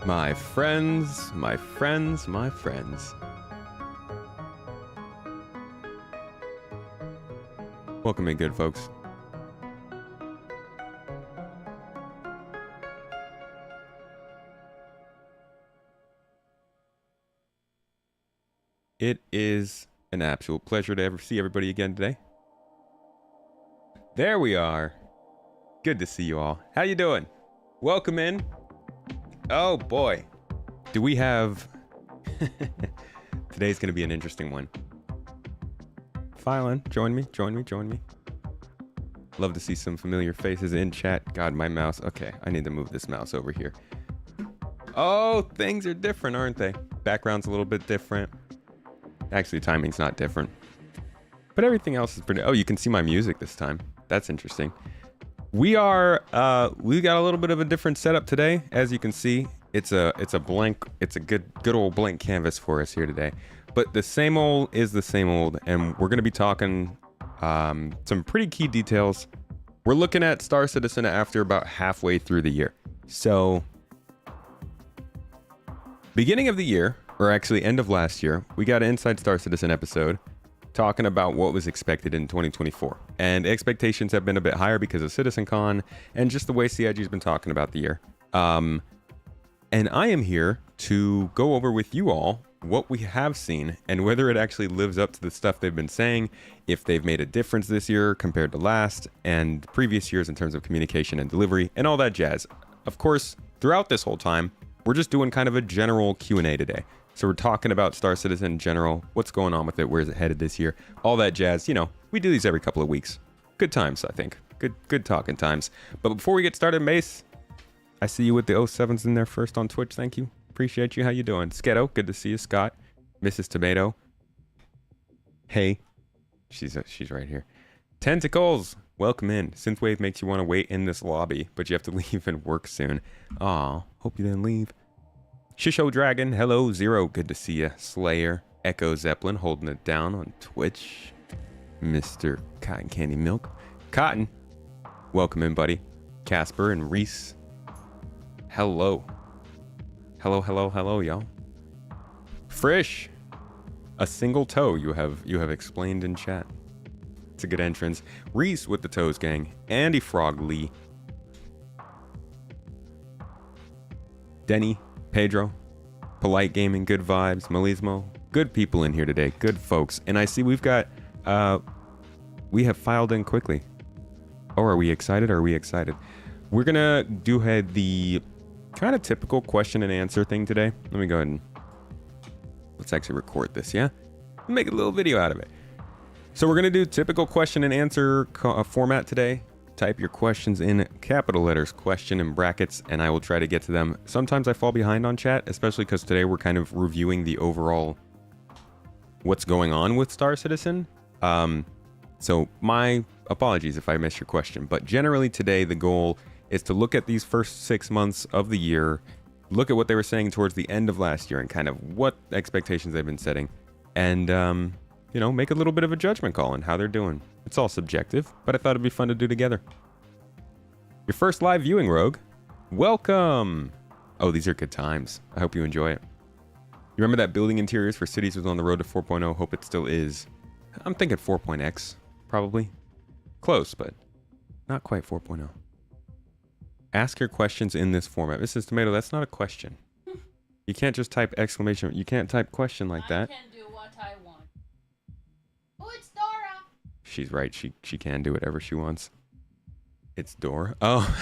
My friends, my friends, my friends. Welcome in, good folks. It is an absolute pleasure to ever see everybody again today. There we are. Good to see you all. How you doing? Welcome in. Oh boy. Do we have... Today's going to be an interesting one. Phylon, join me. Love to see some familiar faces in chat. God, my mouse. Okay, I need to move this mouse over here. Oh, things are different, aren't they? Background's a little bit different. Actually, timing's not different. But everything else is pretty... Oh, you can see my music this time. That's interesting. We got a little bit of a different setup today. As you can see, it's a good old blank canvas for us here today. But the same old is the same old, and we're going to be talking some pretty key details. We're looking at Star Citizen after about halfway through the year. So, beginning of the year, or actually end of last year, we got an Inside Star Citizen episode talking about what was expected in 2024. And expectations have been a bit higher because of CitizenCon and just the way CIG's been talking about the year. And I am here to go over with you all what we have seen and whether it actually lives up to the stuff they've been saying, if they've made a difference this year compared to last and previous years in terms of communication and delivery and all that jazz. Of course, throughout this whole time, we're just doing kind of a general Q&A today. So we're talking about Star Citizen in general, what's going on with it, where's it headed this year, all that jazz. You know, we do these every couple of weeks. Good times, I think. Good talking times. But before we get started, Mace, I see you with the 07s in there first on Twitch. Thank you. Appreciate you. How you doing? Sketo, good to see you. Scott, Mrs. Tomato. Hey, she's right here. Tentacles, welcome in. Synthwave makes you want to wait in this lobby, but you have to leave and work soon. Aw, hope you didn't leave. Shisho Dragon, hello. Zero, good to see you. Slayer, Echo Zeppelin, holding it down on Twitch. Mr. Cotton Candy Milk. Cotton, welcome in, buddy. Casper and Reese, hello. Hello, y'all. Frisch, a single toe you have explained in chat. It's a good entrance. Reese with the toes gang. Andy Frog Lee. Denny, Pedro, Polite Gaming, Good Vibes, Melismo. Good people in here today. Good folks. And I see we've got, we have filed in quickly. Oh, are we excited? We're gonna do the kind of typical question and answer thing today. Let me go ahead and let's actually record this, yeah? Make a little video out of it. So we're gonna do typical question and answer format today. Type your questions in capital letters, question in brackets, and I will try to get to them. Sometimes I fall behind on chat, especially because today we're kind of reviewing the overall what's going on with Star Citizen. So my apologies if I missed your question, but generally today the goal is to look at these first 6 months of the year, look at what they were saying towards the end of last year and kind of what expectations they've been setting, and you know, make a little bit of a judgment call on how they're doing. It's all subjective, but I thought it'd be fun to do together. Your first live viewing, Rogue. Welcome. Oh, these are good times. I hope you enjoy it. You remember that building interiors for cities was on the road to 4.0? Hope it still is. I'm thinking 4.x, probably. Close, but not quite 4.0. Ask your questions in this format. Mrs. Tomato, that's not a question. You can't just type exclamation. You can't type question like that. I can do what I want. Oh, it's Dora. She's right. She can do whatever she wants. It's Dora. Oh.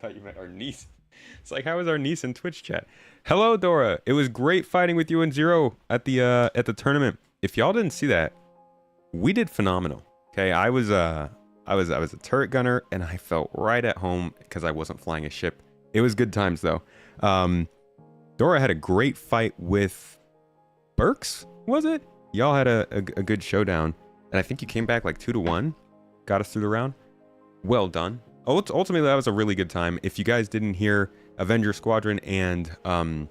Thought you meant our niece. It's like, how is our niece in Twitch chat? Hello, Dora. It was great fighting with you and Zero at the tournament. If y'all didn't see that, we did phenomenal. Okay, I was a turret gunner and I felt right at home because I wasn't flying a ship. It was good times though. Dora had a great fight with Burks, was it? Y'all had a good showdown, and I think you came back like 2-1, got us through the round. Well done. Ultimately, that was a really good time. If you guys didn't hear, Avenger Squadron and Atmo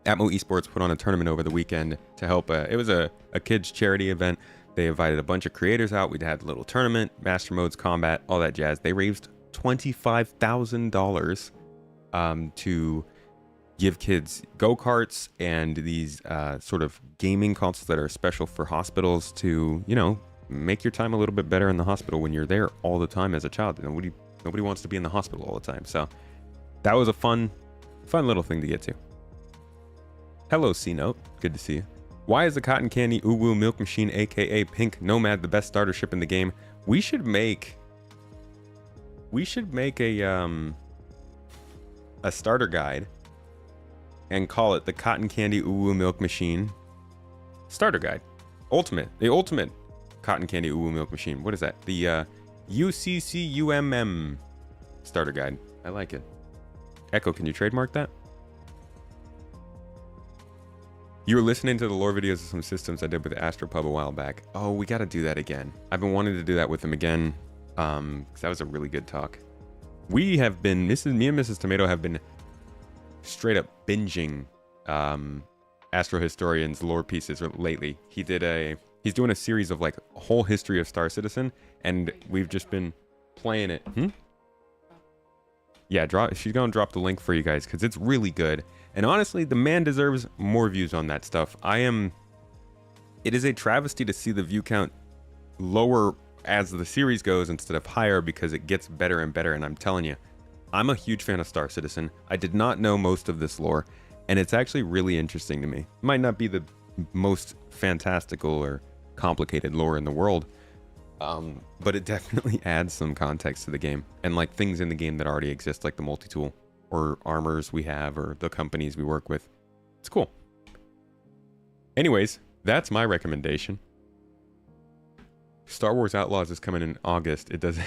Esports put on a tournament over the weekend to help. It was a kids charity event. They invited a bunch of creators out. We had a little tournament, master modes, combat, all that jazz. They raised $25,000 to give kids go-karts and these sort of gaming consoles that are special for hospitals to, you know, make your time a little bit better in the hospital when you're there all the time as a child. Nobody wants to be in the hospital all the time. So that was a fun little thing to get to. Hello, C-Note. Good to see you. Why is the Cotton Candy Uwu Milk Machine, aka Pink Nomad, the best starter ship in the game? We should make a starter guide and call it the Cotton Candy Uwu Milk Machine Starter Guide. The ultimate Cotton Candy Uwu Milk Machine. What is that? The UCCUMM Starter Guide. I like it. Echo, can you trademark that? You were listening to the lore videos of some systems I did with Astropub a while back. Oh, we got to do that again. I've been wanting to do that with them again, because that was a really good talk. We have been, me and Mrs. Tomato have been straight up binging Astro Historian's lore pieces lately. He's doing a series of like a whole history of Star Citizen, and we've just been playing it. Yeah, she's gonna drop the link for you guys because it's really good. And honestly, the man deserves more views on that stuff. It is a travesty to see the view count lower as the series goes instead of higher, because it gets better and better. And I'm telling you, I'm a huge fan of Star Citizen. I did not know most of this lore, and it's actually really interesting to me. It might not be the most fantastical or complicated lore in the world, but it definitely adds some context to the game, and like things in the game that already exist, like the multi-tool or armors we have or the companies we work with. It's cool. Anyways, that's my recommendation. Star Wars Outlaws is coming in August. It does.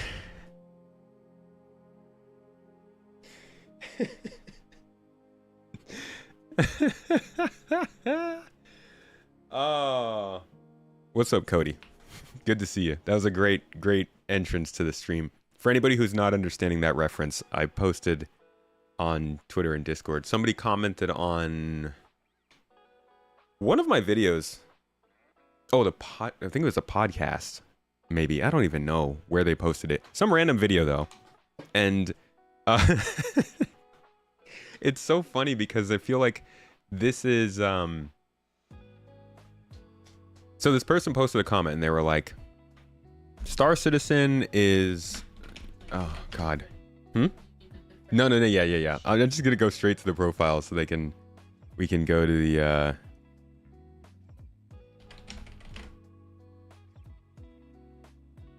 Oh, what's up, Cody? Good to see you. That was a great entrance to the stream. For anybody who's not understanding that reference, I posted on Twitter and Discord. Somebody commented on one of my videos. Oh, I think it was a podcast. Maybe. I don't even know where they posted it. Some random video though. And it's so funny because I feel like this is so this person posted a comment and they were like, Star Citizen is, oh god. No, yeah. I'm just gonna go straight to the profile so we can go to the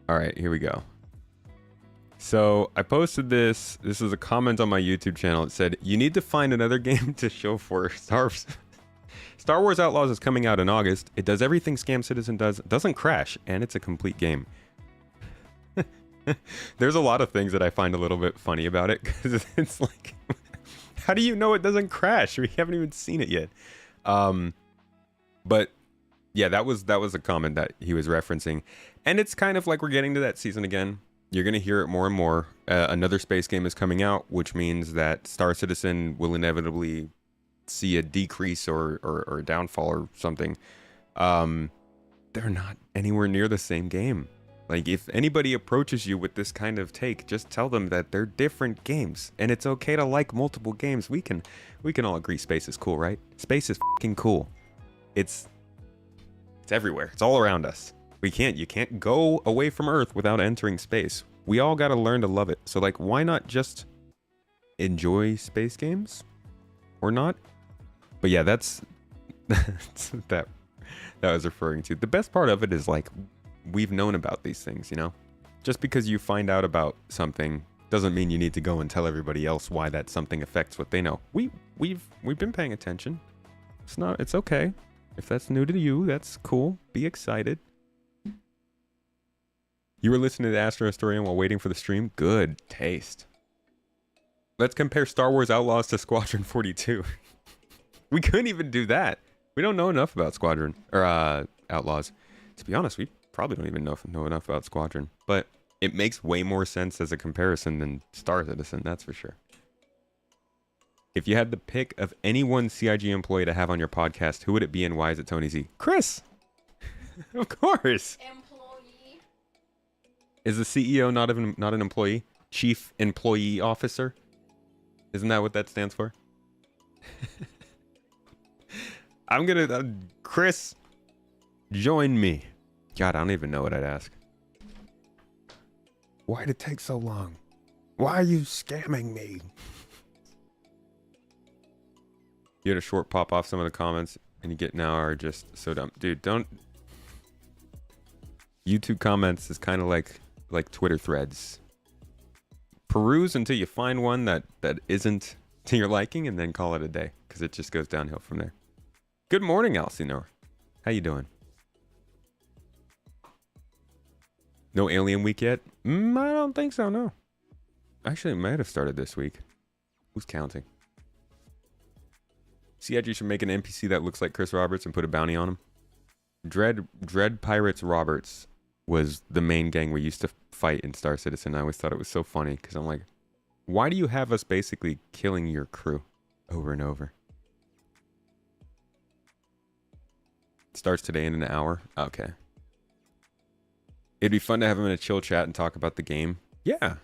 all right, here we go. So I posted this. This is a comment on my YouTube channel. It said, "You need to find another game to show for Star Wars Outlaws is coming out in August. It does everything Scam Citizen does, doesn't crash, and it's a complete game." There's a lot of things that I find a little bit funny about it, because it's like, how do you know it doesn't crash? We haven't even seen it yet. But yeah, that was a comment that he was referencing, and it's kind of like we're getting to that season again. You're gonna hear it more and more. Another space game is coming out, which means that Star Citizen will inevitably see a decrease or a downfall or something. They're not anywhere near the same game. Like, if anybody approaches you with this kind of take, just tell them that they're different games, and it's okay to like multiple games. We can all agree space is cool, right? Space is fucking cool. It's everywhere. It's all around us. You can't go away from Earth without entering space. We all got to learn to love it. So like, why not just enjoy space games or not? But yeah, that's that I was referring to. The best part of it is like, we've known about these things, you know? Just because you find out about something doesn't mean you need to go and tell everybody else why that something affects what they know. We've been paying attention. It's okay. If that's new to you, that's cool. Be excited. You were listening to Astro Historian while waiting for the stream? Good taste. Let's compare Star Wars Outlaws to Squadron 42. We couldn't even do that. We don't know enough about Squadron or Outlaws. To be honest, we probably don't even know enough about Squadron, but it makes way more sense as a comparison than Star Citizen, that's for sure. If you had the pick of any one CIG employee to have on your podcast, who would it be and why is it Tony Z? Chris! Of course! Employee. Is the CEO not an employee? Chief Employee Officer? Isn't that what that stands for? I'm gonna... Chris, join me. God, I don't even know what I'd ask. Why'd it take so long? Why are you scamming me? You had a short pop off some of the comments, and you get now are just so dumb. Dude, don't... YouTube comments is kind of like Twitter threads. Peruse until you find one that isn't to your liking, and then call it a day, because it just goes downhill from there. Good morning, Alcinor. How you doing? No Alien Week yet? I don't think so, no. Actually, it might have started this week. Who's counting? See, you should make an NPC that looks like Chris Roberts and put a bounty on him. Dread Pirates Roberts was the main gang we used to fight in Star Citizen. I always thought it was so funny, because I'm like, why do you have us basically killing your crew over and over? It starts today in an hour? Okay. It'd be fun to have him in a chill chat and talk about the game. Yeah.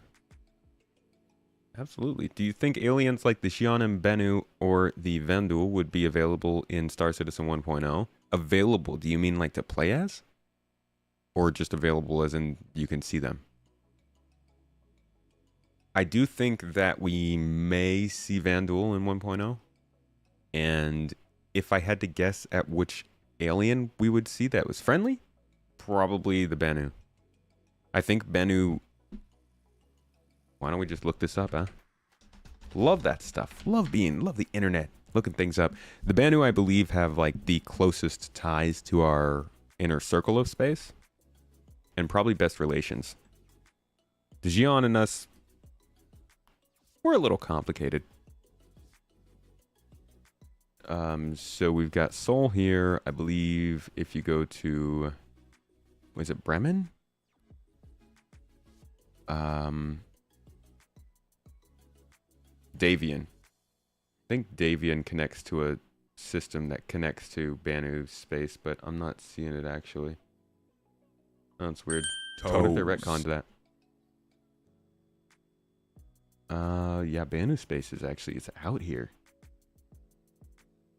Absolutely. Do you think aliens like the Xi'an Bennu or the Vandal would be available in Star Citizen 1.0? Available, do you mean like to play as? Or just available as in you can see them? I do think that we may see Vandal in 1.0. And if I had to guess at which alien we would see that was friendly, probably the Bennu. I think Bennu... Why don't we just look this up, huh? Love that stuff. Love the internet. Looking things up. The Bennu, I believe, have like the closest ties to our inner circle of space. And probably best relations. The Xi'an and us, we're a little complicated. So we've got Seoul here. I believe if you go to... Was it Bremen? Davian. I think Davian connects to a system that connects to Bennu's space, but I'm not seeing it actually. Oh, it's weird. What if they retconned that? Yeah, Bennu space is actually, it's out here.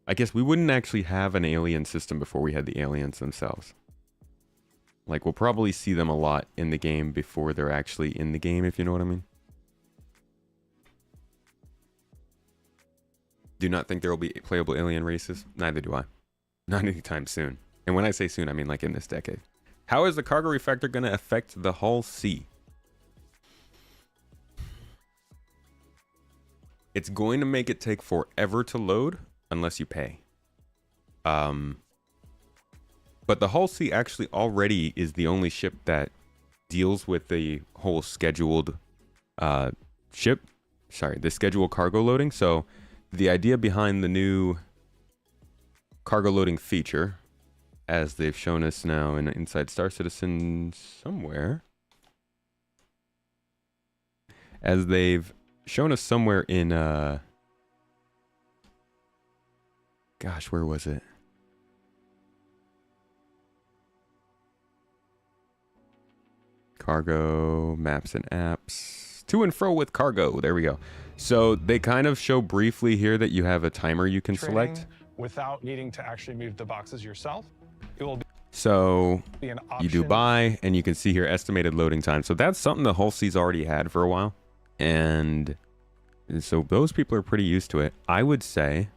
I guess we wouldn't actually have an alien system before we had the aliens themselves. Like, we'll probably see them a lot in the game before they're actually in the game, if you know what I mean. Do not think there will be playable alien races. Neither do I. Not anytime soon. And when I say soon, I mean like in this decade. How is the cargo refactor going to affect the Hull C? It's going to make it take forever to load unless you pay. But the Hull C actually already is the only ship that deals with the whole scheduled the scheduled cargo loading. So the idea behind the new cargo loading feature, as they've shown us now in Inside Star Citizen somewhere, as they've shown us somewhere in gosh, where was it? Cargo, maps and apps. To and fro with cargo. There we go. So they kind of show briefly here that you have a timer you can select. Without needing to actually move the boxes yourself. It will be an option. You do buy, and you can see here estimated loading time. So that's something the Hull C's already had for a while. And so those people are pretty used to it. I would say,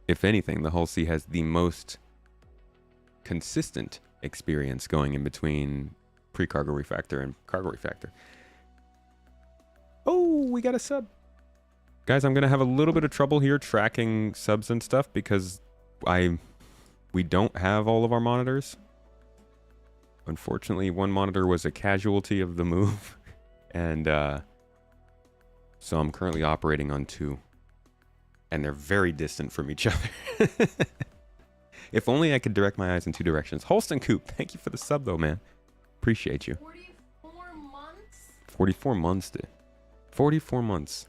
if anything, the Hull C has the most consistent experience going in between pre-cargo refactor and cargo refactor. Oh, we got a sub. Guys, I'm going to have a little bit of trouble here tracking subs and stuff because we don't have all of our monitors. Unfortunately, one monitor was a casualty of the move. And so I'm currently operating on two. And they're very distant from each other. If only I could direct my eyes in two directions. Holston Coop, thank you for the sub though, man. Appreciate you. 44 months? 44 months, dude. 44 months.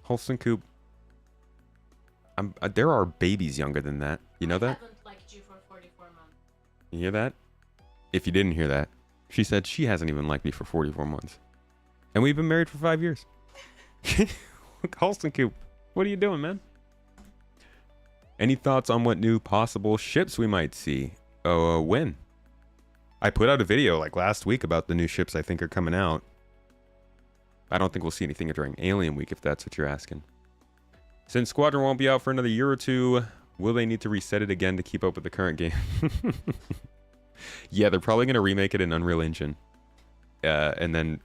Holston Coop. There are babies younger than that. You know that? I haven't liked you for 44 months. You hear that? If you didn't hear that, she said she hasn't even liked me for 44 months. And we've been married for 5 years. Holston Coop, what are you doing, man? Any thoughts on what new possible ships we might see? When? I put out a video like last week about the new ships I think are coming out. I don't think we'll see anything during Alien Week if that's what you're asking. Since Squadron won't be out for another year or two, will they need to reset it again to keep up with the current game? Yeah, they're probably going to remake it in Unreal Engine. And then,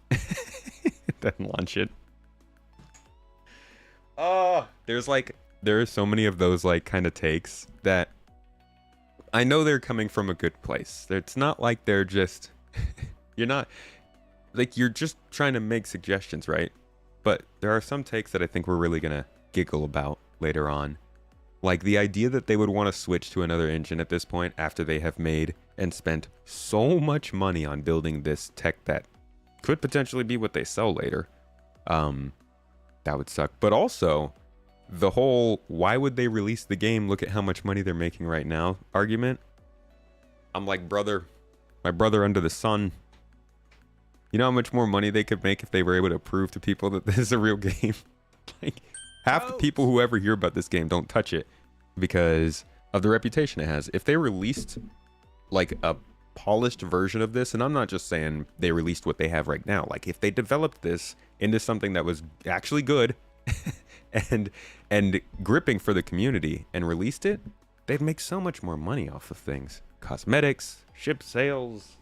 then launch it. There are so many of those like kind of takes that I know they're coming from a good place. It's not like they're just, you're not, like you're just trying to make suggestions, right? But there are some takes that I think we're really going to giggle about later on. Like the idea that they would want to switch to another engine at this point after they have made and spent so much money on building this tech that could potentially be what they sell later. That would suck. But also the whole, why would they release the game? Look at how much money they're making right now argument. I'm like, brother, my brother under the sun. You know how much more money they could make if they were able to prove to people that this is a real game? Like, half the people who ever hear about this game don't touch it because of the reputation it has. If they released like a polished version of this, and I'm not just saying they released what they have right now, like if they developed this into something that was actually good and gripping for the community and released it, they'd make so much more money off of things. Cosmetics, ship sales,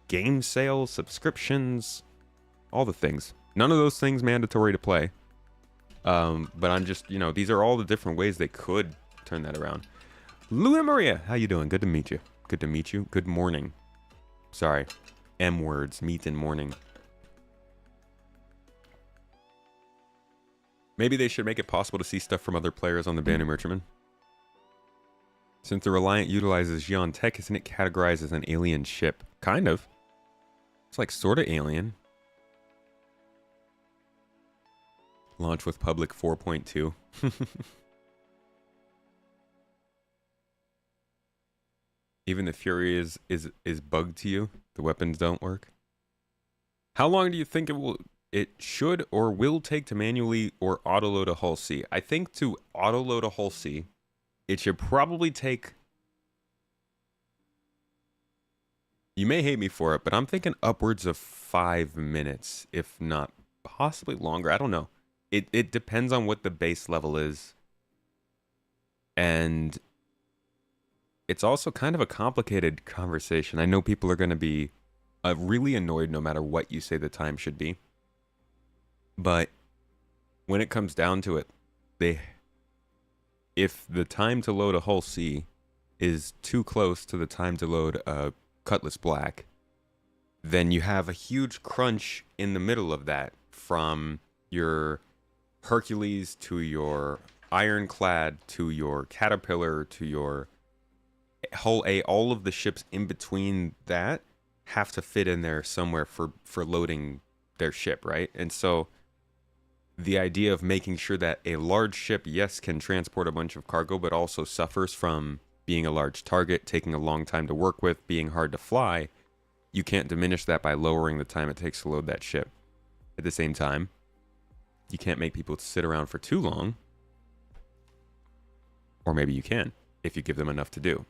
game sales, subscriptions, all the things. None of those things mandatory to play. But I'm just, you know, these are all the different ways they could turn that around. Luna Maria, how you doing? Good to meet you. Good to meet you. Good morning. Sorry. M words, meet in morning. Maybe they should make it possible to see stuff from other players on the Banu Merchantman. Since the Reliant utilizes Xi'an tech, isn't it categorized as an alien ship? Kind of. It's like sort of alien. Launch with public 4.2. Even the Fury is bugged to you. The weapons don't work. How long do you think it should or will take to manually or auto load a hull C? I think to auto load a hull C, it should probably take. You may hate me for it, but I'm thinking upwards of 5 minutes, if not possibly longer. I don't know. It depends on what the base level is. And it's also kind of a complicated conversation. I know people are going to be really annoyed no matter what you say the time should be. But when it comes down to it, if the time to load a hull C is too close to the time to load a Cutlass Black, then you have a huge crunch in the middle of that, from your Hercules to your Ironclad to your Caterpillar to your Hull A. All of the ships in between that have to fit in there somewhere for loading their ship, right? And so the idea of making sure that a large ship, yes, can transport a bunch of cargo, but also suffers from being a large target, taking a long time to work with, being hard to fly, you can't diminish that by lowering the time it takes to load that ship. At the same time, you can't make people sit around for too long. Or maybe you can, if you give them enough to do.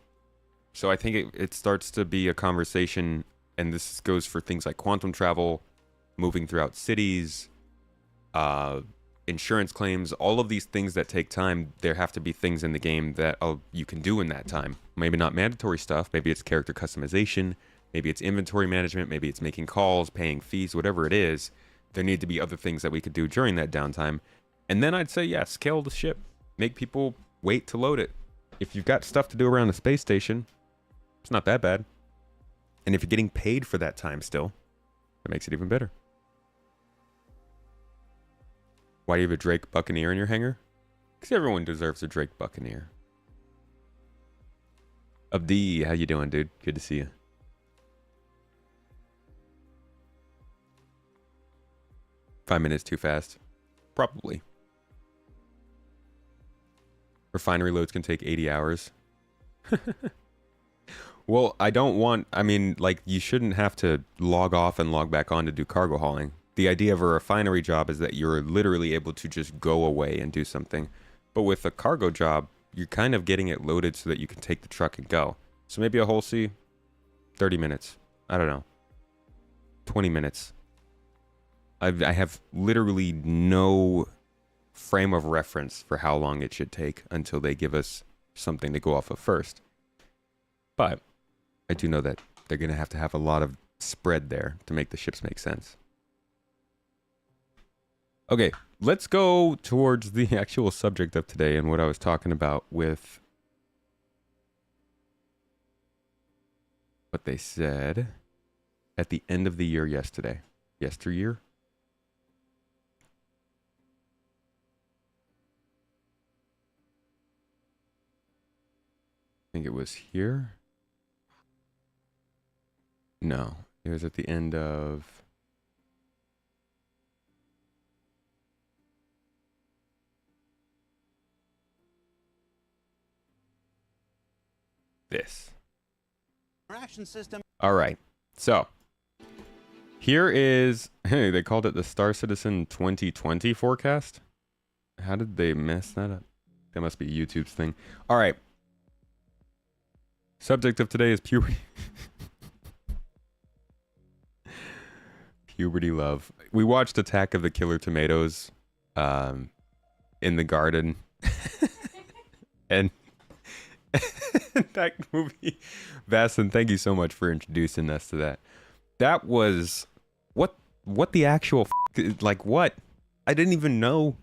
So I think it starts to be a conversation, and this goes for things like quantum travel, moving throughout cities, insurance claims, all of these things that take time. There have to be things in the game that you can do in that time. Maybe not mandatory stuff. Maybe it's character customization. Maybe it's inventory management. Maybe it's making calls, paying fees, whatever it is. There need to be other things that we could do during that downtime. And then I'd say, yeah, scale the ship. Make people wait to load it. If you've got stuff to do around the space station, it's not that bad. And if you're getting paid for that time still, that makes it even better. Why do you have a Drake Buccaneer in your hangar? Because everyone deserves a Drake Buccaneer. Abdi, how you doing, dude? Good to see you. Five minutes too fast? Probably. Refinery loads can take 80 hours. Well, I mean, like, you shouldn't have to log off and log back on to do cargo hauling. The idea of a refinery job is that you're literally able to just go away and do something. But with a cargo job, you're kind of getting it loaded so that you can take the truck and go. So maybe a whole sea, 30 minutes. I don't know. 20 minutes. I have literally no frame of reference for how long it should take until they give us something to go off of first. But I do know that they're going to have a lot of spread there to make the ships make sense. Okay, let's go towards the actual subject of today and what I was talking about with what they said at the end of the year yesterday. Yesteryear? I think it was here. No, it was at the end of... this. Ration system. All right. So, here is... Hey, they called it the Star Citizen 2020 forecast. How did they mess that up? That must be YouTube's thing. All right. Subject of today is puberty. Puberty love. We watched Attack of the Killer Tomatoes in the garden. And that movie, Vastin, thank you so much for introducing us to that. That was what the actual like what? I didn't even know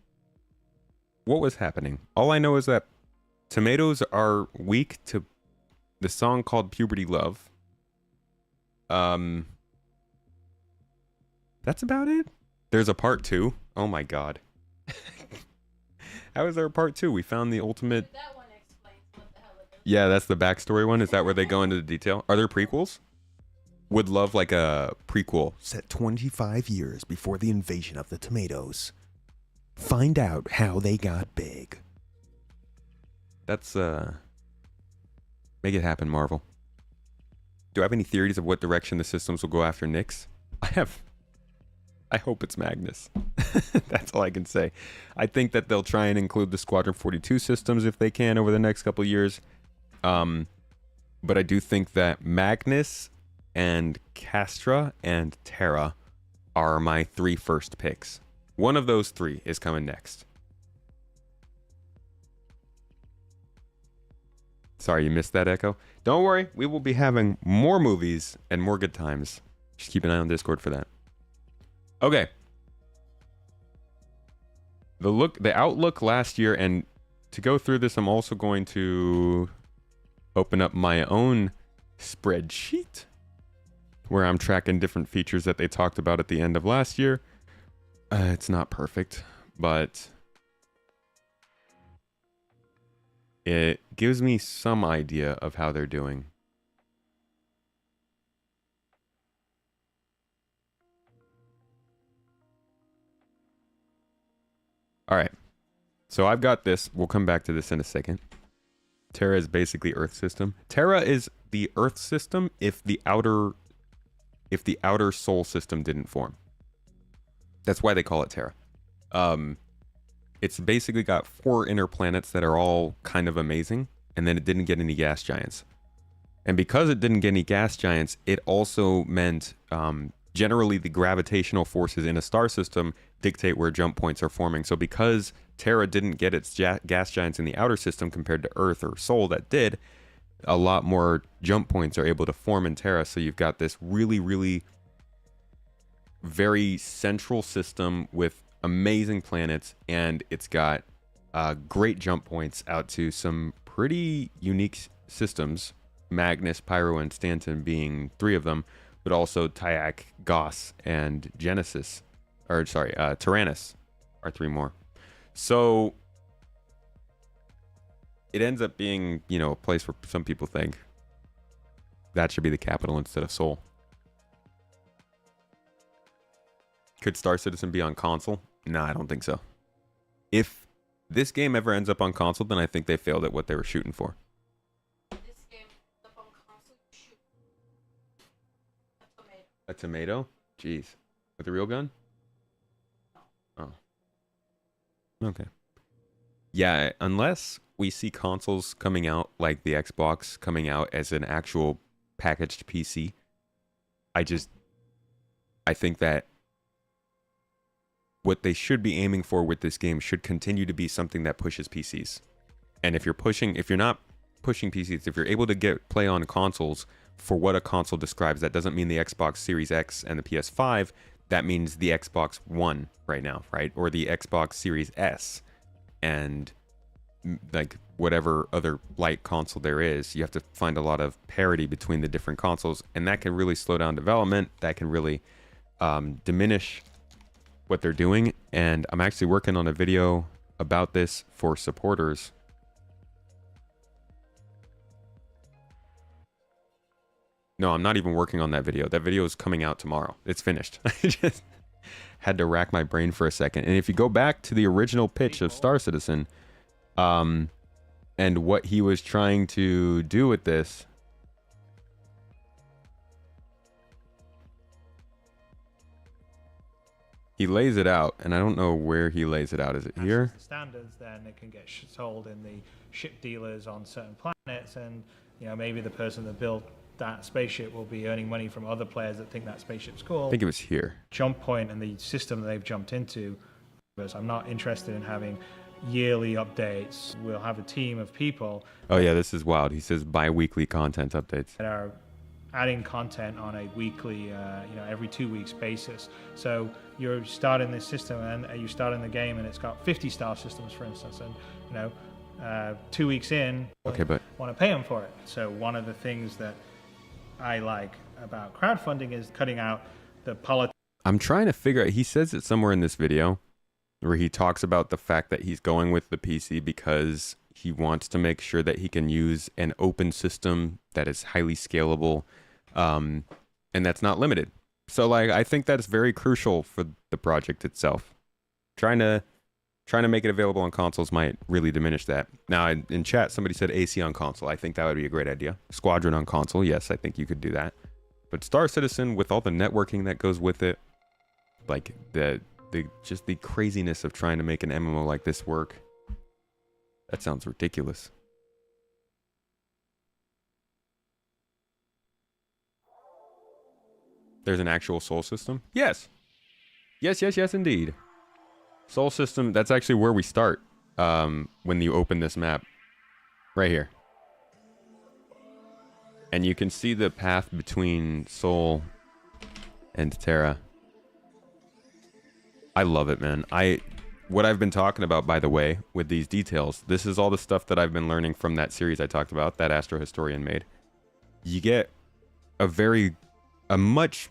what was happening. All I know is that tomatoes are weak to the song called Puberty Love. That's about it. There's a part 2. Oh my god. How is there a part 2? We found the ultimate. That one explains what the hell it is. Yeah, that's the backstory one. Is that where they go into the detail? Are there prequels? Would love like a prequel. Set 25 years before the invasion of the tomatoes. Find out how they got big. That's make it happen, Marvel. Do I have any theories of what direction the systems will go after Nyx? I hope it's Magnus. That's all I can say. I think that they'll try and include the Squadron 42 systems if they can over the next couple of years. But I do think that Magnus and Castra and Terra are my 3 first picks. One of those 3 is coming next. Sorry you missed that, Echo. Don't worry, we will be having more movies and more good times. Just keep an eye on Discord for that. Okay. The outlook last year, and to go through this, I'm also going to open up my own spreadsheet where I'm tracking different features that they talked about at the end of last year. It's not perfect, but it gives me some idea of how they're doing. All right. So I've got this. We'll come back to this in a second. Terra is basically Earth system. Terra is the Earth system if the outer Sol system didn't form. That's why they call it Terra. It's basically got 4 inner planets that are all kind of amazing, and then it didn't get any gas giants. And because it didn't get any gas giants, it also meant generally the gravitational forces in a star system dictate where jump points are forming. So because Terra didn't get its gas giants in the outer system compared to Earth or Sol that did, a lot more jump points are able to form in Terra. So you've got this really, really very central system with amazing planets, and it's got great jump points out to some pretty unique systems. Magnus, Pyro, and Stanton being 3 of them, but also Tyak, Goss, and Genesis, or sorry, Tyrannus are 3 more. So it ends up being, you know, a place where some people think that should be the capital instead of Sol. Could Star Citizen be on console? No, I don't think so. If this game ever ends up on console, then I think they failed at what they were shooting for. This game up on console, shoot. A tomato. A tomato? Jeez. With a real gun? Oh. Okay. Yeah, unless we see consoles coming out like the Xbox coming out as an actual packaged PC, I think that what they should be aiming for with this game should continue to be something that pushes PCs. And if you're not pushing PCs, if you're able to play on consoles for what a console describes, that doesn't mean the Xbox Series X and the PS5. That means the Xbox One right now, right? Or the Xbox Series S and like whatever other light console there is. You have to find a lot of parity between the different consoles, and that can really slow down development. That can really diminish what they're doing. And I'm actually working on a video about this for supporters. No, I'm not even working on that video. That video is coming out tomorrow. It's finished. I just had to rack my brain for a second. And if you go back to the original pitch of Star Citizen, and what he was trying to do with this, he lays it out, and I don't know where he lays it out. Is it here? The standards, then it can get sold in the ship dealers on certain planets, and maybe the person that built that spaceship will be earning money from other players that think that spaceship's cool. I think it was here. Jump point and the system that they've jumped into. Because I'm not interested in having yearly updates. We'll have a team of people. Oh yeah, this is wild. He says bi-weekly content updates. That are adding content on a weekly, every 2 weeks basis. So you're starting this system and you start in the game and it's got 50 star systems, for instance, and 2 weeks in, okay, but want to pay them for it. So one of the things that I like about crowdfunding is cutting out the politics. I'm trying to figure out, he says it somewhere in this video where he talks about the fact that he's going with the PC because he wants to make sure that he can use an open system that is highly scalable, and that's not limited. So I think that's very crucial for the project itself. Trying to make it available on consoles might really diminish that. Now, in chat, somebody said AC on console. I think that would be a great idea. Squadron on console, yes, I think you could do that. But Star Citizen, with all the networking that goes with it, like just the craziness of trying to make an MMO like this work, that sounds ridiculous. There's an actual soul system? Yes. Yes, indeed. Soul system, that's actually where we start when you open this map. Right here. And you can see the path between Sol and Terra. I love it, man. What I've been talking about, by the way, with these details, this is all the stuff that I've been learning from that series I talked about, that Astro Historian made. You get a much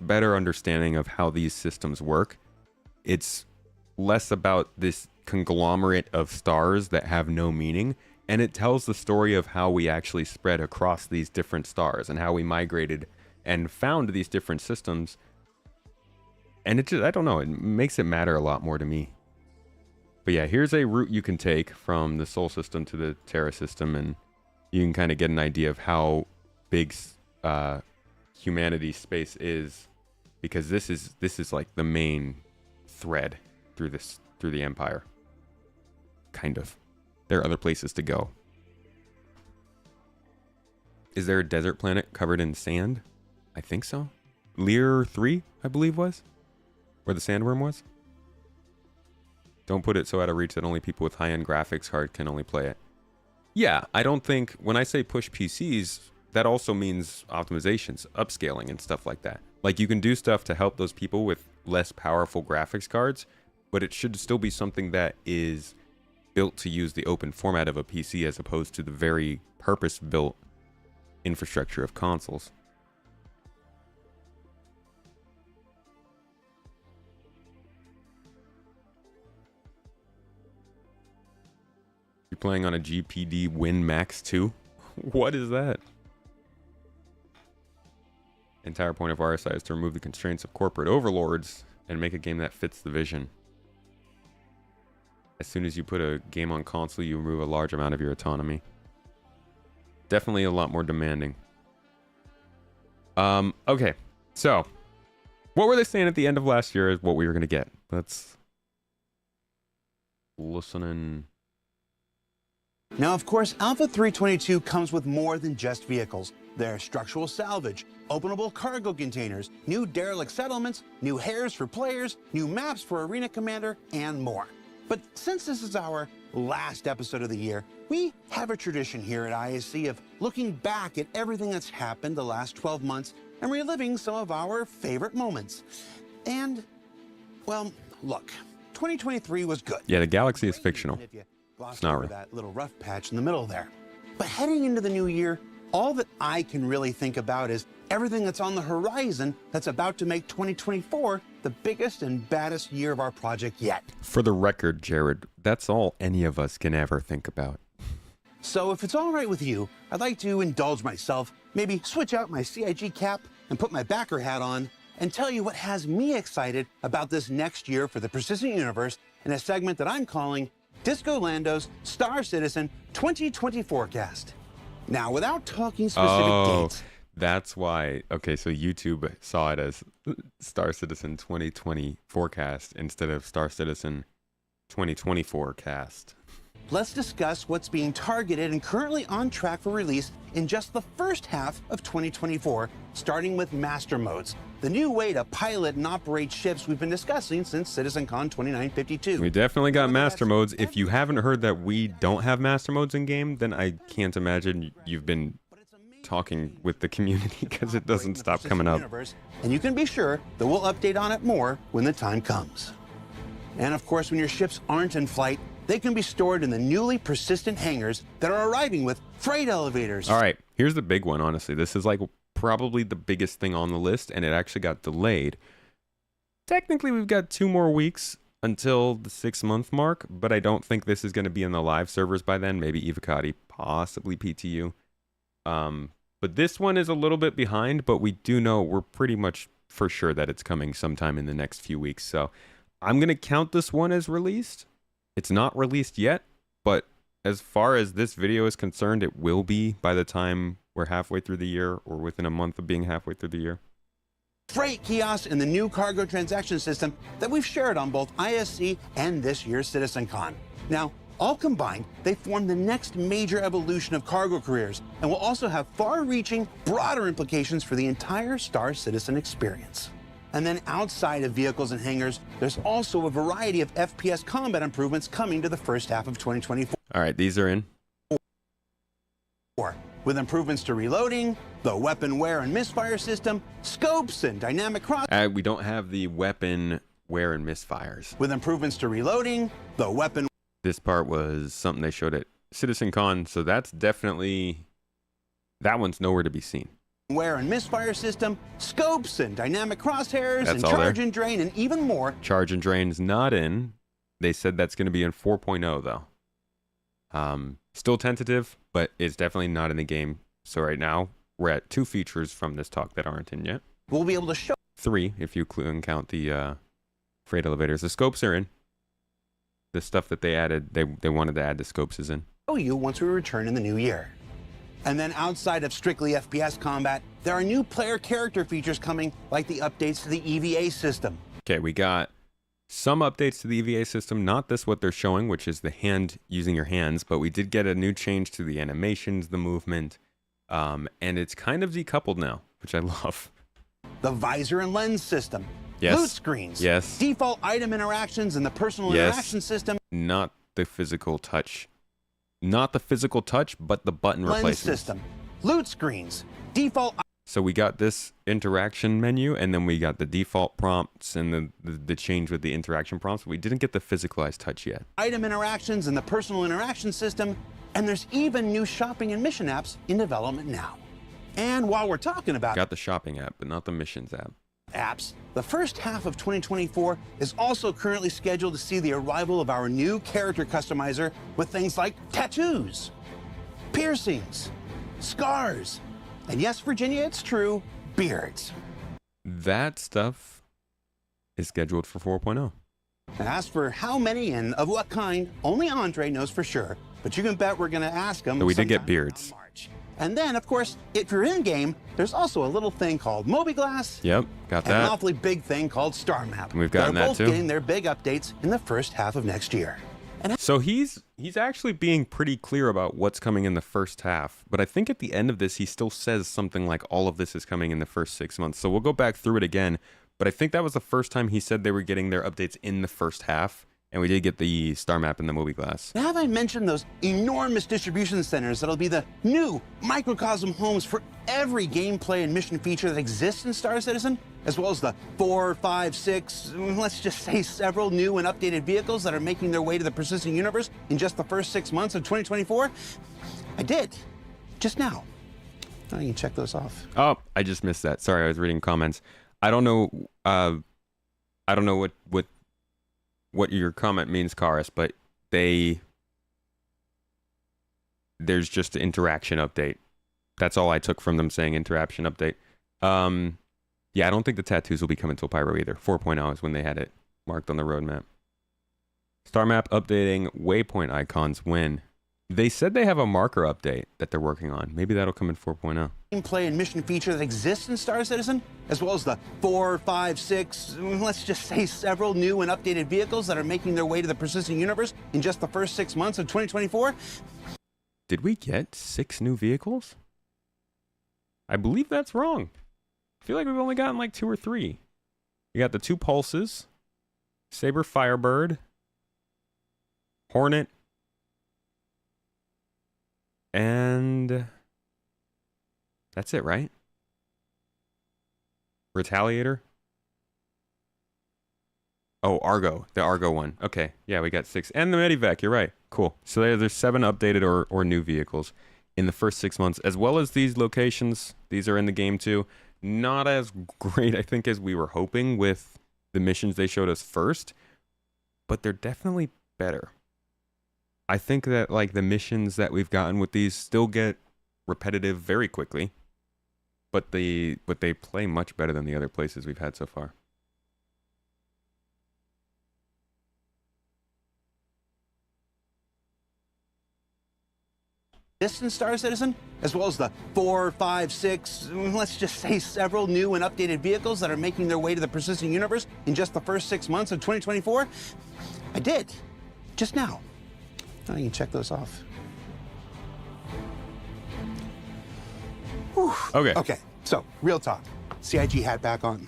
better understanding of how these systems work. It's less about this conglomerate of stars that have no meaning, and it tells the story of how we actually spread across these different stars and how we migrated and found these different systems. And it just, I don't know, it makes it matter a lot more to me. But yeah, here's a route you can take from the Sol system to the Terra system, and you can kind of get an idea of how big humanity's space is, because this is like the main thread through the Empire. Kind of. There are other places to go. Is there a desert planet covered in sand? I think so. Lear 3, I believe, was where the sandworm was. Don't put it so out of reach that only people with high-end graphics card can only play it. Yeah, I don't think, when I say push PCs, that also means optimizations, upscaling, and stuff like that. Like, you can do stuff to help those people with less powerful graphics cards, but it should still be something that is built to use the open format of a PC as opposed to the very purpose-built infrastructure of consoles. You're playing on a GPD Win Max 2? What is that? Entire point of RSI is to remove the constraints of corporate overlords and make a game that fits the vision. As soon as you put a game on console, you remove a large amount of your autonomy. Definitely a lot more demanding. Okay, so what were they saying at the end of last year is what we were going to get. Let's listen in. Now, of course, Alpha 322 comes with more than just vehicles. There's structural salvage, openable cargo containers, new derelict settlements, new hairs for players, new maps for Arena Commander, and more. But since this is our last episode of the year, we have a tradition here at ISC of looking back at everything that's happened the last 12 months and reliving some of our favorite moments. And, well, look, 2023 was good. Yeah, the galaxy is fictional. If you glossed It's not over real. that little rough patch in the middle there. But heading into the new year, all that I can really think about is everything that's on the horizon that's about to make 2024 the biggest and baddest year of our project yet. For the record, Jared, that's all any of us can ever think about. So if it's all right with you, I'd like to indulge myself, maybe switch out my CIG cap and put my backer hat on and tell you what has me excited about this next year for the Persistent Universe in a segment that I'm calling Disco Lando's Star Citizen 2020 Forecast. Now, without talking specific dates. That's why. Okay, so YouTube saw it as Star Citizen 2020 Forecast instead of Star Citizen 2020 Forecast. Let's discuss what's being targeted and currently on track for release in just the first half of 2024, starting with Master Modes, the new way to pilot and operate ships we've been discussing since CitizenCon 2952. We definitely got Master Modes. If you haven't heard that we don't have Master Modes in game, then I can't imagine you've been talking with the community because it doesn't stop coming up. And you can be sure that we'll update on it more when the time comes. And of course, when your ships aren't in flight, they can be stored in the newly persistent hangars that are arriving with freight elevators. All right, here's the big one, honestly. This is like probably the biggest thing on the list, and it actually got delayed. Technically, we've got 2 more weeks until the 6-month mark, but I don't think this is going to be in the live servers by then. Maybe Evocati, possibly PTU. But this one is a little bit behind, but we do know we're pretty much for sure that it's coming sometime in the next few weeks. So I'm going to count this one as released. It's not released yet, but as far as this video is concerned, it will be by the time we're halfway through the year or within a month of being halfway through the year. Freight kiosks and the new cargo transaction system that we've shared on both ISC and this year's CitizenCon. Now, all combined, they form the next major evolution of cargo careers and will also have far-reaching, broader implications for the entire Star Citizen experience. And then outside of vehicles and hangars, there's also a variety of FPS combat improvements coming to the first half of 2024. All right, these are in. With improvements to reloading, the weapon wear and misfire system, scopes and dynamic cross. We don't have the weapon wear and misfires. With improvements to reloading, the weapon. This part was something they showed at CitizenCon, so that's definitely, that one's nowhere to be seen. Wear and misfire system, scopes and dynamic crosshairs, That's and all charge there. and drain, and even more. Charge and drain's not in. They said that's going to be in 4.0 though. Still tentative, but it's definitely not in the game. So right now we're at 2 features from this talk that aren't in yet. We'll be able to show 3 if you count the freight elevators. The scopes are in. The stuff that they added, they wanted to add the scopes is in. you once we return in the new year. And then outside of strictly FPS combat, there are new player character features coming, like the updates to the EVA system. Okay, we got some updates to the EVA system, not this what they're showing, which is the hand using your hands, but we did get a new change to the animations, the movement, and it's kind of decoupled now, which I love. The visor and lens system. Yes. Loot screens. Yes. Default item interactions and the personal Yes. interaction system. Not the physical touch. Not the physical touch, but the button Lens replacement. system. Loot screens. Default. So we got this interaction menu, and then we got the default prompts and the change with the interaction prompts. We didn't get the physicalized touch yet. Item interactions and the personal interaction system. And there's even new shopping and mission apps in development now. And while we're talking about Got the shopping app, but not the missions app. apps, the first half of 2024 is also currently scheduled to see the arrival of our new character customizer with things like tattoos, piercings, scars, and yes, Virginia, it's true, beards. That stuff is scheduled for 4.0. As for how many and of what kind, only Andre knows for sure, but you can bet we're going to ask him. So we did get sometime beards. around March. And then, of course, if you're in-game, there's also a little thing called Mobiglass. Yep, got And an that. awfully big thing called Star Map. We've gotten They're that both too. getting their big updates in the first half of next year. So he's actually being pretty clear about what's coming in the first half. But I think at the end of this, he still says something like all of this is coming in the first 6 months. So we'll go back through it again. But I think that was the first time he said they were getting their updates in the first half. And we did get the star map and the movie glass. Have I mentioned those enormous distribution centers that'll be the new microcosm homes for every gameplay and mission feature that exists in Star Citizen? As well as the 4, 5, 6, let's just say several new and updated vehicles that are making their way to the persistent universe in just the first 6 months of 2024? I did. Just now. Now you can check those off. Oh, I just missed that. Sorry, I was reading comments. I don't know what your comment means, Karis, but there's just an interaction update. That's all I took from them saying interaction update. Yeah, I don't think the tattoos will be coming to Pyro either. 4.0 is when they had it marked on the roadmap. Star map updating waypoint icons when. They said they have a marker update that they're working on. Maybe that'll come in 4.0. Gameplay and mission feature that exists in Star Citizen, as well as the 4, 5, 6, let's just say several new and updated vehicles that are making their way to the persistent universe in just the first 6 months of 2024. Did we get 6 new vehicles? I believe that's wrong. I feel like we've only gotten like 2 or 3. We got the 2 Pulses, Saber Firebird, Hornet, and that's it, right? Retaliator. Oh, Argo. The Argo one. Okay. Yeah, we got 6. And the Medivac. You're right. Cool. So there's 7 updated or new vehicles in the first 6 months, as well as these locations. These are in the game too. Not as great, I think, as we were hoping with the missions they showed us first, but they're definitely better. I think that like the missions that we've gotten with these still get repetitive very quickly, but they play much better than the other places we've had so far. Distant Star Citizen, as well as the 4, 5, 6, let's just say several new and updated vehicles that are making their way to the persistent universe in just the first 6 months of 2024. I did. Just now. Now you can check those off. Whew. Okay, so real talk. CIG hat back on.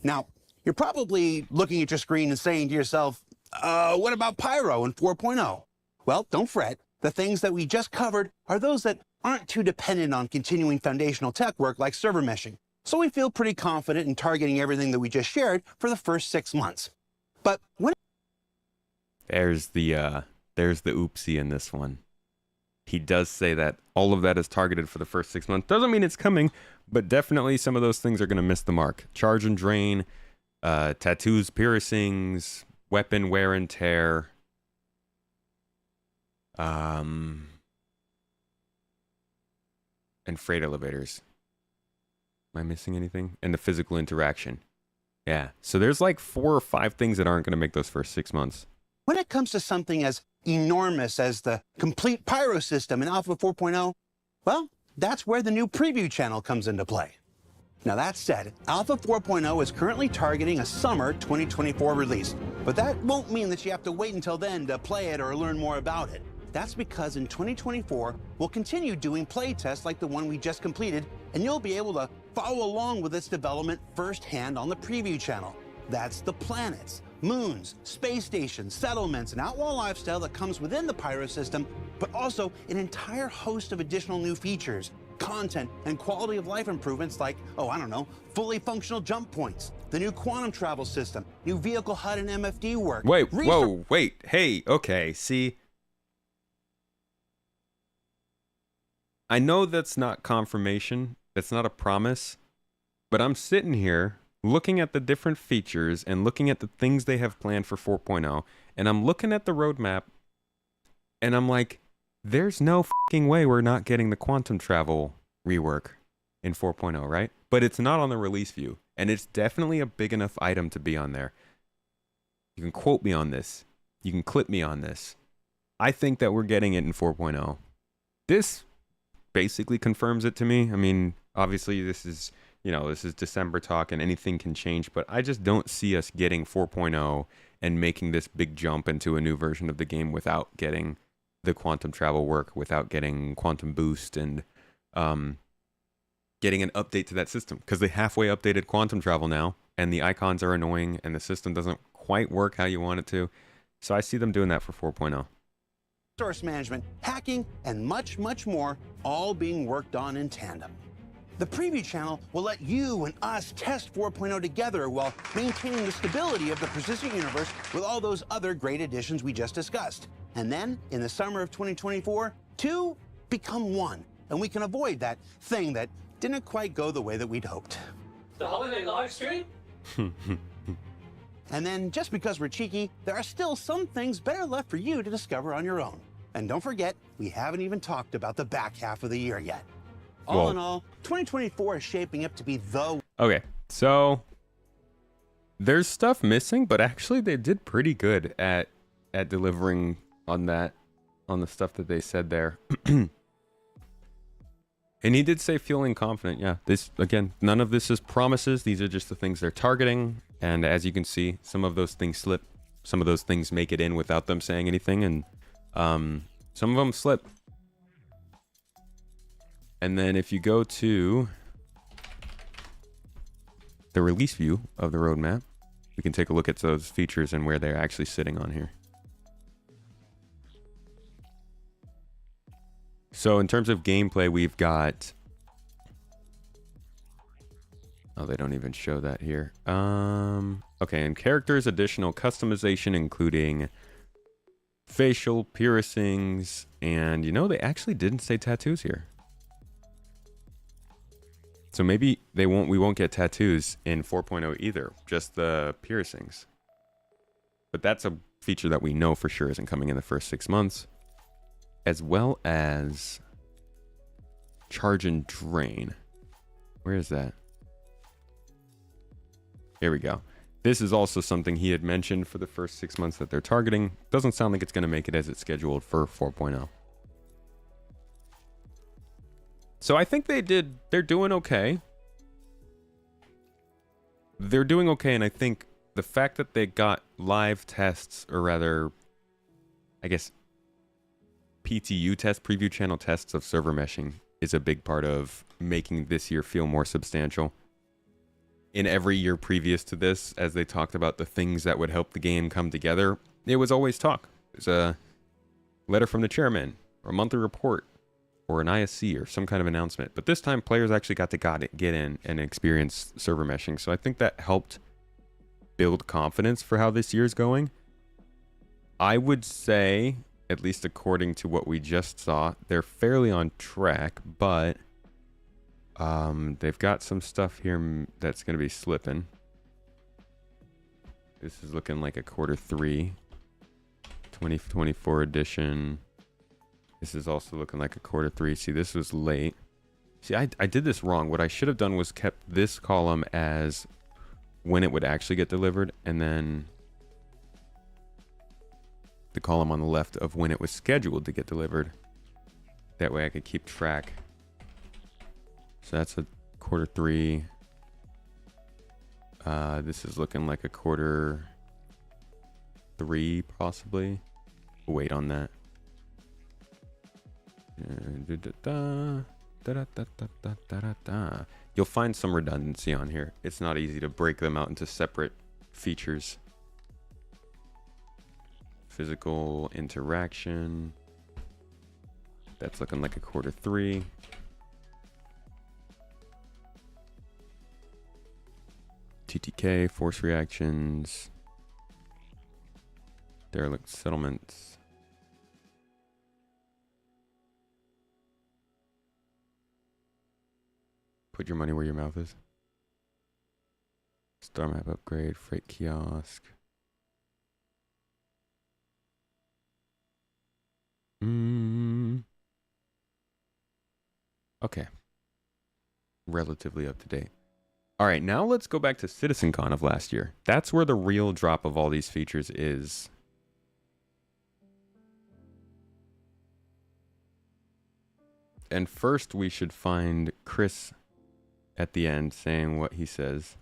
Now, you're probably looking at your screen and saying to yourself, what about Pyro and 4.0? Well, don't fret. The things that we just covered are those that aren't too dependent on continuing foundational tech work like server meshing. So we feel pretty confident in targeting everything that we just shared for the first 6 months. But when there's the oopsie in this one. He does say that all of that is targeted for the first 6 months. Doesn't mean it's coming, but definitely some of those things are going to miss the mark. Charge and drain, tattoos, piercings, weapon wear and tear. And freight elevators. Am I missing anything? And the physical interaction. Yeah. So there's like 4 or 5 things that aren't going to make those first 6 months. When it comes to something as enormous as the complete Pyro system in Alpha 4.0, well, that's where the new preview channel comes into play. Now that said, Alpha 4.0 is currently targeting a summer 2024 release, but that won't mean that you have to wait until then to play it or learn more about it. That's because in 2024, we'll continue doing play tests like the one we just completed, and you'll be able to follow along with its development firsthand on the preview channel. That's the planets, moons, space stations, settlements, and outlaw lifestyle that comes within the Pyro system, but also an entire host of additional new features, content, and quality of life improvements like, fully functional jump points, the new quantum travel system, new vehicle HUD and MFD work. Wait, hey, okay, see, I know that's not confirmation, that's not a promise, but I'm sitting here looking at the different features and looking at the things they have planned for 4.0, and I'm looking at the roadmap, and I'm like, there's no fucking way we're not getting the quantum travel rework in 4.0, right? But it's not on the release view, and it's definitely a big enough item to be on there. You can quote me on this. You can clip me on this. I think that we're getting it in 4.0. This basically confirms it to me. I mean, obviously this is December talk and anything can change, but I just don't see us getting 4.0 and making this big jump into a new version of the game without getting the quantum travel work, without getting quantum boost and getting an update to that system. Because they halfway updated quantum travel now, and the icons are annoying, and the system doesn't quite work how you want it to. So I see them doing that for 4.0. Resource management, hacking, and much, much more, all being worked on in tandem. The preview channel will let you and us test 4.0 together while maintaining the stability of the persistent universe with all those other great additions we just discussed. And then, in the summer of 2024, two become one, and we can avoid that thing that didn't quite go the way that we'd hoped. The holiday live stream? And then, just because we're cheeky, there are still some things better left for you to discover on your own. And don't forget, we haven't even talked about the back half of the year yet. All in all, 2024 is shaping up to be the... Okay, so there's stuff missing, but actually they did pretty good at delivering on that, on the stuff that they said there. And he did say feeling confident. Yeah, this, again, none of this is promises. These are just the things they're targeting. And as you can see, some of those things slip. Some of those things make it in without them saying anything. And some of them slip. And then if you go to the release view of the roadmap, we can take a look at those features and where they're actually sitting on here. So in terms of gameplay, we've got... Oh, they don't even show that here. Okay, and characters, additional customization, including facial piercings, and you know, they actually didn't say tattoos here. So maybe we won't get tattoos in 4.0 either, just the piercings. But that's a feature that we know for sure isn't coming in the first 6 months. As well as charge and drain. Where is that? Here we go. This is also something he had mentioned for the first 6 months that they're targeting. Doesn't sound like it's going to make it as it's scheduled for 4.0. So I think they're doing okay. They're doing okay, and I think the fact that they got live tests, or rather, I guess, PTU tests, preview channel tests of server meshing, is a big part of making this year feel more substantial. In every year previous to this, as they talked about the things that would help the game come together, it was always talk. There's a letter from the chairman, or a monthly report, or an ISC, or some kind of announcement. But this time, players actually got to get in and experience server meshing. So I think that helped build confidence for how this year's going. I would say, at least according to what we just saw, they're fairly on track, but they've got some stuff here that's going to be slipping. This is looking like a Q3 2024 edition. This is also looking like a Q3. See, this was late. See, I did this wrong. What I should have done was kept this column as when it would actually get delivered, and then the column on the left of when it was scheduled to get delivered. That way I could keep track. So that's a Q3. This is looking like a Q3 possibly. We'll wait on that. You'll find some redundancy on here. It's not easy to break them out into separate features. Physical interaction. That's looking like a Q3. TTK, force reactions. Derelict settlements. Put your money where your mouth is. Star map upgrade, freight kiosk. Okay. Relatively up to date. All right, now let's go back to CitizenCon of last year. That's where the real drop of all these features is. And first we should find Chris at the end saying what he says.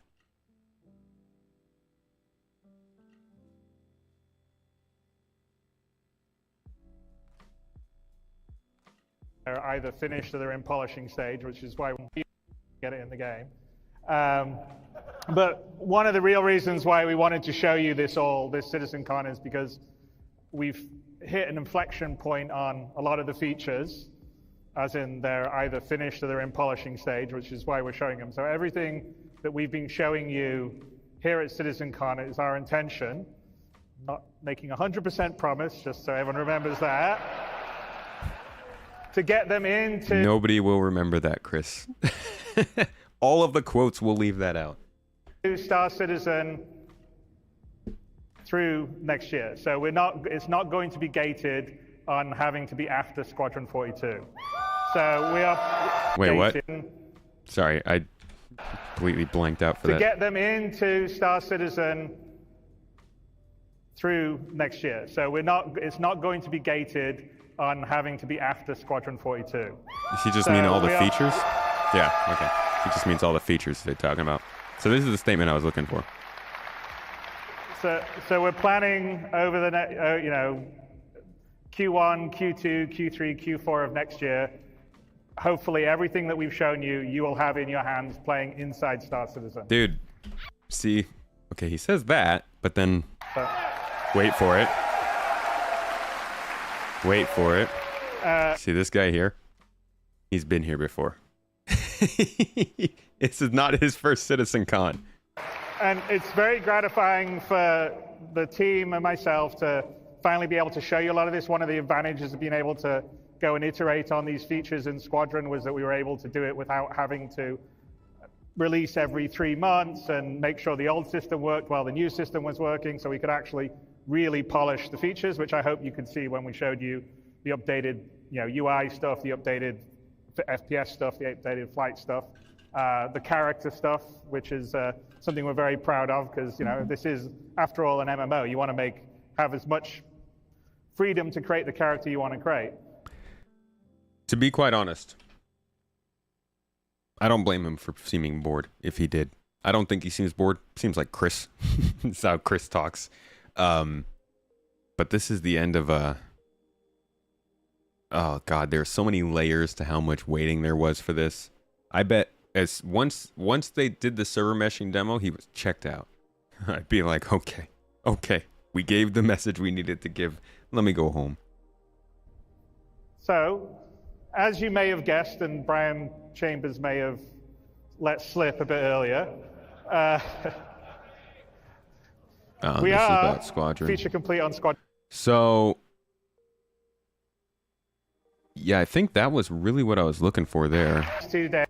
They're either finished or they're in polishing stage, which is why we get it in the game. But one of the real reasons why we wanted to show you this CitizenCon is because we've hit an inflection point on a lot of the features, as in they're either finished or they're in polishing stage, which is why we're showing them. So everything that we've been showing you here at CitizenCon is our intention, not making 100% promise, just so everyone remembers that, to get them into... Nobody will remember that, Chris. All of the quotes, will leave that out. Star Citizen through next year. So it's not going to be gated on having to be after Squadron 42. So we are... Wait, what? Sorry, I completely blanked out for that. To get them into Star Citizen through next year. So it's not going to be gated on having to be after Squadron 42. Does he just mean all the features? Yeah, okay. He just means all the features they're talking about. So this is the statement I was looking for. So we're planning over the next, Q1, Q2, Q3, Q4 of next year. Hopefully everything that we've shown you, you will have in your hands playing inside Star Citizen. Dude, see, okay, he says that, but then wait for it. Wait for it. See this guy here? He's been here before. This is not his first CitizenCon. And it's very gratifying for the team and myself to finally be able to show you a lot of this. One of the advantages of being able to go and iterate on these features in Squadron was that we were able to do it without having to release every 3 months and make sure the old system worked while the new system was working, so we could actually really polish the features, which I hope you could see when we showed you the updated UI stuff, the updated FPS stuff, the updated flight stuff, the character stuff, which is something we're very proud of because this is, after all, an MMO. You want to have as much freedom to create the character you want to create. To be quite honest, I don't blame him for seeming bored if he did. I don't think he seems bored. Seems like Chris. That's how Chris talks. But this is the end of a... Oh god, there's so many layers to how much waiting there was for this. I bet once they did the server meshing demo, he was checked out. I'd be like, okay, we gave the message we needed to give. Let me go home. So, as you may have guessed, and Brian Chambers may have let slip a bit earlier, we are feature complete on Squadron. So, yeah, I think that was really what I was looking for there. 2 days.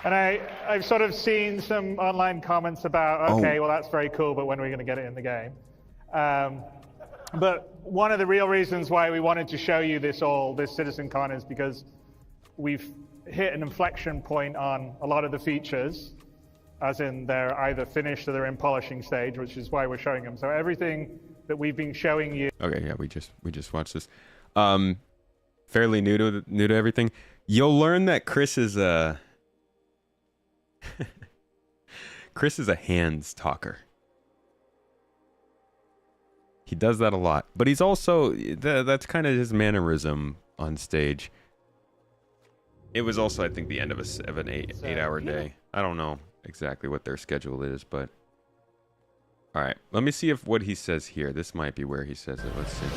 And I've sort of seen some online comments about, okay, well, that's very cool, but when are we going to get it in the game? But one of the real reasons why we wanted to show you this CitizenCon is because we've hit an inflection point on a lot of the features, as in they're either finished or they're in polishing stage, which is why we're showing them. So everything that we've been showing you... Okay, yeah, we just watched this. Fairly new to everything. You'll learn that Chris is a... Chris is a hands talker. He does that a lot, but he's also that's kind of his mannerism on stage. It was also, I think, the end of an eight-hour day. I don't know exactly what their schedule is, but all right, let me see if what he says here. This might be where he says it. Let's see.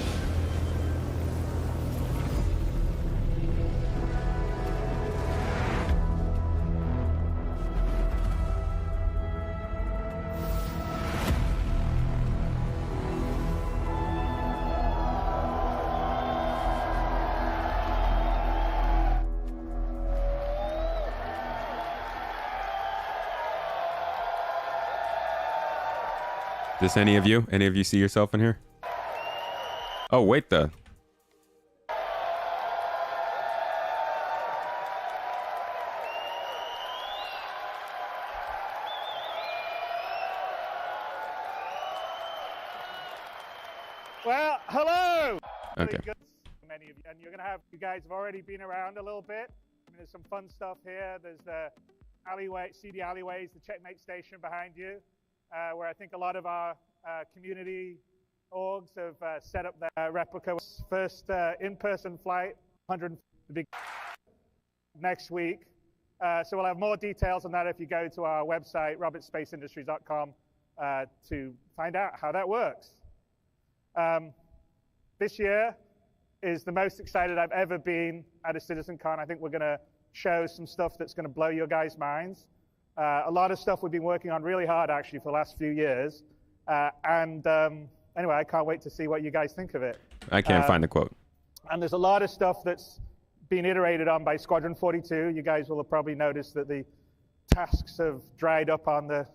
This any of you? Any of you see yourself in here? Oh, wait, the... Well, hello! Okay. Many of you, and you guys have already been around a little bit. I mean, there's some fun stuff here. There's the alleyway, CD alleyways, the checkmate station behind you. Where I think a lot of our community orgs have set up their replica. First in-person flight, 100 next week. So we'll have more details on that if you go to our website, robertspaceindustries.com, to find out how that works. This year is the most excited I've ever been at a CitizenCon. I think we're going to show some stuff that's going to blow your guys' minds. A lot of stuff we've been working on really hard, actually, for the last few years. Anyway, I can't wait to see what you guys think of it. I can't find the quote. And there's a lot of stuff that's been iterated on by Squadron 42. You guys will have probably noticed that the tasks have dried up on the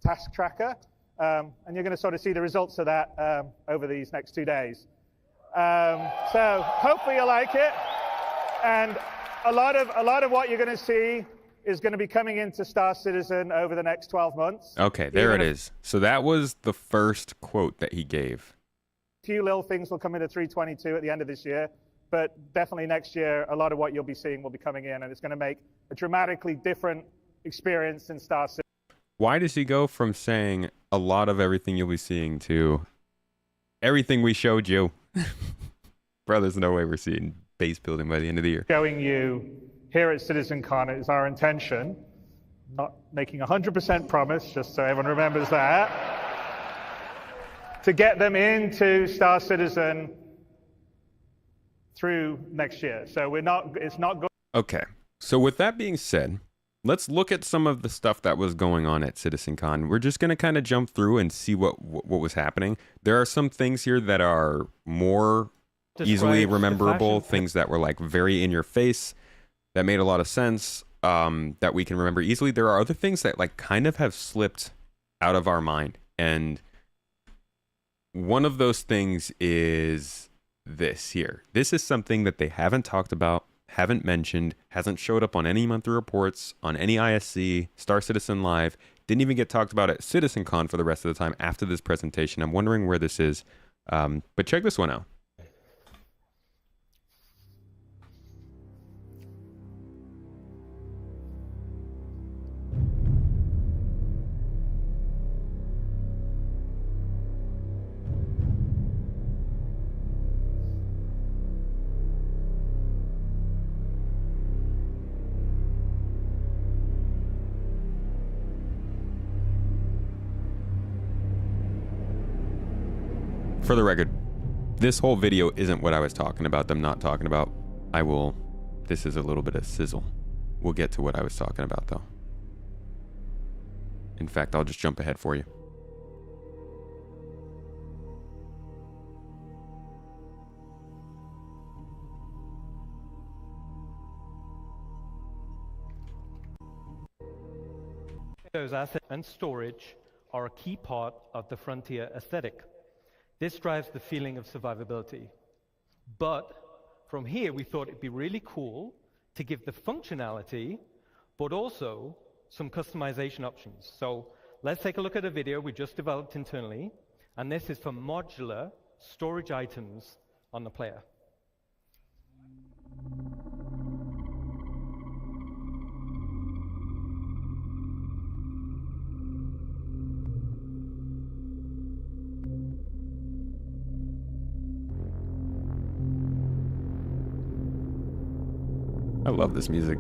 task tracker. And you're going to sort of see the results of that over these next 2 days. So hopefully you like it. And a lot of what you're going to see is going to be coming into Star Citizen over the next 12 months. Okay, there it is. So that was the first quote that he gave. A few little things will come into 322 at the end of this year, but definitely next year, a lot of what you'll be seeing will be coming in, and it's going to make a dramatically different experience in Star Citizen. Why does he go from saying a lot of everything you'll be seeing to everything we showed you? Bro, there's no way we're seeing base building by the end of the year. Showing you here at CitizenCon is our intention, not making 100% promise, just so everyone remembers that, to get them into Star Citizen through next year. So it's not good. Okay, so with that being said, let's look at some of the stuff that was going on at CitizenCon. We're just going to kind of jump through and see what was happening. There are some things here that are more easily rememberable, things that were like very in your face, that made a lot of sense, that we can remember easily. There are other things that like kind of have slipped out of our mind. And one of those things is this here. This is something that they haven't talked about, haven't mentioned, hasn't showed up on any monthly reports, on any ISC, Star Citizen Live, didn't even get talked about at CitizenCon for the rest of the time after this presentation. I'm wondering where this is, but check this one out. For the record, this whole video isn't what I was talking about, them not talking about. This is a little bit of sizzle. We'll get to what I was talking about though. In fact, I'll just jump ahead for you. Those assets and storage are a key part of the Frontier aesthetic. This drives the feeling of survivability. But from here, we thought it'd be really cool to give the functionality, but also some customization options. So let's take a look at a video we just developed internally, and this is for modular storage items on the player. I love this music.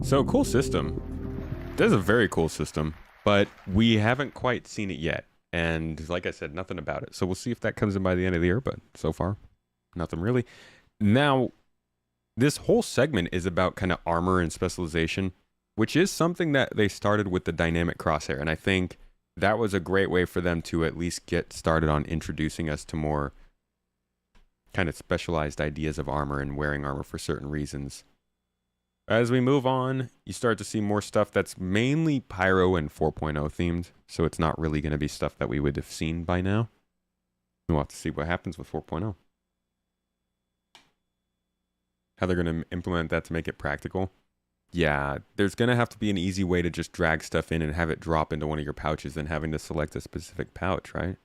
So cool system. This is a very cool system, but we haven't quite seen it yet. And like I said, nothing about it. So we'll see if that comes in by the end of the year, but so far, nothing really. Now, this whole segment is about kind of armor and specialization, which is something that they started with the dynamic crosshair. And I think that was a great way for them to at least get started on introducing us to more kind of specialized ideas of armor and wearing armor for certain reasons. As we move on, you start to see more stuff that's mainly Pyro and 4.0 themed, so it's not really going to be stuff that we would have seen by now. We'll have to see what happens with 4.0. How they're going to implement that to make it practical. Yeah, there's going to have to be an easy way to just drag stuff in and have it drop into one of your pouches than having to select a specific pouch, right?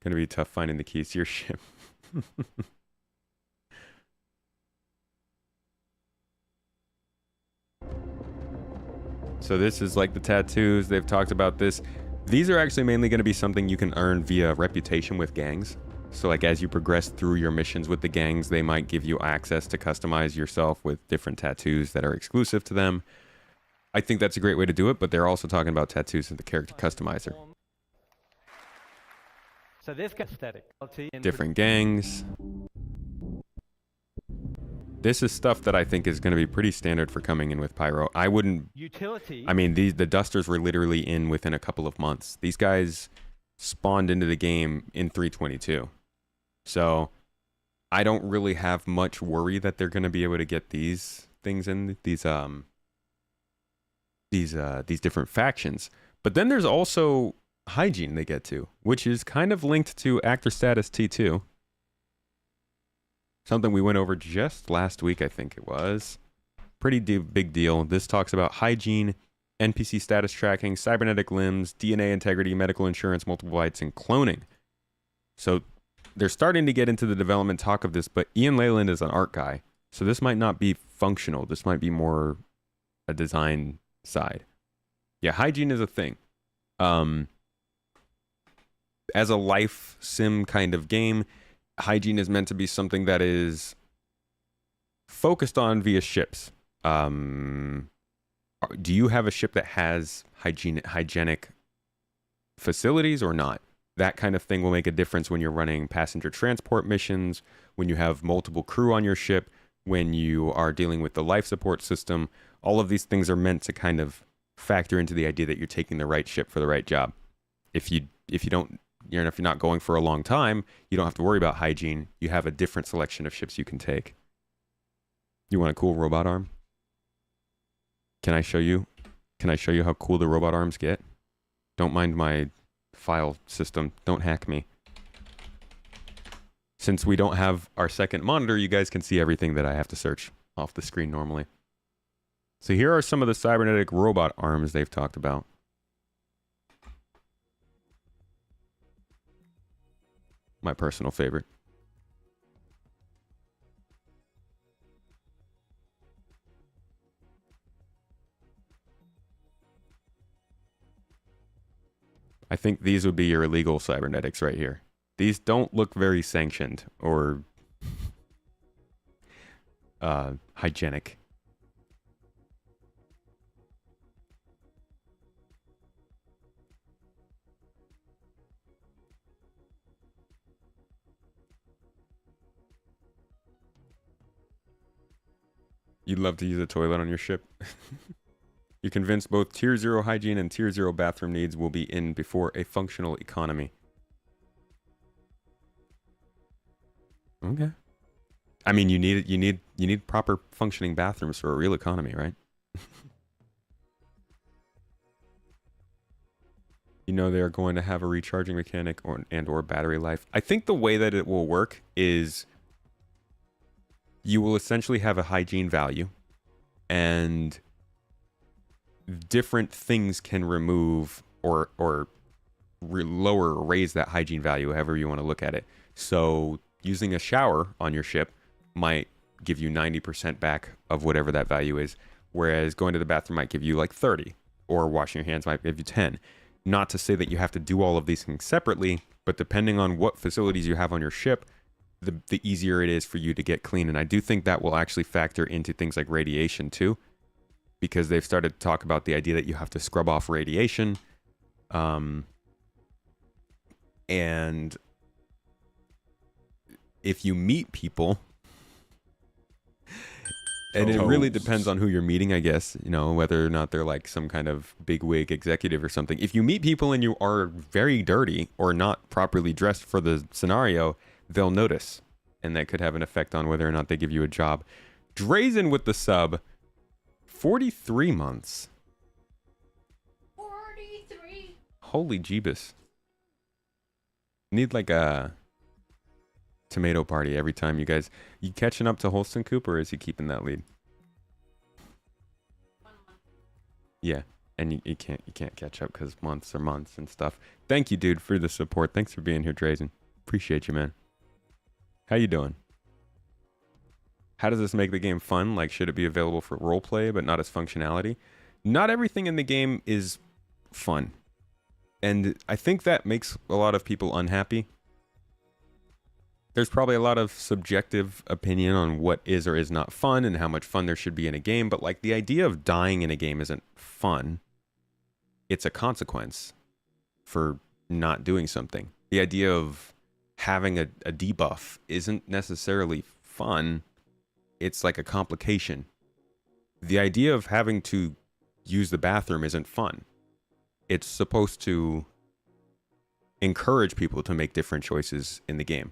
Going to be tough finding the keys to your ship. So this is like the tattoos. They've talked about this. These are actually mainly going to be something you can earn via reputation with gangs. So like as you progress through your missions with the gangs, they might give you access to customize yourself with different tattoos that are exclusive to them. I think that's a great way to do it, but they're also talking about tattoos in the character customizer. So this gets aesthetic. Different gangs. This is stuff that I think is going to be pretty standard for coming in with Pyro. I wouldn't... Utility. I mean, the dusters were literally in within a couple of months. These guys spawned into the game in 3.22. So I don't really have much worry that they're going to be able to get these things in, these different factions. But then there's also hygiene they get to, which is kind of linked to actor status T2. Something we went over just last week, I think it was. Pretty big deal. This talks about hygiene, NPC status tracking, cybernetic limbs, DNA integrity, medical insurance, multiple bytes, and cloning. So they're starting to get into the development talk of this, but Ian Leyland is an art guy. So this might not be functional. This might be more a design side. Yeah, hygiene is a thing. As a life sim kind of game, hygiene is meant to be something that is focused on via ships. Do you have a ship that has hygienic facilities or not? That kind of thing will make a difference when you're running passenger transport missions, when you have multiple crew on your ship, when you are dealing with the life support system. All of these things are meant to kind of factor into the idea that you're taking the right ship for the right job. If you're not going for a long time, you don't have to worry about hygiene. You have a different selection of ships you can take. You want a cool robot arm? Can I show you? Can I show you how cool the robot arms get? Don't mind my file system. Don't hack me. Since we don't have our second monitor, you guys can see everything that I have to search off the screen normally. So here are some of the cybernetic robot arms they've talked about. My personal favorite. I think these would be your illegal cybernetics right here. These don't look very sanctioned or hygienic. You'd love to use a toilet on your ship. You're convinced both Tier 0 hygiene and Tier 0 bathroom needs will be in before a functional economy. Okay. I mean, you need proper functioning bathrooms for a real economy, right? You know they're going to have a recharging mechanic or battery life. I think the way that it will work is you will essentially have a hygiene value, and different things can remove or lower or raise that hygiene value, however you want to look at it. So using a shower on your ship might give you 90% back of whatever that value is, whereas going to the bathroom might give you like 30, or washing your hands might give you 10. Not to say that you have to do all of these things separately, but depending on what facilities you have on your ship, the easier it is for you to get clean. And I do think that will actually factor into things like radiation too, because they've started to talk about the idea that you have to scrub off radiation. And if you meet people, and it really depends on who you're meeting, I guess, you know, whether or not they're like some kind of bigwig executive or something. If you meet people and you are very dirty or not properly dressed for the scenario, they'll notice. And that could have an effect on whether or not they give you a job. Drazen with the sub, 43 months. 43. Holy jeebus. Need like a tomato party every time you guys. You catching up to Holston Coop, or is he keeping that lead? 1 month. Yeah, and you can't catch up because months are months and stuff. Thank you, dude, for the support. Thanks for being here, Drazen. Appreciate you, man. How you doing? How does this make the game fun? Like, should it be available for roleplay but not as functionality? Not everything in the game is fun. And I think that makes a lot of people unhappy. There's probably a lot of subjective opinion on what is or is not fun and how much fun there should be in a game. But like, the idea of dying in a game isn't fun. It's a consequence for not doing something. The idea of having a debuff isn't necessarily fun. It's like a complication. The idea of having to use the bathroom isn't fun. It's supposed to encourage people to make different choices in the game.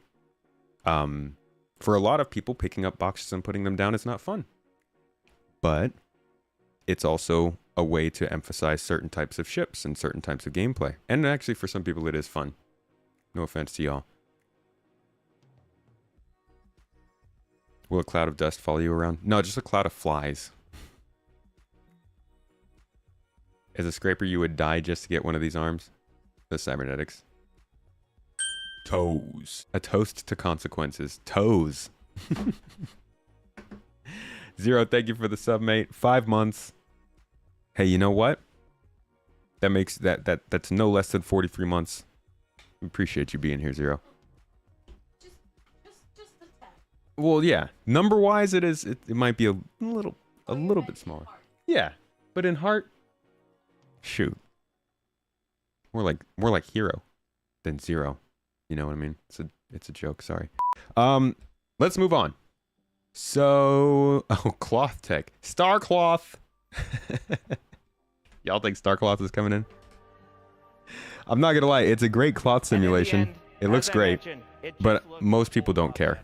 For a lot of people, picking up boxes and putting them down is not fun. But it's also a way to emphasize certain types of ships and certain types of gameplay. And actually, for some people, it is fun. No offense to y'all. Will a cloud of dust follow you around? No, just a cloud of flies. As a scraper, you would die just to get one of these arms? The cybernetics. Toes. A toast to consequences. Toes. Zero, thank you for the sub, mate. 5 months. Hey, you know what? That makes that's no less than 43 months. Appreciate you being here, Zero. Just the 10. Well, yeah. Number-wise, it might be a little bit smaller. Yeah, but in heart, shoot. More like hero than zero. You know what I mean? It's a joke, sorry. Let's move on. So, cloth tech. Star cloth. Y'all think Star cloth is coming in? I'm not gonna lie, it's a great cloth simulation. It looks great, but most people don't care.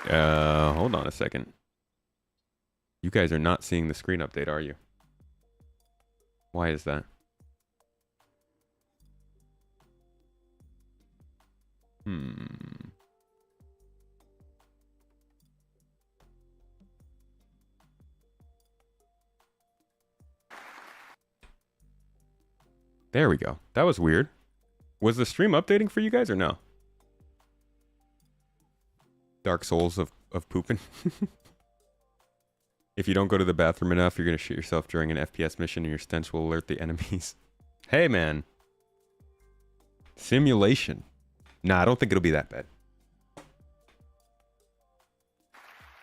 Hold on a second. You guys are not seeing the screen update, are you? Why is that? There we go. That was weird. Was the stream updating for you guys or no? Dark Souls of pooping. If you don't go to the bathroom enough, you're going to shoot yourself during an FPS mission and your stench will alert the enemies. Hey, man. Simulation. Nah, I don't think it'll be that bad.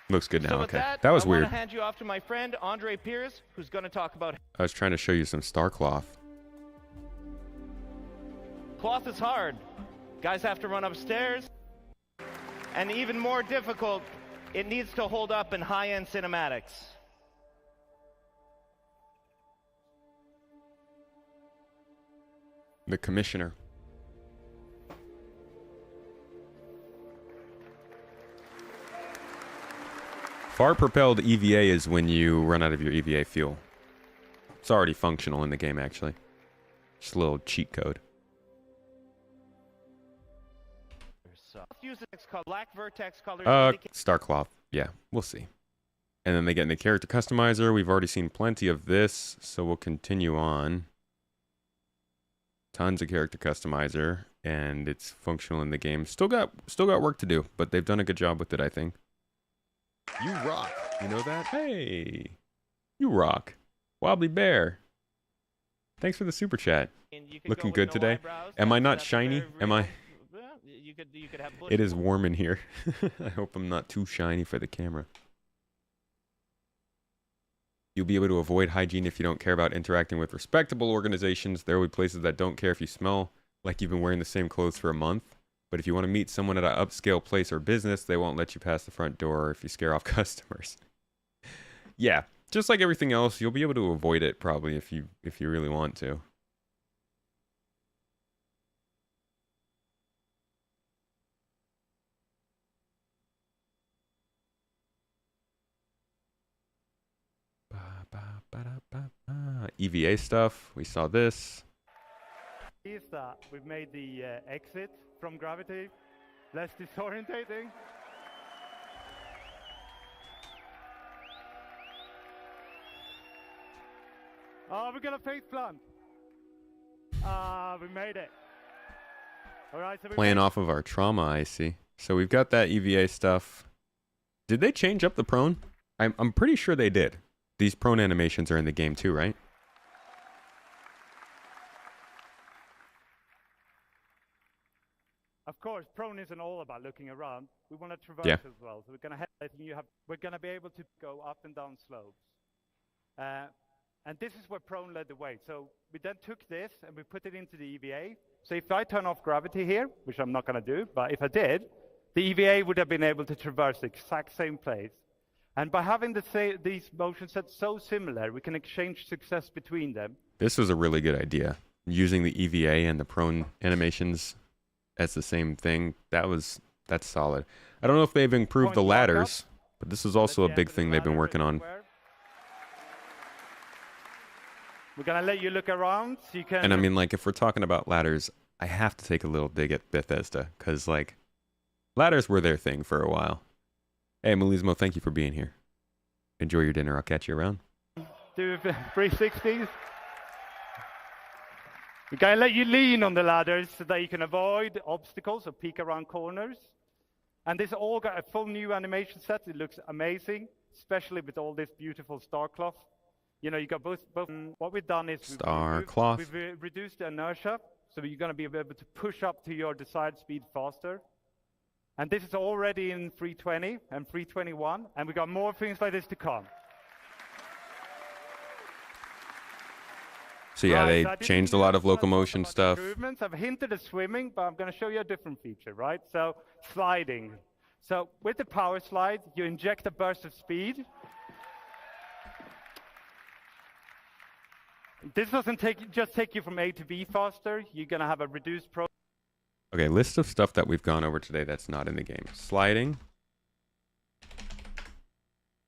Looks good now. So Okay. That was weird. I want to hand you off to my friend, Andre Pierce, who's going to talk about... I was trying to show you some star cloth. Cloth is hard. Guys have to run upstairs. And even more difficult, it needs to hold up in high-end cinematics. The commissioner. Far-propelled EVA is when you run out of your EVA fuel. It's already functional in the game, actually. Just a little cheat code. Black vertex colors Star cloth. Yeah, we'll see. And then they get in the character customizer. We've already seen plenty of this, so we'll continue on. Tons of character customizer, and it's functional in the game. Still got work to do, but they've done a good job with it, I think. You rock. You know that? Hey, you rock. Wobbly Bear. Thanks for the super chat. Looking good today. Am I not shiny? Am I? You could have it is warm in here. I hope I'm not too shiny for the camera. You'll be able to avoid hygiene if you don't care about interacting with respectable organizations. There will be places that don't care if you smell like you've been wearing the same clothes for a month. But if you want to meet someone at an upscale place or business, they won't let you pass the front door if you scare off customers. Yeah, just like everything else, you'll be able to avoid it probably if you really want to. EVA stuff. We saw this. Is that we've made the exit from gravity less disorientating. Oh, we're gonna face plant. We made it. All right, so Playing off of our trauma, I see. So we've got that EVA stuff. Did they change up the prone? I'm pretty sure they did. These prone animations are in the game too, right? Of course, prone isn't all about looking around. We want to traverse as well. So we're gonna be able to go up and down slopes. And this is where prone led the way. So we then took this and we put it into the EVA. So if I turn off gravity here, which I'm not gonna do, but if I did, the EVA would have been able to traverse the exact same place. And by having these motion sets so similar, we can exchange success between them. This was a really good idea. Using the EVA and the prone animations as the same thing, that's solid. I don't know if they've improved the ladders, but this is also a big thing they've been working on. We're gonna let you look around so you can. And I mean, like, if we're talking about ladders, I have to take a little dig at Bethesda, because, like, ladders were their thing for a while. Hey, Melismo, thank you for being here. Enjoy your dinner. I'll catch you around. Do 360s. We're going to let you lean on the ladders so that you can avoid obstacles or peek around corners. And this all got a full new animation set. It looks amazing, especially with all this beautiful star cloth. You know, you got both. What we've done is we've reduced the inertia, so you're going to be able to push up to your desired speed faster. And this is already in 320 and 321, and we got more things like this to come. So yeah, they changed a lot of locomotion stuff. Improvements. I've hinted at swimming, but I'm going to show you a different feature, right? So sliding. So with the power slide, you inject a burst of speed. This doesn't just take you from A to B faster. You're going to have a reduced pro. Okay, list of stuff that we've gone over today that's not in the game. Sliding.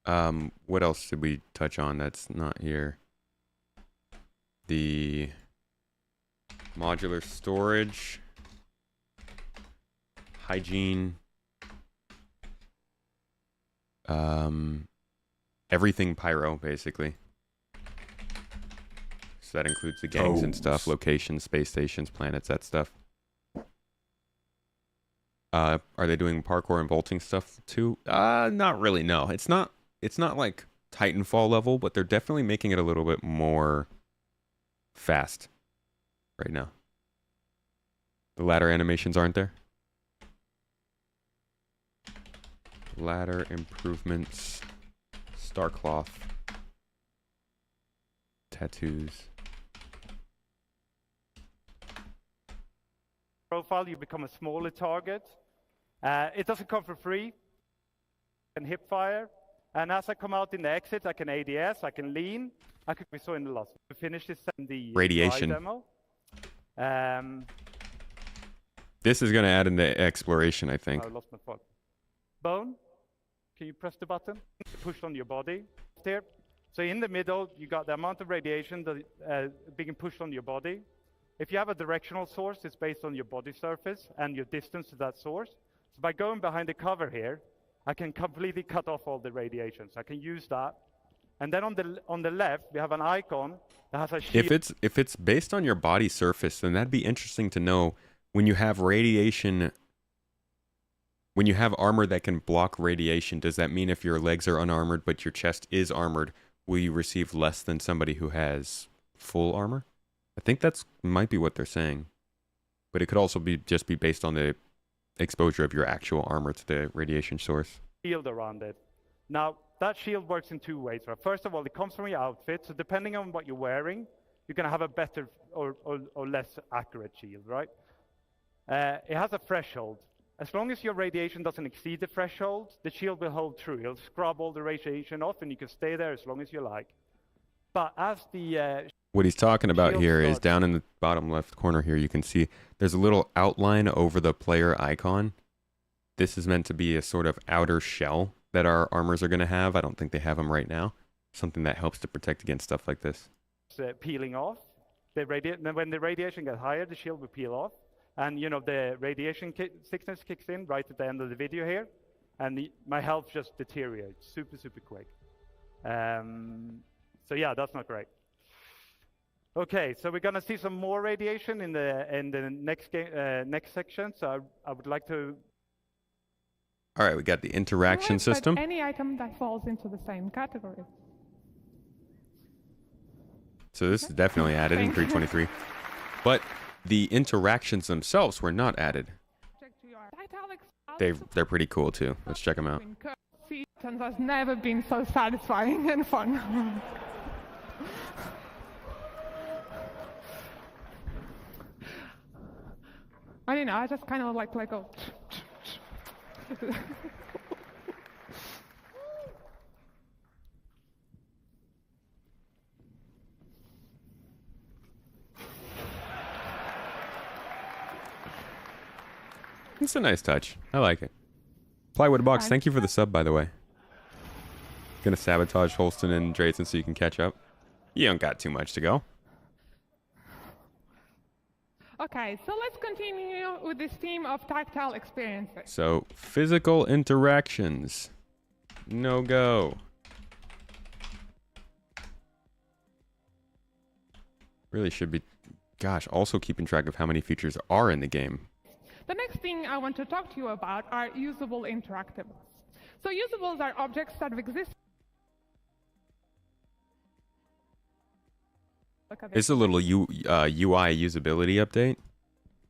What else did we touch on that's not here? The modular storage. Hygiene. Everything pyro, basically. So that includes the gangs and stuff, locations, space stations, planets, that stuff. Are they doing parkour and vaulting stuff too? Not really, no. It's not like Titanfall level, but they're definitely making it a little bit more fast right now. The ladder animations aren't there? Ladder improvements, Starcloth, tattoos. Profile, you become a smaller target. It doesn't come for free. I can hip fire. And as I come out in the exit, I can ADS, I can lean. We saw in the last. We finished this in the radiation demo. This is going to add in the exploration, I think. I lost my phone. Bone, can you press the button? Push on your body. There. So in the middle, you got the amount of radiation that being pushed on your body. If you have a directional source, it's based on your body surface and your distance to that source. So by going behind the cover here, I can completely cut off all the radiation. So I can use that. And then on the left, we have an icon that has a shield. If it's based on your body surface, then that'd be interesting to know when you have radiation. When you have armor that can block radiation, does that mean if your legs are unarmored but your chest is armored, will you receive less than somebody who has full armor? I think that's might be what they're saying, but it could also be based on the exposure of your actual armor to the radiation source. Shield around it. Now, that shield works in two ways. Right? First of all, it comes from your outfit, so depending on what you're wearing, you're going to have a better or less accurate shield, right? It has a threshold. As long as your radiation doesn't exceed the threshold, the shield will hold true. It'll scrub all the radiation off, and you can stay there as long as you like. But as the what he's talking about here is starts, down in the bottom left corner here, you can see there's a little outline over the player icon. This is meant to be a sort of outer shell that our armors are going to have. I don't think they have them right now. Something that helps to protect against stuff like this. Peeling off. When the radiation gets higher, the shield will peel off. And, you know, the radiation sickness kicks in right at the end of the video here. And my health just deteriorates super, super quick. So, yeah, that's not great. Okay, so we're going to see some more radiation in the next section. So I would like to... All right, we got the interaction system. Any item that falls into the same category. So this is definitely added in 323. But the interactions themselves were not added. They're pretty cool too. Let's check them out. Has never been so satisfying and fun. I don't know, I just kind of like go. It's a nice touch. I like it. Plywood Box, thank you for the sub, by the way. Gonna sabotage Holston and Drayton so you can catch up. You don't got too much to go. Okay, so let's continue with this theme of tactile experiences. So, physical interactions. No go. Really should be, gosh, also keeping track of how many features are in the game. The next thing I want to talk to you about are usable interactables. So usables are objects that exist. It's a little UI usability update.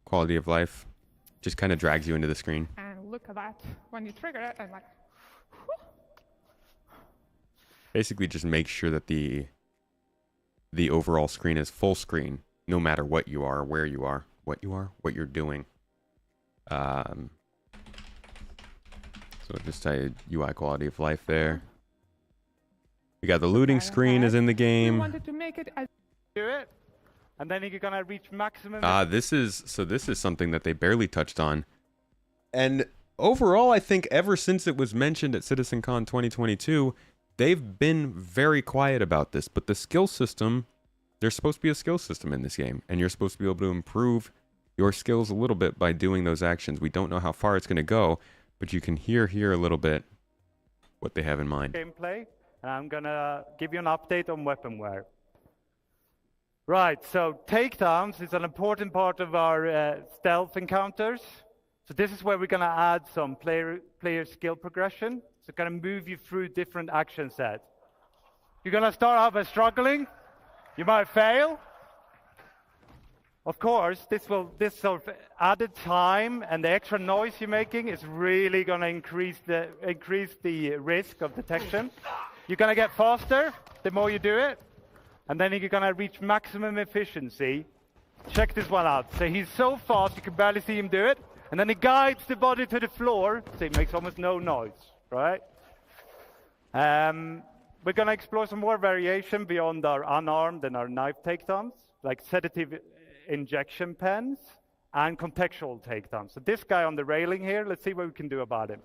Quality of life. Just kind of drags you into the screen. And look at that. When you trigger it, I'm like... Whew. Basically just make sure that the overall screen is full screen, no matter what you are, where you are, what you're doing. So just a UI quality of life there. We got the looting screen is in the game. We wanted to make it as do it, and then you're gonna reach maximum. This is something that they barely touched on, and overall, I think ever since it was mentioned at CitizenCon 2022, they've been very quiet about this. But the skill system, there's supposed to be a skill system in this game, and you're supposed to be able to improve your skills a little bit by doing those actions. We don't know how far it's going to go, but you can hear here a little bit what they have in mind. Gameplay, and I'm gonna give you an update on weaponware. Right, so takedowns is an important part of our stealth encounters. So this is where we're gonna add some player skill progression. So gonna move you through different action sets. You're gonna start out by struggling. You might fail. Of course, this sort of added time and the extra noise you're making is really going to increase the risk of detection. You're going to get faster the more you do it, and then you're going to reach maximum efficiency. Check this one out. So he's so fast you can barely see him do it, and then he guides the body to the floor, so it makes almost no noise, right? We're going to explore some more variation beyond our unarmed and our knife takedowns, like sedative injection pens and contextual takedowns. So this guy on the railing here, let's see what we can do about him.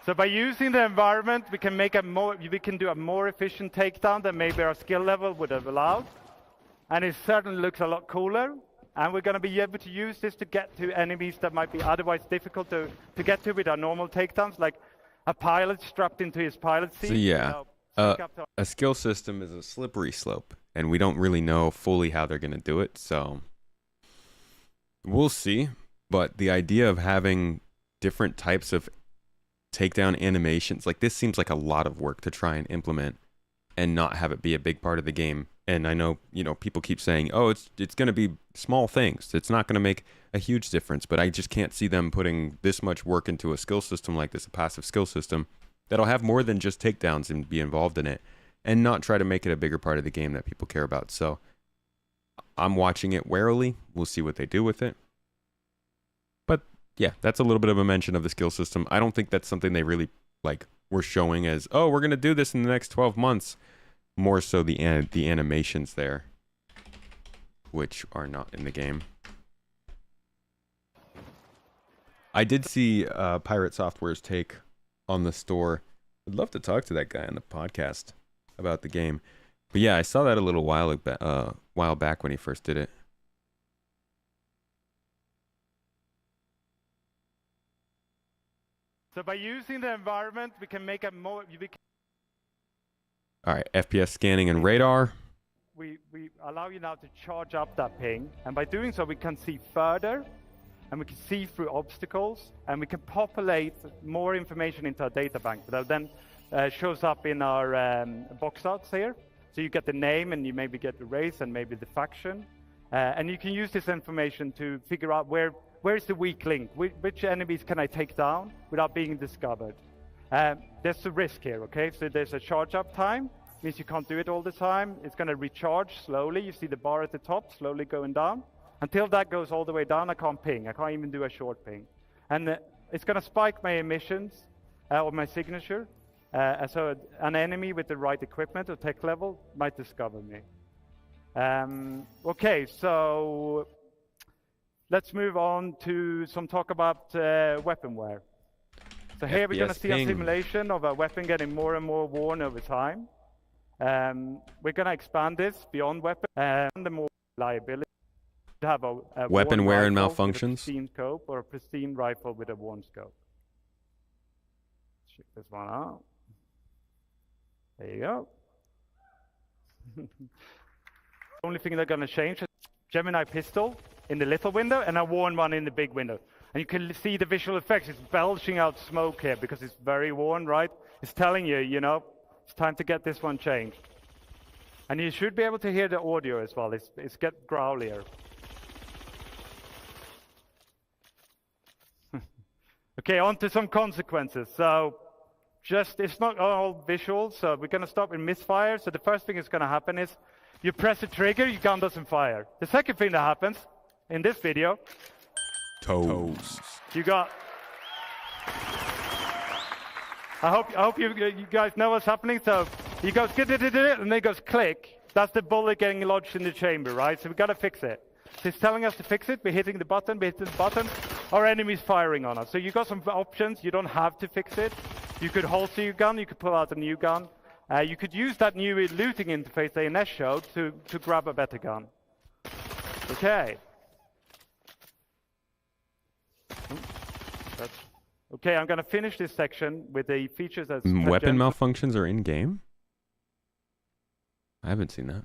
So by using the environment, we can do a more efficient takedown than maybe our skill level would have allowed. And it certainly looks a lot cooler. And we're going to be able to use this to get to enemies that might be otherwise difficult to get to with our normal takedowns, like a pilot strapped into his pilot seat. So yeah. A skill system is a slippery slope, and we don't really know fully how they're going to do it, so we'll see. But the idea of having different types of takedown animations, like this seems like a lot of work to try and implement and not have it be a big part of the game And I know, people keep saying, oh, it's going to be small things. It's not going to make a huge difference. But I just can't see them putting this much work into a skill system like this, a passive skill system, that'll have more than just takedowns and be involved in it, and not try to make it a bigger part of the game that people care about. So I'm watching it warily. We'll see what they do with it. But yeah, that's a little bit of a mention of the skill system. I don't think that's something they really were showing as, oh, we're going to do this in the next 12 months. More so the animations there, which are not in the game. I did see Pirate Software's take on the store. I'd love to talk to that guy on the podcast about the game. But yeah, I saw that a little while back when he first did it. So by using the environment, we can make it more... All right, FPS scanning and radar. We allow you now to charge up that ping, and by doing so we can see further, and we can see through obstacles, and we can populate more information into our data bank that then shows up in our box outs here. So you get the name, and you maybe get the race, and maybe the faction, and you can use this information to figure out where is the weak link, which enemies can I take down without being discovered. There's a risk here, okay? So there's a charge up time, means you can't do it all the time. It's going to recharge slowly. You see the bar at the top slowly going down. Until that goes all the way down, I can't ping. I can't even do a short ping. And it's going to spike my emissions or my signature. So an enemy with the right equipment or tech level might discover me. Okay, so let's move on to some talk about weaponware. So here we're going to see a simulation of a weapon getting more and more worn over time. We're going to expand this beyond weapon and the more reliability. To have a weapon wear and malfunctions. With a pristine scope or a pristine rifle with a worn scope. Check this one out. There you go. Only thing they're going to change is Gemini pistol in the little window and a worn one in the big window. And you can see the visual effects. It's belching out smoke here because it's very worn, right? It's telling you, it's time to get this one changed. And you should be able to hear the audio as well. It's get growlier. Okay, on to some consequences. So it's not all visual, so we're going to stop with misfire. So the first thing that's going to happen is you press the trigger, your gun doesn't fire. The second thing that happens in this video... Toes. You got... I hope you guys know what's happening. So he goes, and then he goes click. That's the bullet getting lodged in the chamber, right? So we've got to fix it. So it's telling us to fix it. We're hitting the button, Our enemy's firing on us. So you've got some options. You don't have to fix it. You could holster your gun. You could pull out a new gun. You could use that new looting interface that Ines showed to grab a better gun. Okay. Okay, I'm going to finish this section with the features as... Weapon malfunctions are in-game? I haven't seen that.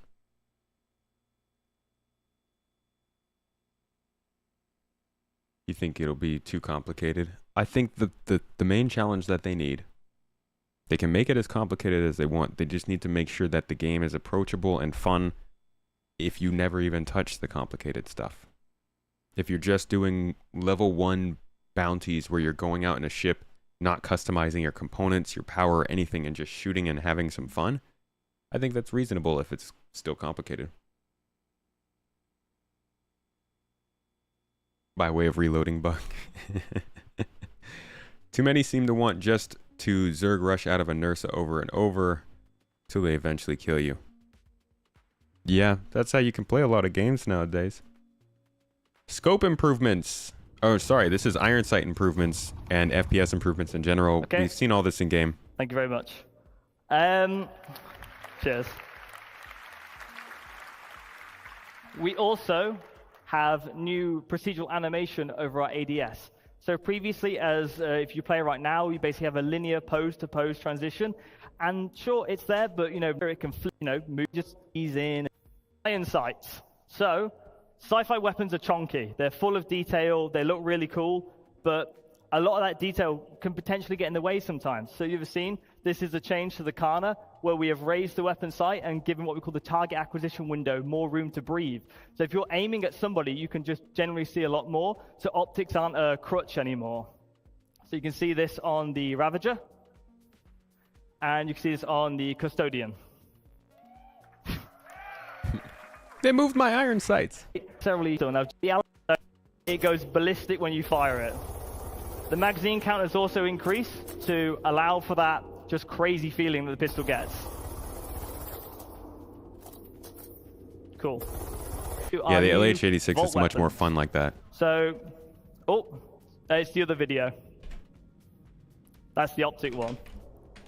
You think it'll be too complicated? I think the main challenge that they need, they can make it as complicated as they want. They just need to make sure that the game is approachable and fun if you never even touch the complicated stuff. If you're just doing level 1 bounties where you're going out in a ship, not customizing your components, your power, or anything, and just shooting and having some fun, I think that's reasonable if it's still complicated. By way of reloading bug. Too many seem to want just to Zerg rush out of a Nursa over and over till they eventually kill you. Yeah, that's how you can play a lot of games nowadays. Scope improvements. Oh, sorry, this is Iron Sight improvements and FPS improvements in general. Okay. We've seen all this in game. Thank you very much. Cheers. We also have new procedural animation over our ADS. So previously, if you play right now, you basically have a linear pose-to-pose transition. And sure, it's there, but it can move, just ease in. Iron sights. So sci-fi weapons are chonky. They're full of detail. They look really cool, but a lot of that detail can potentially get in the way sometimes. So you've seen, this is a change to the Kana, where we have raised the weapon sight and given what we call the target acquisition window more room to breathe. So if you're aiming at somebody, you can just generally see a lot more, so optics aren't a crutch anymore. So you can see this on the Ravager, and you can see this on the Custodian. They moved my iron sights. It goes ballistic when you fire it. The magazine count has also increased to allow for that just crazy feeling that the pistol gets. Cool. Yeah, the LH86 is much more fun like that. So, oh, it's the other video. That's the optic one.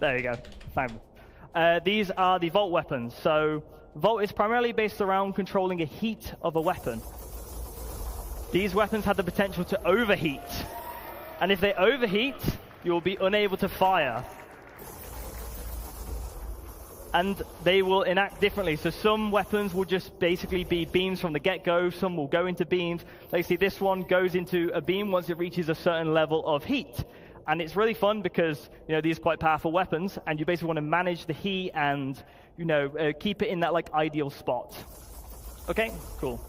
There you go. Found it. These are the Vault weapons. So, Vault is primarily based around controlling a heat of a weapon. These weapons have the potential to overheat. And if they overheat, you'll be unable to fire. And they will enact differently. So some weapons will just basically be beams from the get-go. Some will go into beams. Like you see, this one goes into a beam once it reaches a certain level of heat. And it's really fun because, you know, these are quite powerful weapons, and you basically want to manage the heat and, you know, keep it in that, like, ideal spot. Okay, cool.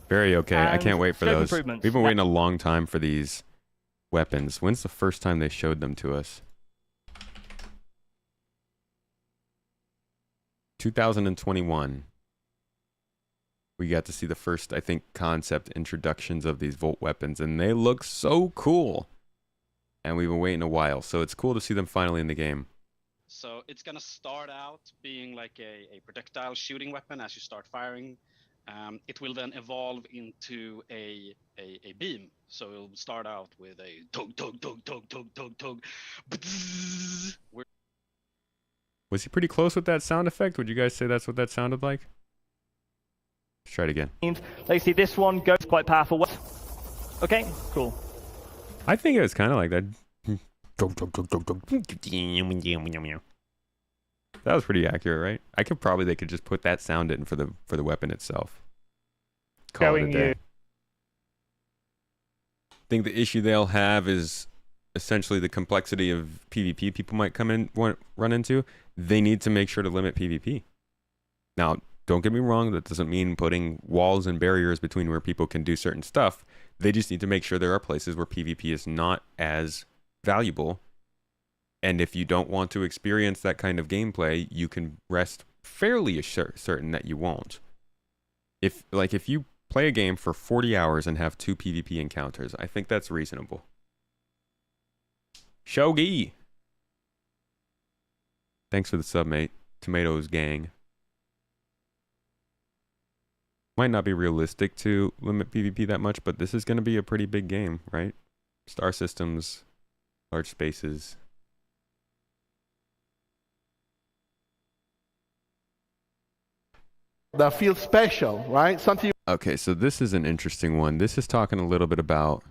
Very okay. And I can't wait for those. improvements. We've been waiting a long time for these weapons. When's the first time they showed them to us? 2021. We got to see the first, I think, concept introductions of these Volt weapons, and they look so cool. And we've been waiting a while, so it's cool to see them finally in the game. So it's going to start out being like a projectile shooting weapon as you start firing. It will then evolve into a beam. So it'll start out with a tug, tug, tug, tug, tug, tug, tug. Was he pretty close with that sound effect? Would you guys say that's what that sounded like? Let's try it again. Like you see, this one goes quite powerful. Okay, cool. I think it was kind of like that. That was pretty accurate, right? They could just put that sound in for the weapon itself. Call it a day. I think the issue they'll have is essentially the complexity of PvP people might run into. They need to make sure to limit PvP. Now, don't get me wrong, that doesn't mean putting walls and barriers between where people can do certain stuff. They just need to make sure there are places where PvP is not as valuable. And if you don't want to experience that kind of gameplay, you can rest fairly certain that you won't. If you play a game for 40 hours and have 2 PvP encounters, I think that's reasonable. Shogi! Thanks for the sub, mate. Tomatoes gang. Might not be realistic to limit PvP that much, but this is going to be a pretty big game, right? Star systems, large spaces. That feels special, right? Something. Okay, so this is an interesting one. This is talking a little bit about...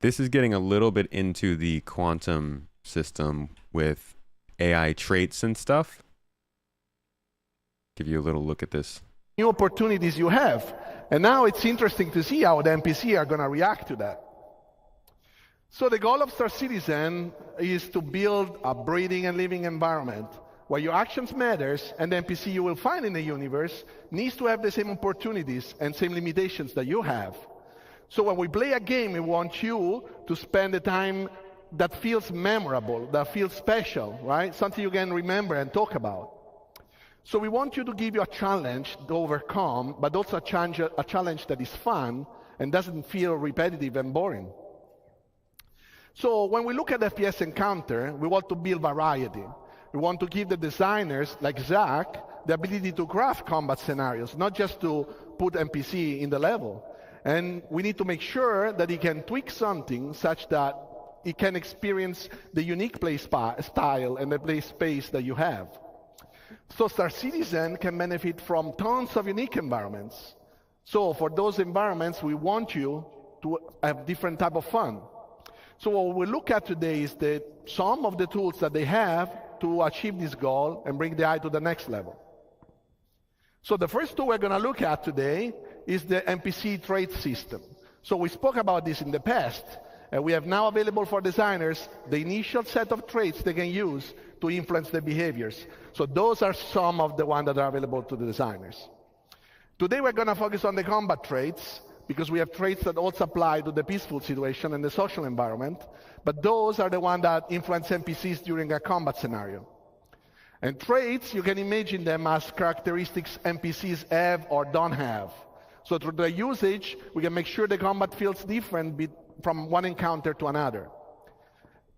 This is getting a little bit into the quantum system with AI traits and stuff. Give you a little look at this. New opportunities you have. And now it's interesting to see how the NPC are going to react to that. So the goal of Star Citizen is to build a breathing and living environment where your actions matters, and the NPC you will find in the universe needs to have the same opportunities and same limitations that you have. So when we play a game, we want you to spend the time that feels memorable, that feels special, right? Something you can remember and talk about. So we want you to give you a challenge to overcome, but also a challenge that is fun and doesn't feel repetitive and boring. So when we look at FPS encounter, we want to build variety. We want to give the designers, like Zach, the ability to craft combat scenarios, not just to put NPC in the level. And we need to make sure that he can tweak something such that he can experience the unique play style and the play space that you have. So Star Citizen can benefit from tons of unique environments. So for those environments, we want you to have different type of fun. So what we look at today is some of the tools that they have to achieve this goal and bring the AI to the next level. So the first tool we're going to look at today is the NPC trait system. So we spoke about this in the past, And we have now available for designers the initial set of traits they can use to influence the behaviors. So those are some of the ones that are available to the designers. Today we're going to focus on the combat traits, because we have traits that also apply to the peaceful situation and the social environment, but those are the ones that influence NPCs during a combat scenario. And traits, you can imagine them as characteristics NPCs have or don't have. So through the usage, we can make sure the combat feels different from one encounter to another.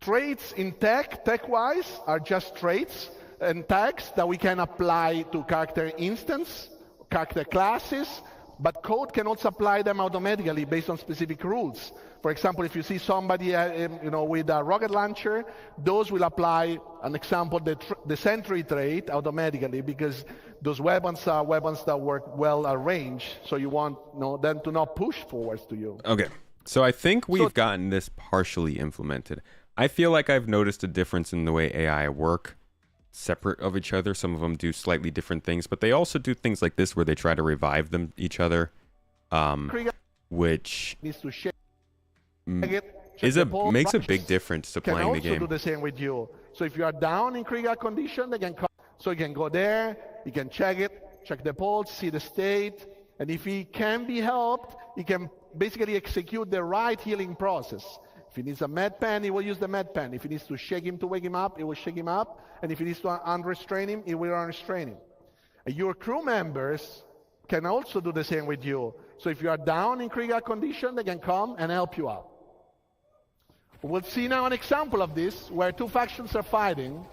Traits in tech-wise, are just traits and tags that we can apply to character instance, character classes, but code can also apply them automatically based on specific rules. For example, if you see somebody with a rocket launcher, those will apply, an example, the sentry trait automatically, because those weapons are weapons that work well at range, so you want them to not push forwards to you. Okay, so I think we've gotten this partially implemented. I feel like I've noticed a difference in the way AI work separate of each other. Some of them do slightly different things, but they also do things like this where they try to revive each other, which makes a big difference to playing the game. Can also do the same with you. So if you are down in critical condition, they can come. So you can go there, you can check it, check the pulse, see the state, and if he can be helped, he can basically execute the right healing process. If he needs a med pen, he will use the med pen. If he needs to shake him to wake him up, he will shake him up. And if he needs to unrestrain him, he will unrestrain him. And your crew members can also do the same with you. So if you are down in critical condition, they can come and help you out. We'll see now an example of this, where two factions are fighting.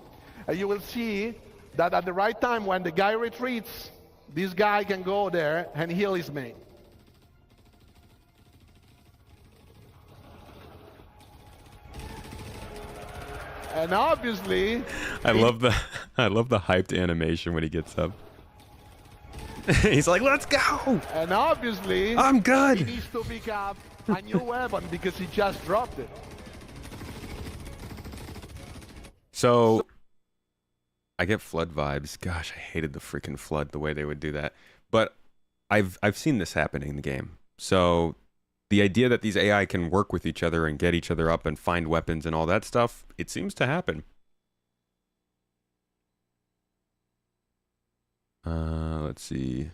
And you will see that at the right time, when the guy retreats, this guy can go there and heal his mate. And obviously, I love the hyped animation when he gets up. He's like, "Let's go!" And obviously, I'm good. He needs to pick up a new weapon because he just dropped it. So I get flood vibes. Gosh, I hated the freaking flood, the way they would do that. But I've seen this happening in the game. So the idea that these AI can work with each other and get each other up and find weapons and all that stuff, it seems to happen. Let's see.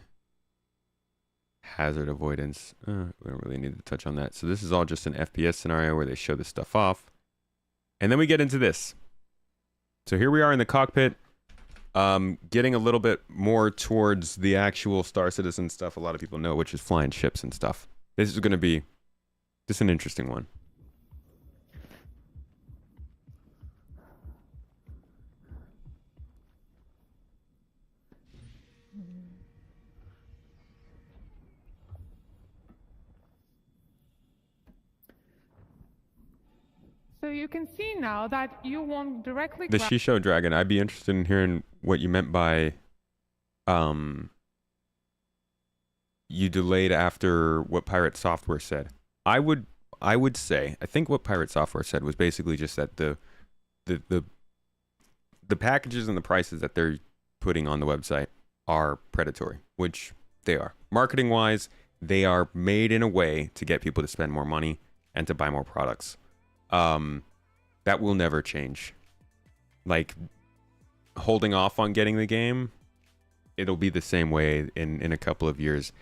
Hazard avoidance. We don't really need to touch on that. So this is all just an FPS scenario where they show this stuff off. And then we get into this. So here we are in the cockpit, getting a little bit more towards the actual Star Citizen stuff a lot of people know, which is flying ships and stuff. This is going to be just an interesting one. So you can see now that you won't directly The Shisho Dragon, I'd be interested in hearing what you meant by you delayed after what Pirate Software said. I would say, I think what Pirate Software said was basically just that the packages and the prices that they're putting on the website are predatory, which they are. Marketing wise, they are made in a way to get people to spend more money and to buy more products. That will never change. Like, holding off on getting the game, it'll be the same way in a couple of years.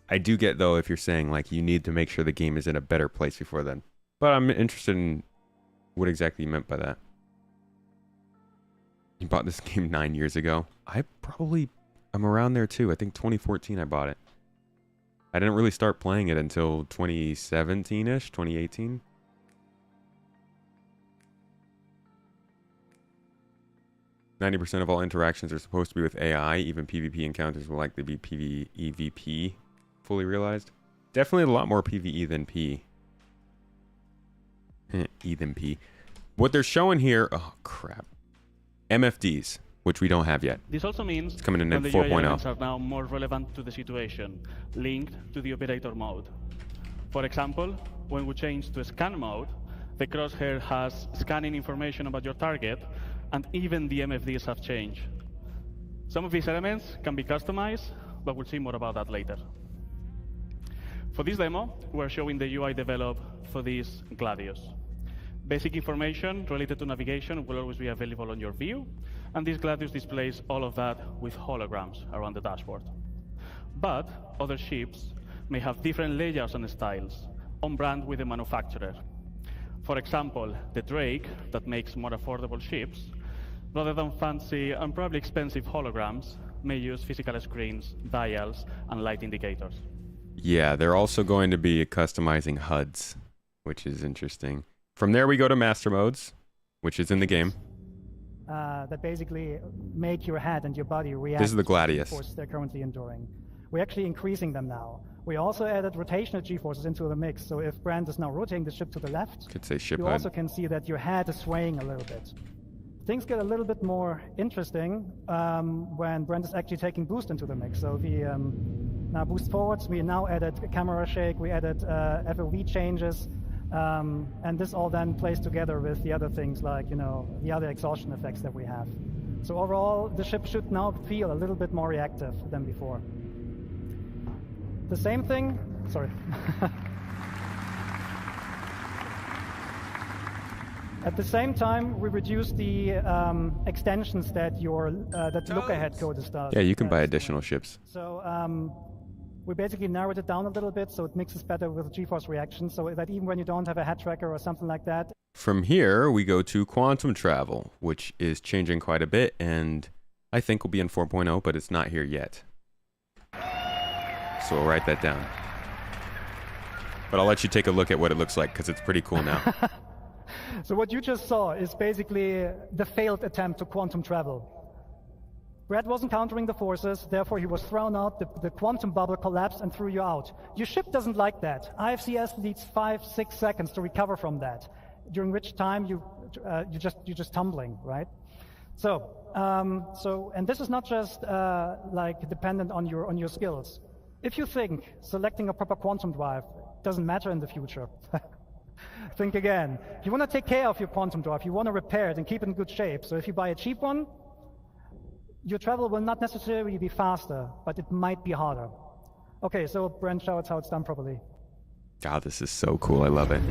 I do get, though, if you're saying, like, you need to make sure the game is in a better place before then. But I'm interested in what exactly you meant by that. You bought this game 9 years ago. I'm around there, too. I think 2014 I bought it. I didn't really start playing it until 2017-ish, 2018. %90 of all interactions are supposed to be with AI. Even PvP encounters will likely be PvEVP fully realized. Definitely a lot more PvE than P. E than P. What they're showing here, oh crap. MFDs, which we don't have yet. This also means it's coming in that the 4.0. UI elements are now more relevant to the situation, linked to the operator mode. For example, when we change to scan mode, the crosshair has scanning information about your target, and even the MFDs have changed. Some of these elements can be customized, but we'll see more about that later. For this demo, we're showing the UI developed for this Gladius. Basic information related to navigation will always be available on your view, and this Gladius displays all of that with holograms around the dashboard. But other ships may have different layouts and styles, on brand with the manufacturer. For example, the Drake, that makes more affordable ships, rather than fancy and probably expensive holograms, may use physical screens, dials, and light indicators. Yeah, they're also going to be customizing HUDs, which is interesting. From there, we go to master modes, which is in the game. That basically make your head and your body react This is the Gladius. to the forces they're currently enduring. We're actually increasing them now. We also added rotational G-forces into the mix, so if Brand is now rotating the ship to the left, Could say ship you HUD. also can see that your head is swaying a little bit. Things get a little bit more interesting when Brand is actually taking boost into the mix. So we now boost forwards, we now added a camera shake, we added FOV changes, and this all then plays together with the other things like, the other exhaustion effects that we have. So overall, the ship should now feel a little bit more reactive than before. The same thing, sorry. At the same time, we reduce the extensions that that look-ahead code is done. Yeah, you can buy additional ships. So we basically narrowed it down a little bit so it mixes better with G-force reaction, so that even when you don't have a head tracker or something like that. From here, we go to quantum travel, which is changing quite a bit, and I think will be in 4.0, but it's not here yet. So we'll write that down. But I'll let you take a look at what it looks like, because it's pretty cool now. So what you just saw is basically the failed attempt to quantum travel. Brad wasn't countering the forces, therefore he was thrown out, the quantum bubble collapsed and threw you out. Your ship doesn't like that. IFCS needs 5-6 seconds to recover from that, during which time you're just tumbling, right? So and this is not just like dependent on your skills. If you think selecting a proper quantum drive doesn't matter in the future, think again. You want to take care of your quantum drive, you want to repair it and keep it in good shape. So if you buy a cheap one, your travel will not necessarily be faster, but it might be harder. Okay, so Brent shows how it's done properly. God, this is so cool. I love it.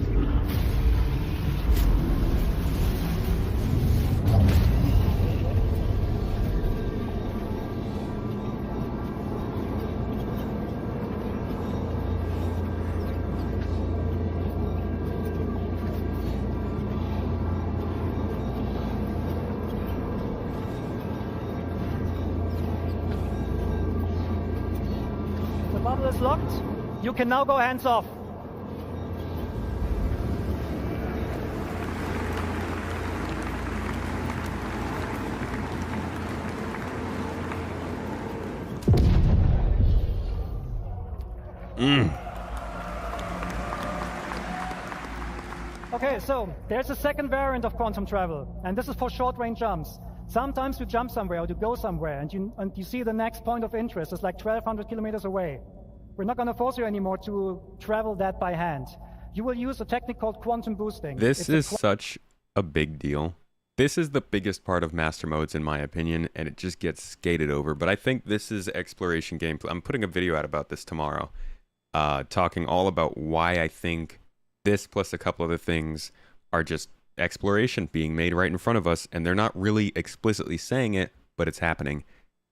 The bubble is locked. You can now go hands off. Okay, so there's a second variant of quantum travel, and this is for short-range jumps. Sometimes you jump somewhere or you go somewhere, and you see the next point of interest is like 1,200 kilometers away. We're not going to force you anymore to travel that by hand. You will use a technique called quantum boosting. This is such a big deal. This is the biggest part of master modes, in my opinion, and it just gets skated over. But I think this is exploration gameplay. I'm putting a video out about this tomorrow, talking all about why I think this plus a couple other things are just exploration being made right in front of us, and they're not really explicitly saying it, but it's happening.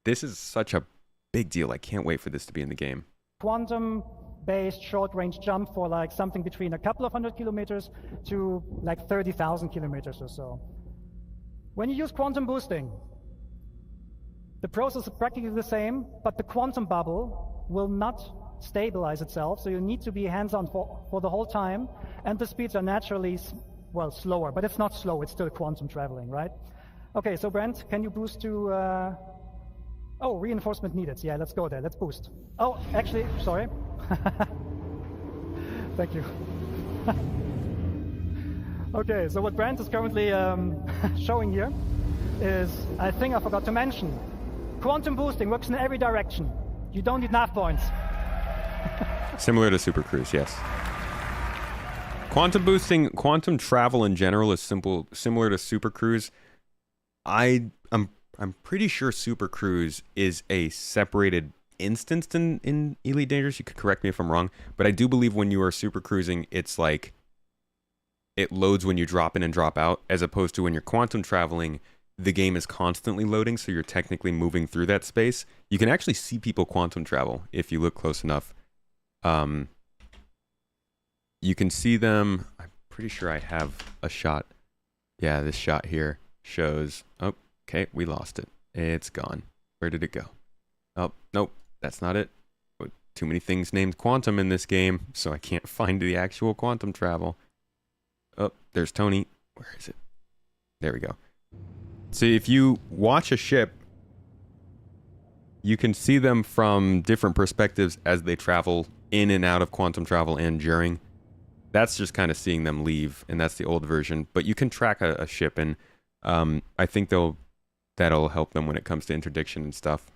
This is such a big deal. I can't wait for this to be in the game. Quantum-based short-range jump for like something between a couple of 100 kilometers to like 30,000 kilometers or so. When you use quantum boosting, the process is practically the same, but the quantum bubble will not stabilize itself, so you need to be hands-on for the whole time, and the speeds are naturally, well, slower, but it's not slow, it's still quantum traveling, right? Okay, so Brent, can you boost to, oh, reinforcement needed. Yeah, let's go there, let's boost. Oh, actually, sorry. Thank you. Okay, so what Brent is currently showing here is, I think I forgot to mention, quantum boosting works in every direction. You don't need nav points. Similar to Super Cruise, yes. Quantum boosting, quantum travel in general is similar to Super Cruise. I'm pretty sure Super Cruise is a separated instance in Elite Dangerous. You could correct me if I'm wrong, but I do believe when you are super cruising, it's like it loads when you drop in and drop out, as opposed to when you're quantum traveling, the game is constantly loading, so you're technically moving through that space. You can actually see people quantum travel if you look close enough. You can see them. I'm pretty sure I have a shot. Yeah, this shot here shows. Oh, okay, we lost it. It's gone. Where did it go? Oh, nope, that's not it. Too many things named quantum in this game, so I can't find the actual quantum travel. Oh, there's Tony. Where is it? There we go. So if you watch a ship, you can see them from different perspectives as they travel in and out of quantum travel and during. That's just kind of seeing them leave, and that's the old version. But you can track a ship, and I think that'll help them when it comes to interdiction and stuff.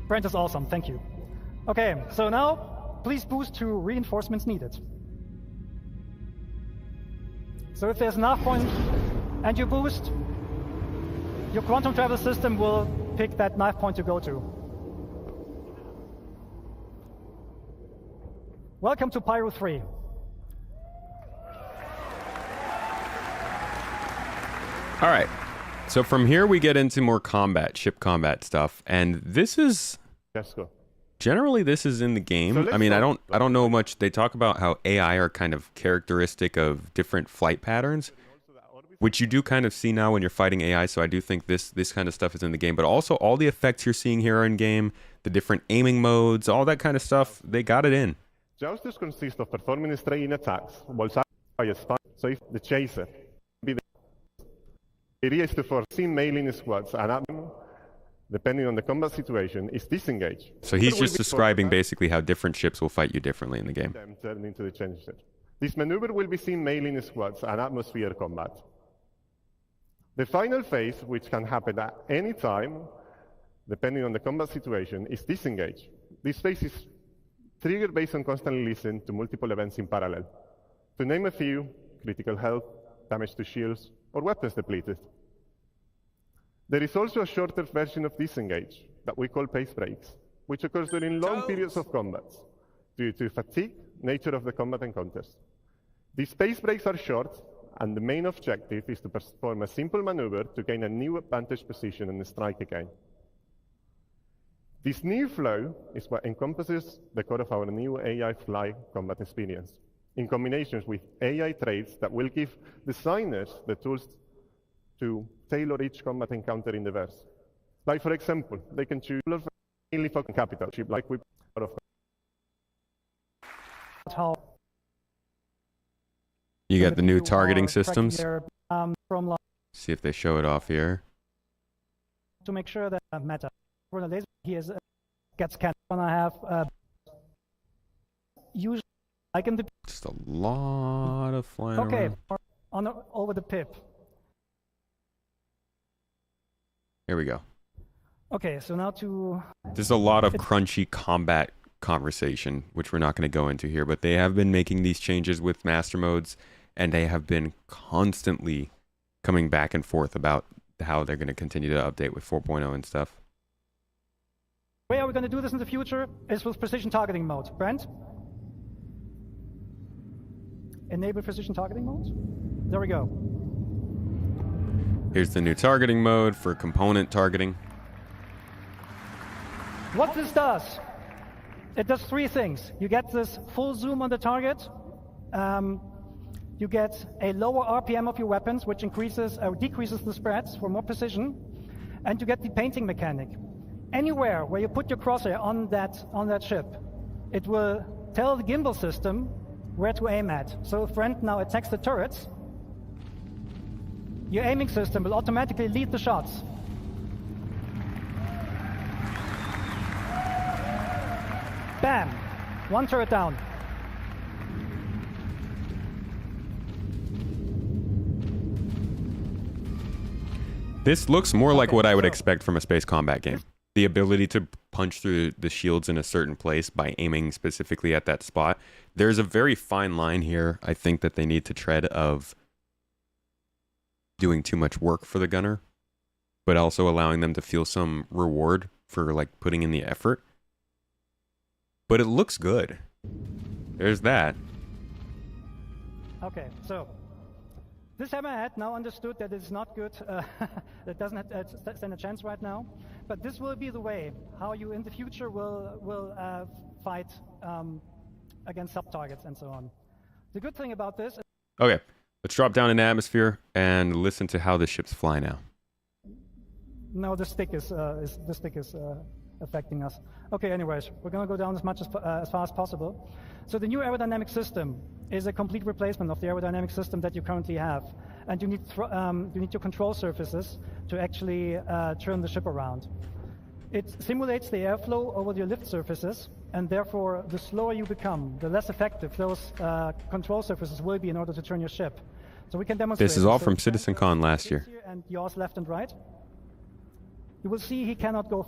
Brent is awesome, thank you. Okay, so now please boost to reinforcements needed. So if there's enough point and you boost, your quantum travel system will pick that knife point to go to. Welcome to Pyro 3. All right. So from here we get into more combat, ship combat stuff, and this is generally this is in the game. I mean, I don't know much. They talk about how AI are kind of characteristic of different flight patterns, which you do kind of see now when you're fighting AI. So I do think this kind of stuff is in the game, but also all the effects you're seeing here are in game, the different aiming modes, all that kind of stuff. They got it in. Jousters consist of performing straight-in attacks, while by a spy, so if the chaser be the idea is to foresee mailing squads and depending on the combat situation, is disengage. So he's just describing basically how different ships will fight you differently in the game. Turn into the chaser. This maneuver will be seen mailing squads and atmosphere combat. The final phase, which can happen at any time, depending on the combat situation, is disengage. This phase is triggered based on constantly listening to multiple events in parallel. To name a few, critical health, damage to shields, or weapons depleted. There is also a shorter version of disengage that we call pace breaks, which occurs during long periods of combat due to fatigue, nature of the combat encounters. These pace breaks are short, and the main objective is to perform a simple maneuver to gain a new advantage position and strike again. This new flow is what encompasses the core of our new AI fly combat experience, in combinations with AI traits that will give designers the tools to tailor each combat encounter in the verse. Like, for example, they can choose mainly for capital ship, like we out of. You got the new targeting systems. From see if they show it off here. To make sure that meta for the laser he is gets scanned. And I have usually I can just a lot of flying around. Over the pip. Here we go. Okay, so now to there's a lot of crunchy combat conversation, which we're not going to go into here, but they have been making these changes with master modes, and they have been constantly coming back and forth about how they're going to continue to update with 4.0 and stuff. The way are we going to do this in the future is with precision targeting mode. Brent? Enable precision targeting mode. There we go. Here's the new targeting mode for component targeting. What this does, it does three things. You get this full zoom on the target. You get a lower RPM of your weapons, which increases or decreases the spreads for more precision. And you get the painting mechanic. Anywhere where you put your crosshair on that ship, it will tell the gimbal system where to aim at. So if Brent now attacks the turrets, your aiming system will automatically lead the shots. Bam! One turret down. This looks more like what I would expect from a space combat game. The ability to punch through the shields in a certain place by aiming specifically at that spot. There's a very fine line here, I think, that they need to tread of doing too much work for the gunner, but also allowing them to feel some reward for like putting in the effort. but it looks good. There's that. Okay, so this hammerhead now understood that it's not good, that doesn't stand a chance right now, but this will be the way how you in the future will fight against sub-targets and so on. The good thing about this... Okay, let's drop down in the atmosphere and listen to how the ships fly now. No, the stick is affecting us. Okay, anyways, we're going to go down as far as possible. So the new aerodynamic system is a complete replacement of the aerodynamic system that you currently have, and you need your control surfaces to actually turn the ship around. It simulates the airflow over your lift surfaces, and therefore the slower you become, the less effective those control surfaces will be in order to turn your ship. So we can demonstrate. This is all from CitizenCon last year. And yours left and right. You will see he cannot go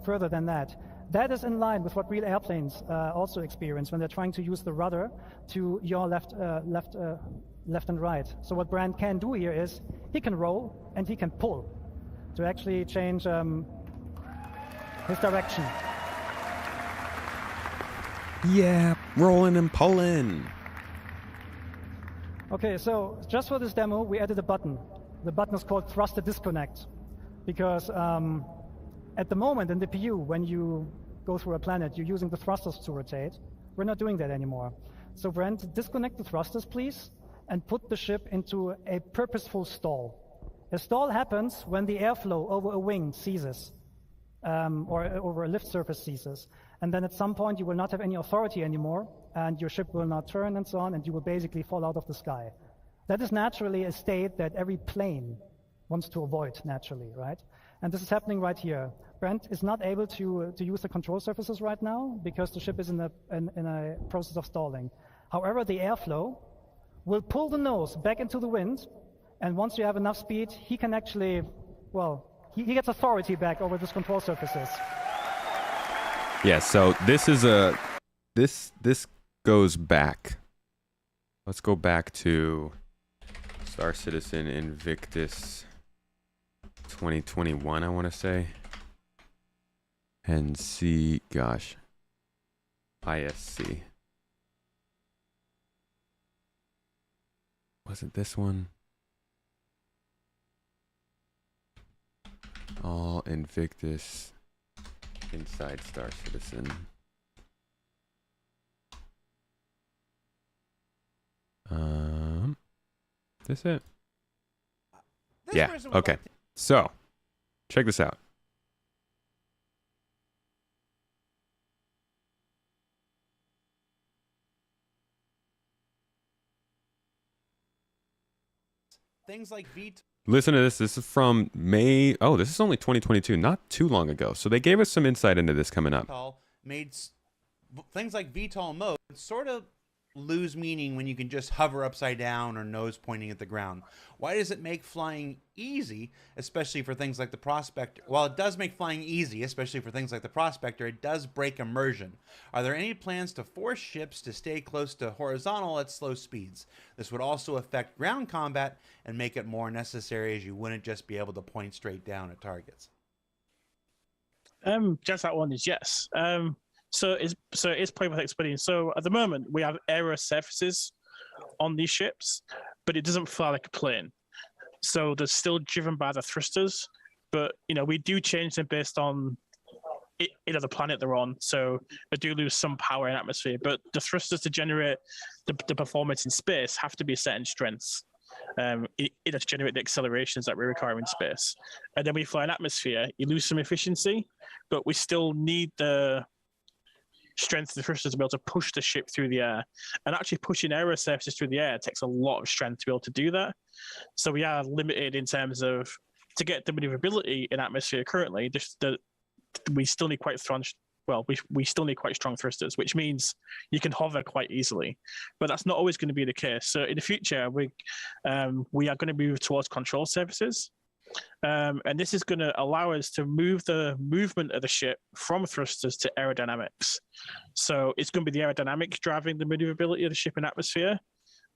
further than that. That is in line with what real airplanes also experience when they're trying to use the rudder to yaw left and right. So what Brand can do here is he can roll and he can pull to actually change his direction. Yeah, rolling and pulling. Okay, so just for this demo, we added a button. The button is called Thruster Disconnect, because at the moment in the PU, when you go through a planet, you're using the thrusters to rotate. We're not doing that anymore. So Brent, disconnect the thrusters, please, and put the ship into a purposeful stall. A stall happens when the airflow over a wing ceases, or over a lift surface ceases. And then at some point, you will not have any authority anymore, and your ship will not turn and so on, and you will basically fall out of the sky. That is naturally a state that every plane wants to avoid naturally, right? And this is happening right here. Brent is not able to use the control surfaces right now because the ship is in a process of stalling. However, the airflow will pull the nose back into the wind, and once you have enough speed, he can actually, well, he gets authority back over these control surfaces. Yeah, so this is this goes back. Let's go back to Star Citizen Invictus 2021, I want to say. And see, gosh, ISC. Was it this one? All Invictus inside Star Citizen. This it? Yeah, okay. So, check this out. Things like Listen to this. This is from May. Oh, this is only 2022, not too long ago. So they gave us some insight into this coming up. made things like VTOL mode sort of lose meaning when you can just hover upside down or nose pointing at the ground. Why does it make flying easy, especially for things like the Prospector? While it does make flying easy, especially for things like the Prospector, it does break immersion. Are there any plans to force ships to stay close to horizontal at slow speeds? This would also affect ground combat and make it more necessary, as you wouldn't just be able to point straight down at targets. Just that one is yes. So it's probably worth explaining. So at the moment we have aero surfaces on these ships, but it doesn't fly like a plane. So they're still driven by the thrusters, but we do change them based on the planet they're on. So they do lose some power in atmosphere, but the thrusters to generate the performance in space have to be set in strengths. To generate the accelerations that we require in space. And then we fly in atmosphere, you lose some efficiency, but we still need the strength of the thrusters to be able to push the ship through the air. And actually pushing aero surfaces through the air takes a lot of strength to be able to do that. So we are limited in terms of, to get the maneuverability in atmosphere currently, we still need quite strong, we still need quite strong thrusters, which means you can hover quite easily, but that's not always going to be the case. So in the future, we are going to move towards control surfaces, and this is going to allow us to move the movement of the ship from thrusters to aerodynamics. So it's going to be the aerodynamics driving the maneuverability of the ship in atmosphere,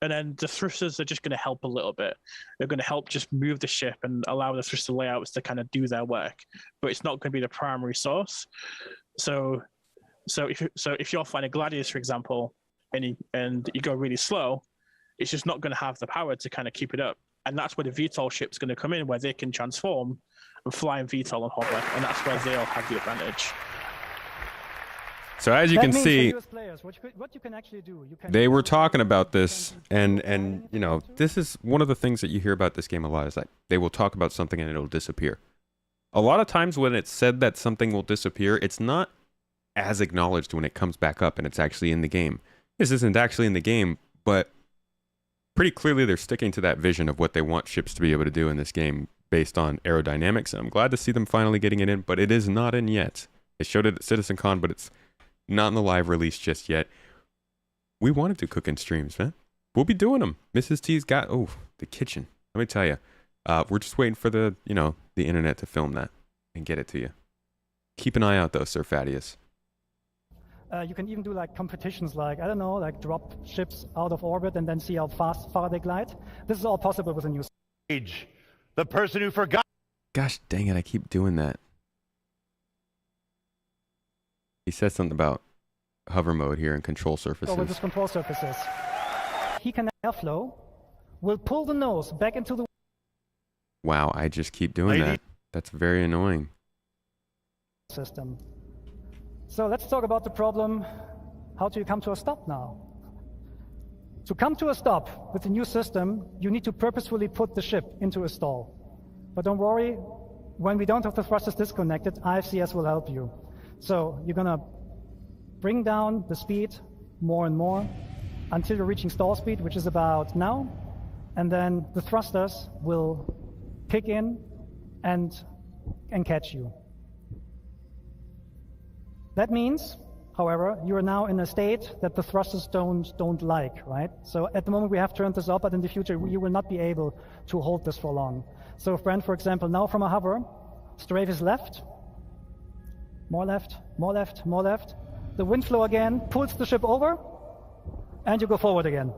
and then the thrusters are just going to help a little bit. They're going to help just move the ship and allow the thruster layouts to kind of do their work, but it's not going to be the primary source. So So if you're flying a Gladius, for example, and you go really slow, it's just not going to have the power to kind of keep it up. And that's where the VTOL ship's going to come in, where they can transform and fly in VTOL and hover, and that's where they'll have the advantage. So as you can see, players, what you can actually do, they were talking about this, and you know, this is one of the things that you hear about this game a lot, is that they will talk about something and it'll disappear. A lot of times when it's said that something will disappear, it's not as acknowledged when it comes back up and it's actually in the game. This isn't actually in the game, but pretty clearly they're sticking to that vision of what they want ships to be able to do in this game based on aerodynamics, and I'm glad to see them finally getting it in, but it is not in yet. They showed it at CitizenCon, but it's not in the live release just yet. We wanted to cook in streams, man. We'll be doing them. Mrs. T's got, oh, the kitchen. Let me tell you. We're just waiting for the, you know, the internet to film that and get it to you. Keep an eye out though, Sir Fadius. You can even do like competitions, like, I don't know, like drop ships out of orbit and then see how far they glide. This is all possible with a new stage. The person who forgot. Gosh dang it, I keep doing that. He said something about hover mode here and control surfaces. So with his control surfaces, he can airflow, will pull the nose back into the. Wow, I just keep doing that. That's very annoying. System. So let's talk about the problem. How do you come to a stop now? To come to a stop with the new system, you need to purposefully put the ship into a stall. But don't worry, when we don't have the thrusters disconnected, IFCS will help you. So you're gonna bring down the speed more and more until you're reaching stall speed, which is about now, and then the thrusters will kick in and catch you. That means, however, you are now in a state that the thrusters don't like, right? So at the moment we have turned this up, but in the future you will not be able to hold this for long. So Brent, for example, now from a hover, strafe is left, more left, more left, more left. The wind flow again pulls the ship over, and you go forward again.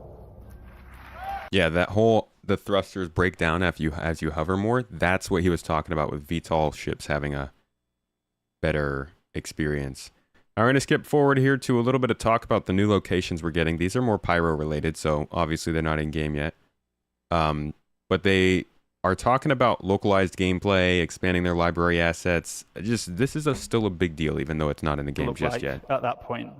Yeah, that whole, the thrusters break down as you hover more. That's what he was talking about with VTOL ships having a better experience. I'm going to skip forward here to a little bit of talk about the new locations we're getting. These are more pyro related, so obviously they're not in game yet. But they are talking about localized gameplay, expanding their library assets. Just this is still a big deal, even though it's not in the game just yet. At that point,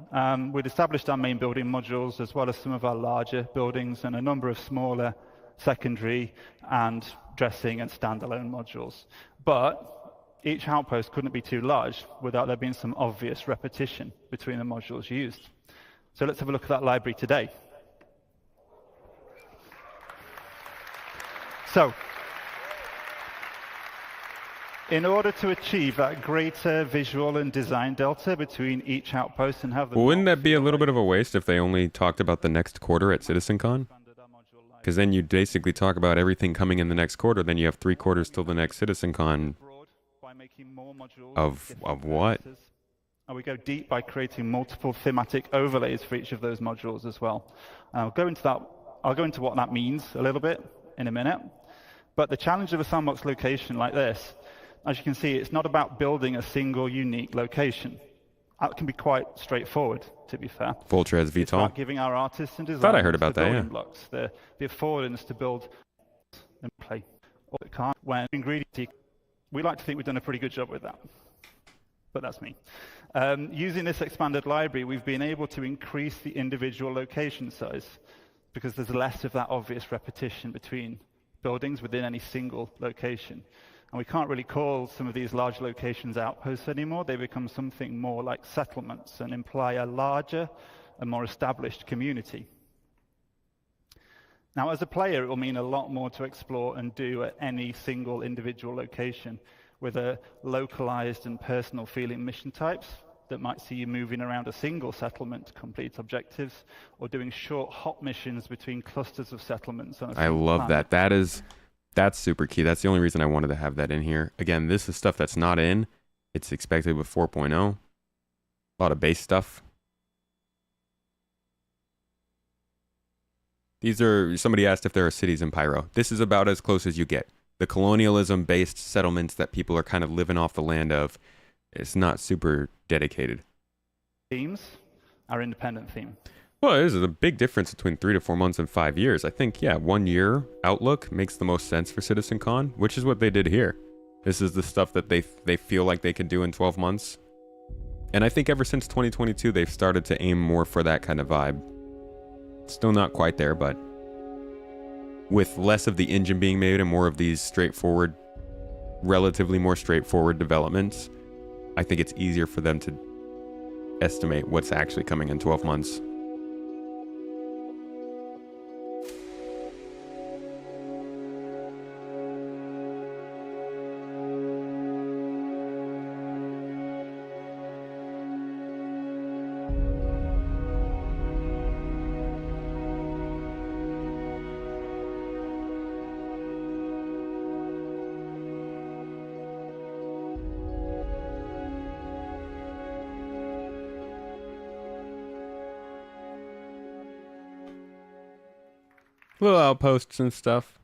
we'd established our main building modules as well as some of our larger buildings and a number of smaller secondary and dressing and standalone modules. But each outpost couldn't be too large without there being some obvious repetition between the modules used. So let's have a look at that library today. So, in order to achieve that greater visual and design delta between each outpost and have the... Well, wouldn't that be a little bit of a waste if they only talked about the next quarter at CitizenCon? Because then you basically talk about everything coming in the next quarter, then you have 3 quarters till the next CitizenCon. Of what? And we go deep by creating multiple thematic overlays for each of those modules as well. I'll go into what that means a little bit in a minute. But the challenge of a sandbox location like this, as you can see, it's not about building a single unique location. That can be quite straightforward, to be fair. Voltrez VTOL. It's about giving our artists and designers thought I heard about the that, building yeah. blocks, the affordance to build and play. Or it can't. When ingredients, we like to think we've done a pretty good job with that. But that's me. Using this expanded library, we've been able to increase the individual location size because there's less of that obvious repetition between buildings within any single location. And we can't really call some of these large locations outposts anymore. They become something more like settlements and imply a larger and more established community. Now, as a player, it will mean a lot more to explore and do at any single individual location with a localized and personal feeling mission types that might see you moving around a single settlement to complete objectives or doing short hop missions between clusters of settlements. On a I love planet. that. That's super key. That's the only reason I wanted to have that in here. Again, this is stuff that's not in. It's expected with 4.0. A lot of base stuff. These are, somebody asked if there are cities in Pyro. This is about as close as you get. The colonialism-based settlements that people are kind of living off the land of, it's not super dedicated. themes, our independent theme. Well, there's a big difference between 3 to 4 months and 5 years. I think, yeah, 1 year outlook makes the most sense for CitizenCon, which is what they did here. This is the stuff that they feel like they can do in 12 months. And I think ever since 2022, they've started to aim more for that kind of vibe. Still not quite there, but with less of the engine being made and more of these straightforward, relatively more straightforward developments, I think it's easier for them to estimate what's actually coming in 12 months. Little outposts and stuff.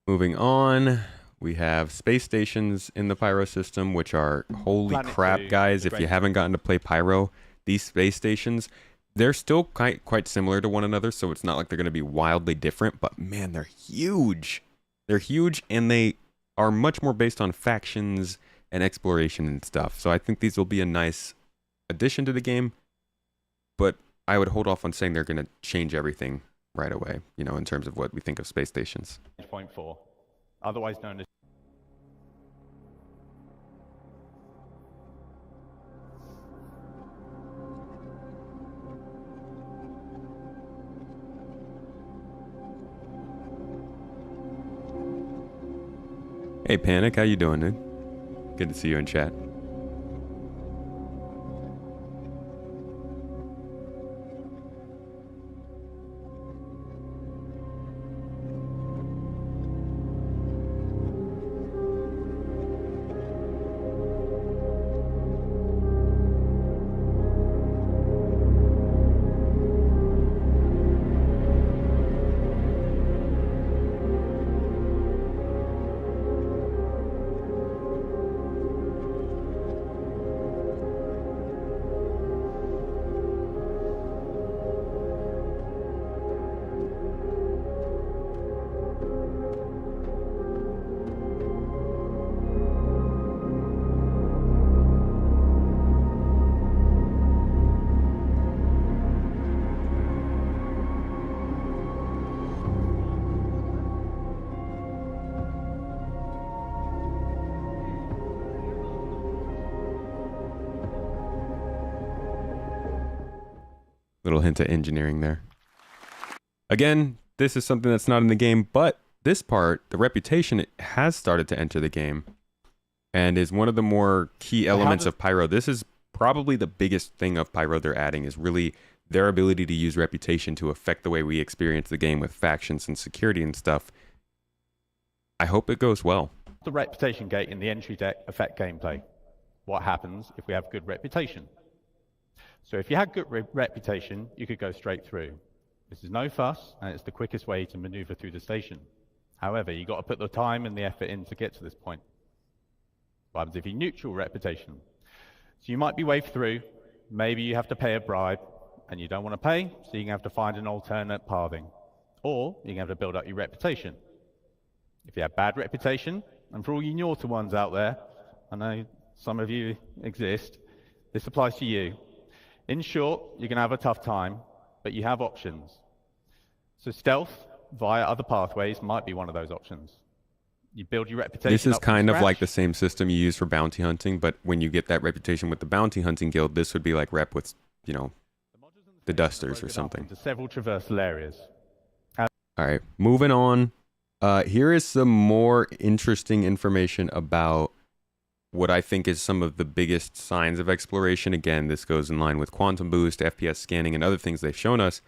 Moving on, we have space stations in the Pyro system, which are, holy Planet crap, 2, guys, if you great. haven't gotten to play Pyro, these space stations, they're still quite similar to one another, so it's not like they're going to be wildly different, but man, they're huge. They're huge, and they are much more based on factions and exploration and stuff, so I think these will be a nice addition to the game, but I would hold off on saying they're going to change everything right away, you know, in terms of what we think of space stations. Point 4, otherwise known as Hey Panic, how you doing, dude? Good to see you in chat. Little hint of engineering there. Again, this is something that's not in the game, but this part, the reputation, it has started to enter the game and is one of the more key elements of Pyro. This is probably the biggest thing of Pyro they're adding, is really their ability to use reputation to affect the way we experience the game with factions and security and stuff. I hope it goes well. the reputation gate in the entry deck affect gameplay. What happens if we have good reputation? So if you had good reputation, you could go straight through. This is no fuss, and it's the quickest way to maneuver through the station. However, you've got to put the time and the effort in to get to this point. What happens if you neutral reputation? So you might be waved through, maybe you have to pay a bribe, and you don't want to pay, so you're going to have to find an alternate pathing. Or you're going to have to build up your reputation. If you have bad reputation, and for all you naughty ones out there, I know some of you exist, this applies to you. In short, you're going to have a tough time, but you have options. So stealth via other pathways might be one of those options. You build your reputation. This is up from kind of scratch. like the same system you use for bounty hunting, but when you get that reputation with the bounty hunting guild, this would be like rep with, you know, the dusters or something. Into several traversal areas. All right, moving on. Here is some more interesting information about what I think is some of the biggest signs of exploration. Again, this goes in line with quantum boost, FPS scanning, and other things they've shown us.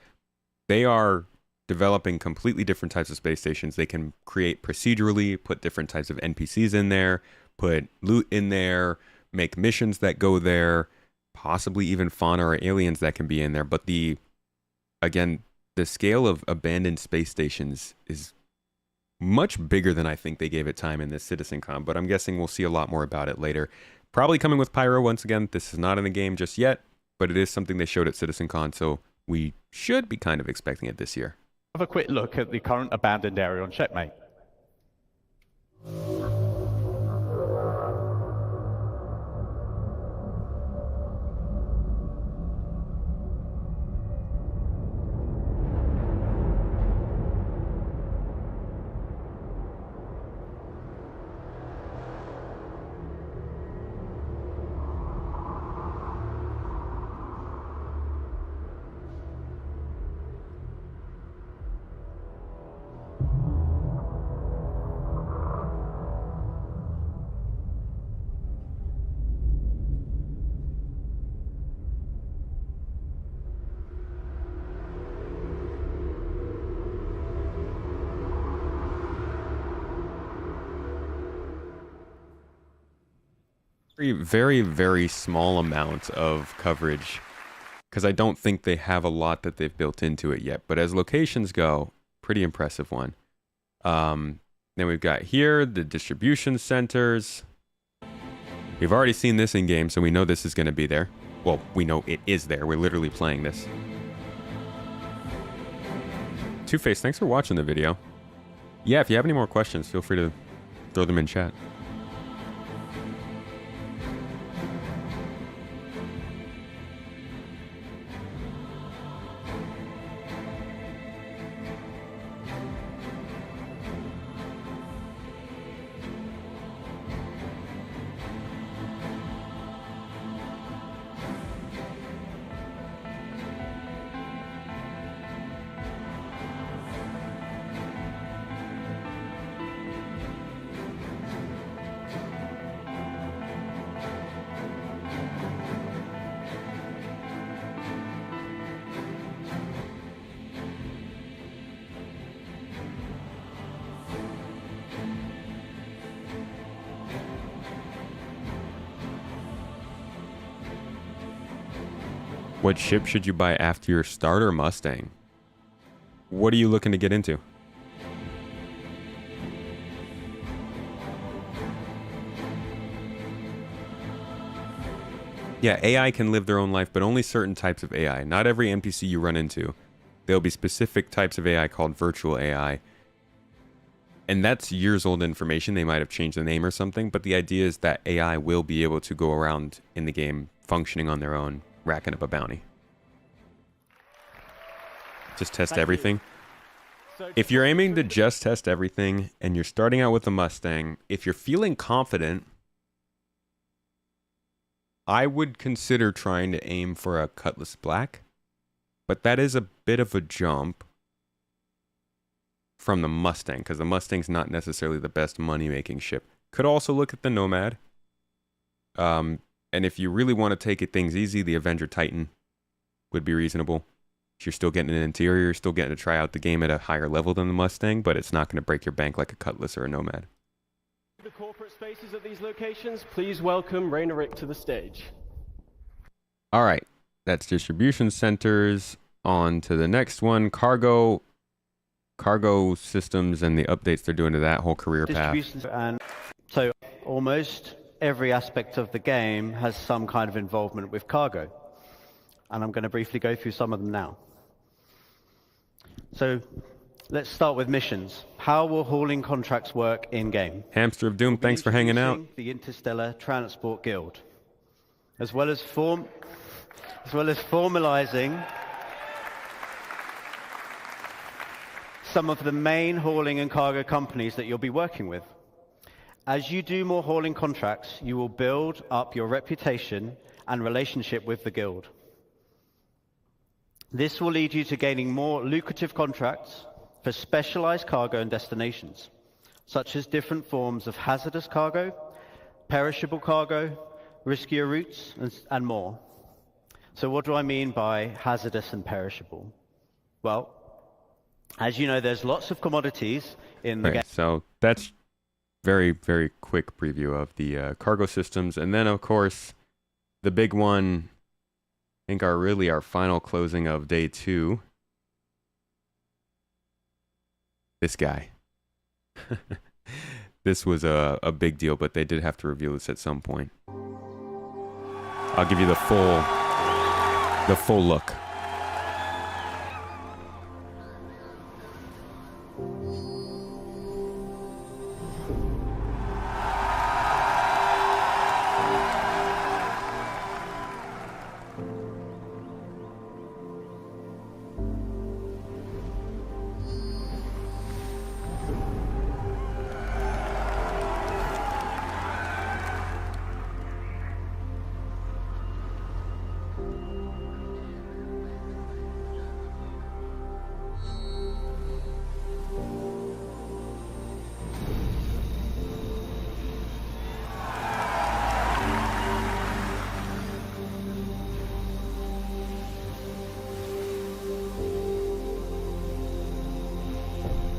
They are developing completely different types of space stations. They can create procedurally, put different types of NPCs in there, put loot in there, make missions that go there, possibly even fauna or aliens that can be in there. But the scale of abandoned space stations is much bigger than I think they gave it time in this CitizenCon, but I'm guessing we'll see a lot more about it later. Probably coming with Pyro once again. This is not in the game just yet, but it is something they showed at CitizenCon, so we should be kind of expecting it this year. Have a quick look at the current abandoned area on Checkmate. Very, very small amount of coverage because I don't think they have a lot that they've built into it yet. But as locations go, pretty impressive one. Then we've got here the distribution centers. We've already seen this in game, so we know this is going to be there. Well, we know it is there. We're literally playing this. Two-Face, thanks for watching the video. Yeah, if you have any more questions, feel free to throw them in chat. What ship should you buy after your starter Mustang? What are you looking to get into? Yeah, AI can live their own life, but only certain types of AI. Not every NPC you run into. There'll be specific types of AI called virtual AI. And that's years old information. They might have changed the name or something, but the idea is that AI will be able to go around in the game functioning on their own, racking up a bounty. Just test everything. If you're aiming to just test everything and you're starting out with a Mustang, if you're feeling confident, I would consider trying to aim for a Cutlass Black, but that is a bit of a jump from the Mustang because the Mustang's not necessarily the best money-making ship. Could also look at the Nomad. And if you really want to take things easy, the Avenger Titan would be reasonable. You're still getting an interior, you're still getting to try out the game at a higher level than the Mustang, but it's not going to break your bank like a Cutlass or a Nomad. The corporate spaces at these locations, please welcome Rainer Rick to the stage. All right, that's distribution centers. On to the next one, cargo systems and the updates they're doing to that whole career path. And so almost every aspect of the game has some kind of involvement with cargo. And I'm going to briefly go through some of them now. So let's start with missions. How will hauling contracts work in-game? Hamster of Doom, thanks for hanging out. The Interstellar Transport Guild, as well as formalizing some of the main hauling and cargo companies that you'll be working with. As you do more hauling contracts, you will build up your reputation and relationship with the guild. This will lead you to gaining more lucrative contracts for specialized cargo and destinations, such as different forms of hazardous cargo, perishable cargo, riskier routes, and more. So what do I mean by hazardous and perishable? Well, as you know, there's lots of commodities in the game. So that's very, very quick preview of the cargo systems. And then, of course, the big one, I think our final closing of day 2. This guy. This was a big deal, but they did have to reveal this at some point. I'll give you the full look.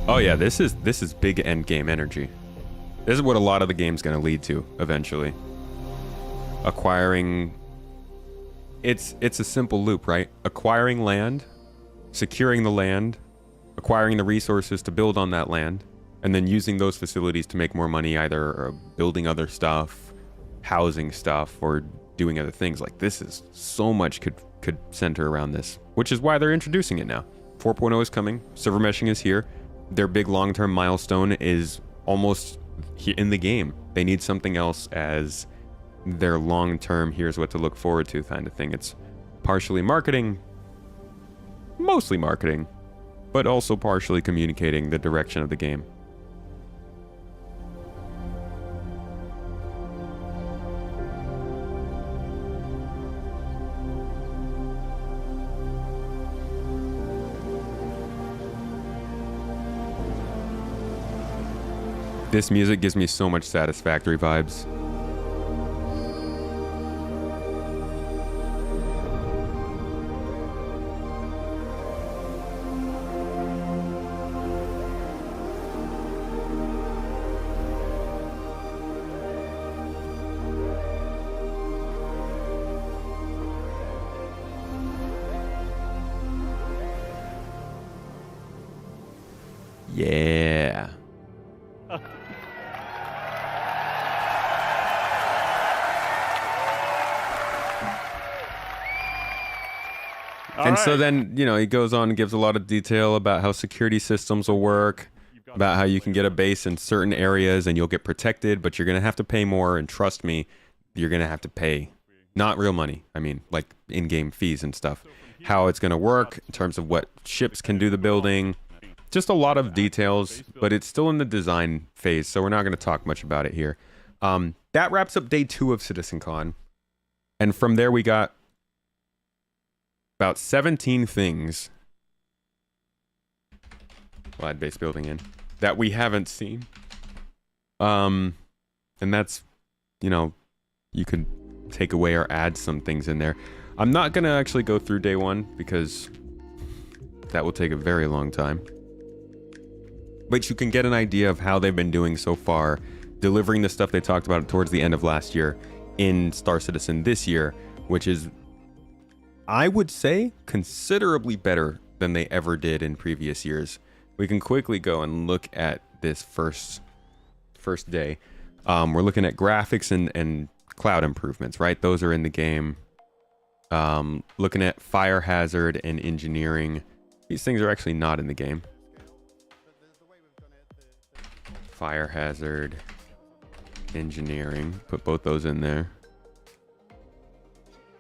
Oh yeah, this is big end game energy. This is what a lot of the game's going to lead to eventually. Acquiring, it's a simple loop, right? Acquiring land, securing the land, acquiring the resources to build on that land, and then using those facilities to make more money, either building other stuff, housing stuff, or doing other things. Like, this is so much could center around this, which is why they're introducing it now. 4.0 is coming, server meshing is here. Their big long-term milestone is almost in the game. They need something else as their long-term, here's what to look forward to kind of thing. It's partially marketing, mostly marketing, but also partially communicating the direction of the game. This music gives me so much Satisfactory vibes. Yeah. And so then, you know, he goes on and gives a lot of detail about how security systems will work, about how you can get a base in certain areas and you'll get protected, but you're going to have to pay more. And trust me, you're going to have to pay not real money. I mean, like in-game fees and stuff. How it's going to work in terms of what ships can do the building. Just a lot of details, but it's still in the design phase, so we're not going to talk much about it here. That wraps up day 2 of CitizenCon. And from there we got about 17 things, land base building in, that we haven't seen. And that's, you know, you could take away or add some things in there. I'm not gonna actually go through day 1 because that will take a very long time. But you can get an idea of how they've been doing so far, delivering the stuff they talked about towards the end of last year in Star Citizen this year, which is, I would say, considerably better than they ever did in previous years. We can quickly go and look at this first day. We're looking at graphics and cloud improvements, right? Those are in the game. Looking at fire hazard and engineering. These things are actually not in the game. Fire hazard, engineering. Put both those in there.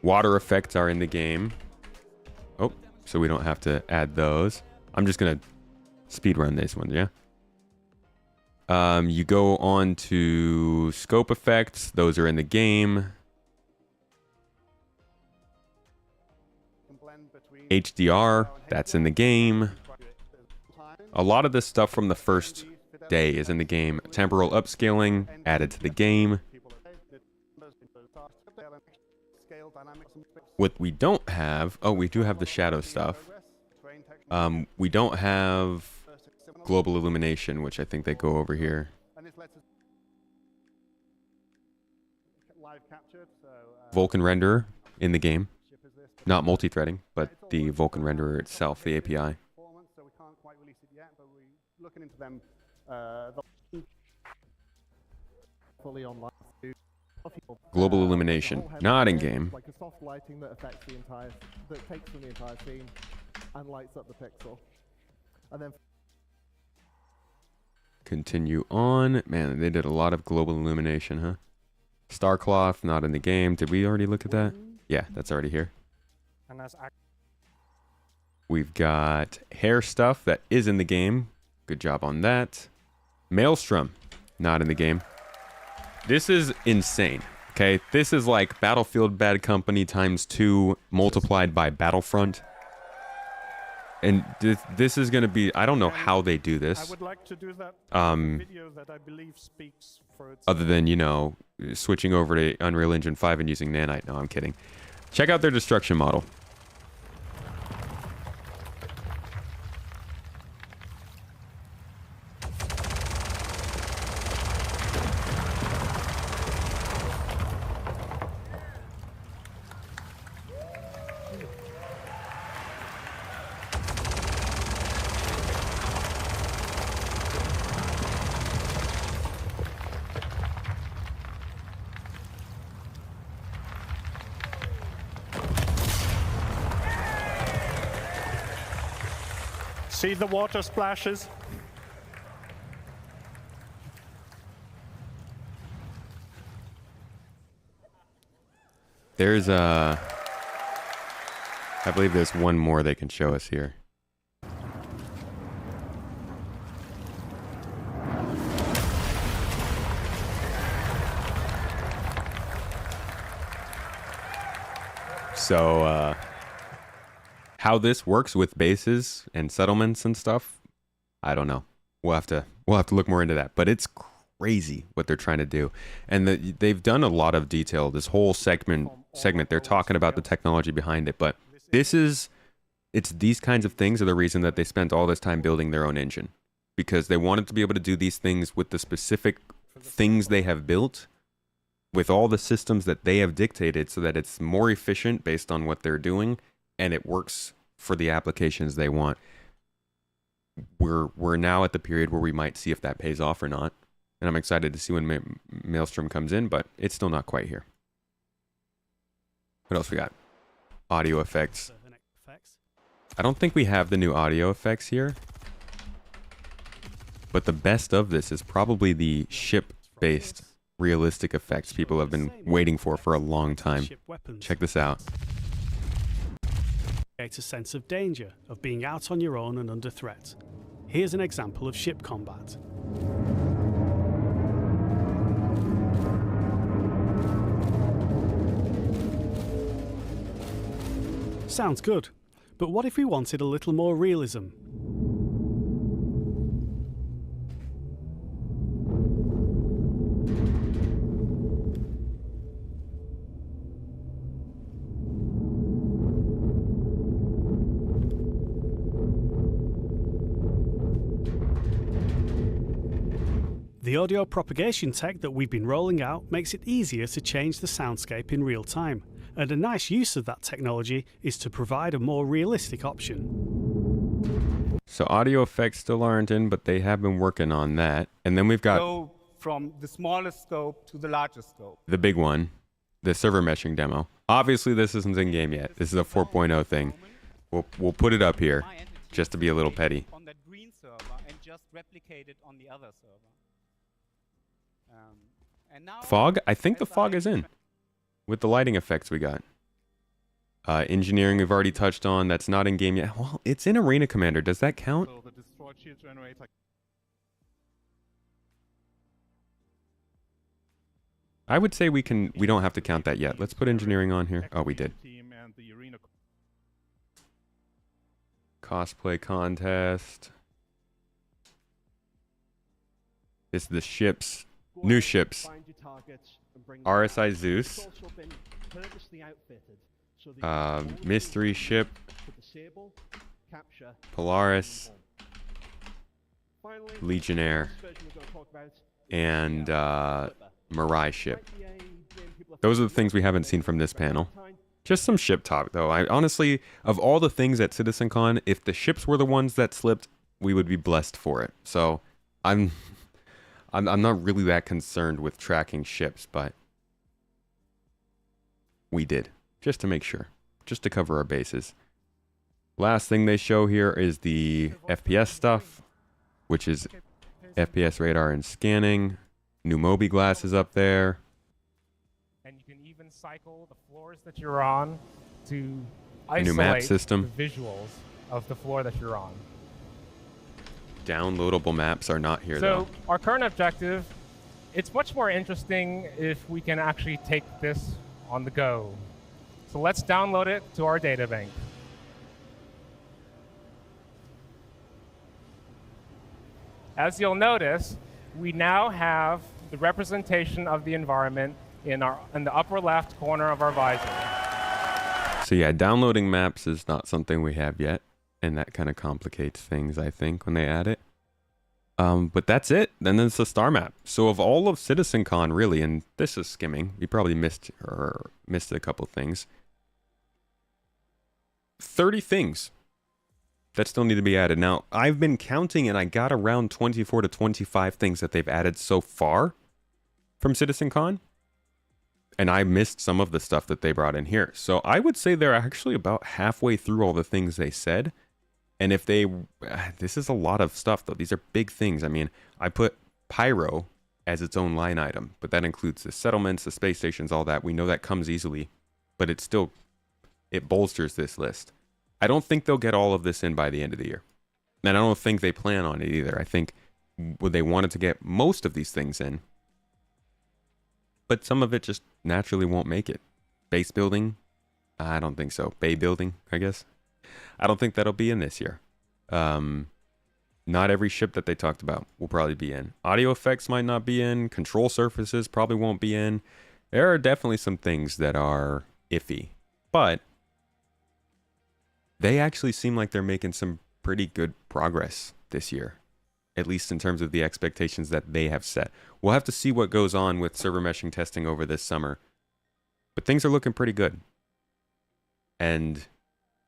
Water effects are in the game. Oh, so we don't have to add those. I'm just going to speedrun this one, yeah? You go on to scope effects. Those are in the game. HDR, that's in the game. A lot of this stuff from the first day is in the game. Temporal upscaling, added to the game. What we don't have, oh, we do have the shadow stuff. We don't have global illumination, which I think they go over here. Vulkan renderer in the game. Not multi-threading, but the Vulkan renderer itself, the API. Looking into them fully online. Global illumination, not in game. Like a soft lighting that affects the entire, that takes from the entire scene and lights up the pixel. And then Continue on. Man, they did a lot of global illumination, huh? Starcloth, not in the game. Did we already look at that? Yeah, that's already here. And that's We've got hair stuff that is in the game. Good job on that. Maelstrom, not in the game. This is insane. Okay, this is like Battlefield Bad Company times 2 multiplied by Battlefront. And this is going to be, I don't know how they do this. I would like to do that video that I believe speaks for itself. Other than, you know, switching over to Unreal Engine 5 and using Nanite. No, I'm kidding. Check out their destruction model. See the water splashes? There's I believe there's one more they can show us here. So, how this works with bases and settlements and stuff, I don't know. We'll have to look more into that. But it's crazy what they're trying to do, and they've done a lot of detail. This whole segment they're talking about the technology behind it. But it's these kinds of things are the reason that they spent all this time building their own engine, because they wanted to be able to do these things with the specific things they have built, with all the systems that they have dictated, so that it's more efficient based on what they're doing. And it works for the applications they want. We're now at the period where we might see if that pays off or not. And I'm excited to see when Maelstrom comes in, but it's still not quite here. What else we got? Audio effects. I don't think we have the new audio effects here. But the best of this is probably the ship-based realistic effects people have been waiting for a long time. Check this out. Create a sense of danger, of being out on your own and under threat. Here's an example of ship combat. Sounds good, but what if we wanted a little more realism? The audio propagation tech that we've been rolling out makes it easier to change the soundscape in real time, and a nice use of that technology is to provide a more realistic option. So audio effects still aren't in, but they have been working on that. And then we've got go from the smallest scope to the largest scope. the big one, the server meshing demo. Obviously, this isn't in game yet. This is a 4.0 thing. We'll put it up here just to be a little petty. On that green server and just replicate it on the other server. And now Fog? I think the fog is in with the lighting effects we got. Engineering we've already touched on. That's not in game yet. Well, it's in Arena Commander. Does that count? So the destroyed shield generator. I would say we don't have to count that yet. Let's put engineering on here. Oh, we did. Cosplay contest. It's the ships. New ships. RSI Zeus. Mystery ship. Polaris. Legionnaire. And Mirai ship. Those are the things we haven't seen from this panel. Just some ship talk, though. I honestly, of all the things at CitizenCon, if the ships were the ones that slipped, we would be blessed for it. So, I'm not really that concerned with tracking ships, but we did, just to make sure, just to cover our bases. Last thing they show here is the FPS stuff, which is FPS radar and scanning. New Mobi glasses up there. And you can even cycle the floors that you're on to isolate New map system. the visuals of the floor that you're on. Downloadable maps are not here, So though. our current objective, it's much more interesting if we can actually take this on the go. So let's download it to our data bank. As you'll notice, we now have the representation of the environment in the upper left corner of our visor. So yeah, downloading maps is not something we have yet, and that kind of complicates things, I think, when they add it. But that's it. Then there's the star map. So of all of CitizenCon, really, and this is skimming, you probably missed a couple things. 30 things that still need to be added. Now, I've been counting, and I got around 24 to 25 things that they've added so far from CitizenCon. And I missed some of the stuff that they brought in here. So I would say they're actually about halfway through all the things they said. And if they, this is a lot of stuff though. These are big things. I mean, I put Pyro as its own line item, but that includes the settlements, the space stations, all that. We know that comes easily, but it bolsters this list. I don't think they'll get all of this in by the end of the year. And I don't think they plan on it either. I think they wanted to get most of these things in, but some of it just naturally won't make it. Base building? I don't think so. Bay building, I guess. I don't think that'll be in this year. Not every ship that they talked about will probably be in. Audio effects might not be in. Control surfaces probably won't be in. There are definitely some things that are iffy. But they actually seem like they're making some pretty good progress this year. At least in terms of the expectations that they have set. We'll have to see what goes on with server meshing testing over this summer. But things are looking pretty good. And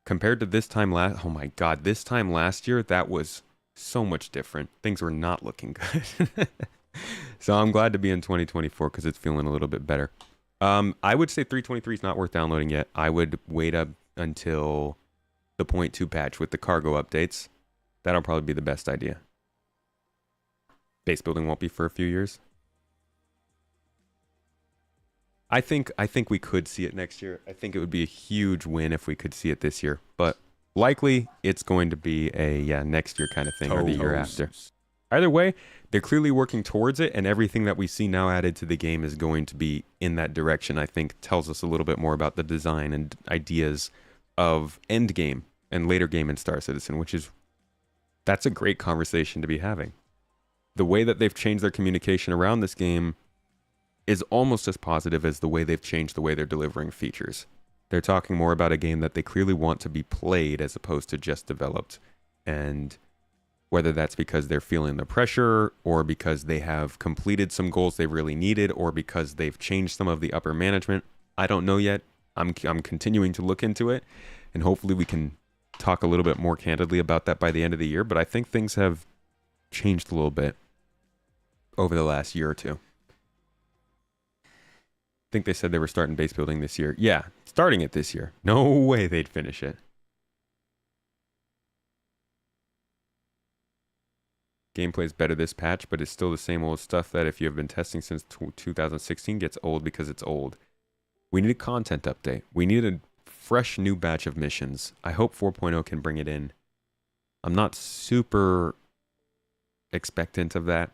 compared to this time oh my god, this time last year, that was so much different. Things were not looking good. So I'm glad to be in 2024 because it's feeling a little bit better. I would say 3.23 is not worth downloading yet. I would wait up until the 0.2 patch with the cargo updates. That'll probably be the best idea. Base building won't be for a few years. I think we could see it next year. I think it would be a huge win if we could see it this year. But likely it's going to be a next year kind of thing or the year after. Either way, they're clearly working towards it, and everything that we see now added to the game is going to be in that direction. I think tells us a little bit more about the design and ideas of endgame and later game in Star Citizen, that's a great conversation to be having. The way that they've changed their communication around this game is almost as positive as the way they've changed the way they're delivering features. They're talking more about a game that they clearly want to be played as opposed to just developed. And whether that's because they're feeling the pressure or because they have completed some goals they really needed or because they've changed some of the upper management, I don't know yet. I'm continuing to look into it, and hopefully we can talk a little bit more candidly about that by the end of the year. But I think things have changed a little bit over the last year or two. I think they said they were starting base building this year. Yeah, starting it this year. No way they'd finish it. Gameplay's better this patch, but it's still the same old stuff that if you have been testing since 2016 gets old because it's old. We need a content update. We need a fresh new batch of missions. I hope 4.0 can bring it in. I'm not super expectant of that,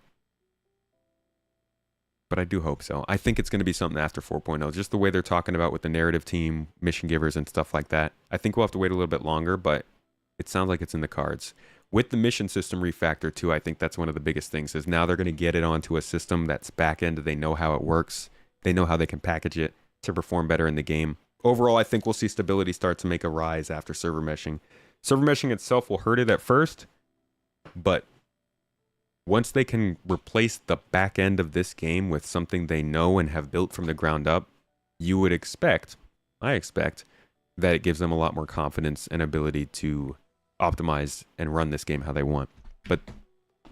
but I do hope so. I think it's going to be something after 4.0, just the way they're talking about with the narrative team, mission givers, and stuff like that. I think we'll have to wait a little bit longer, but it sounds like it's in the cards. With the mission system refactor, too, I think that's one of the biggest things, is now they're going to get it onto a system that's back-end. They know how it works. They know how they can package it to perform better in the game. Overall, I think we'll see stability start to make a rise after server meshing. Server meshing itself will hurt it at first, but once they can replace the back end of this game with something they know and have built from the ground up, you would expect, I expect, that it gives them a lot more confidence and ability to optimize and run this game how they want. But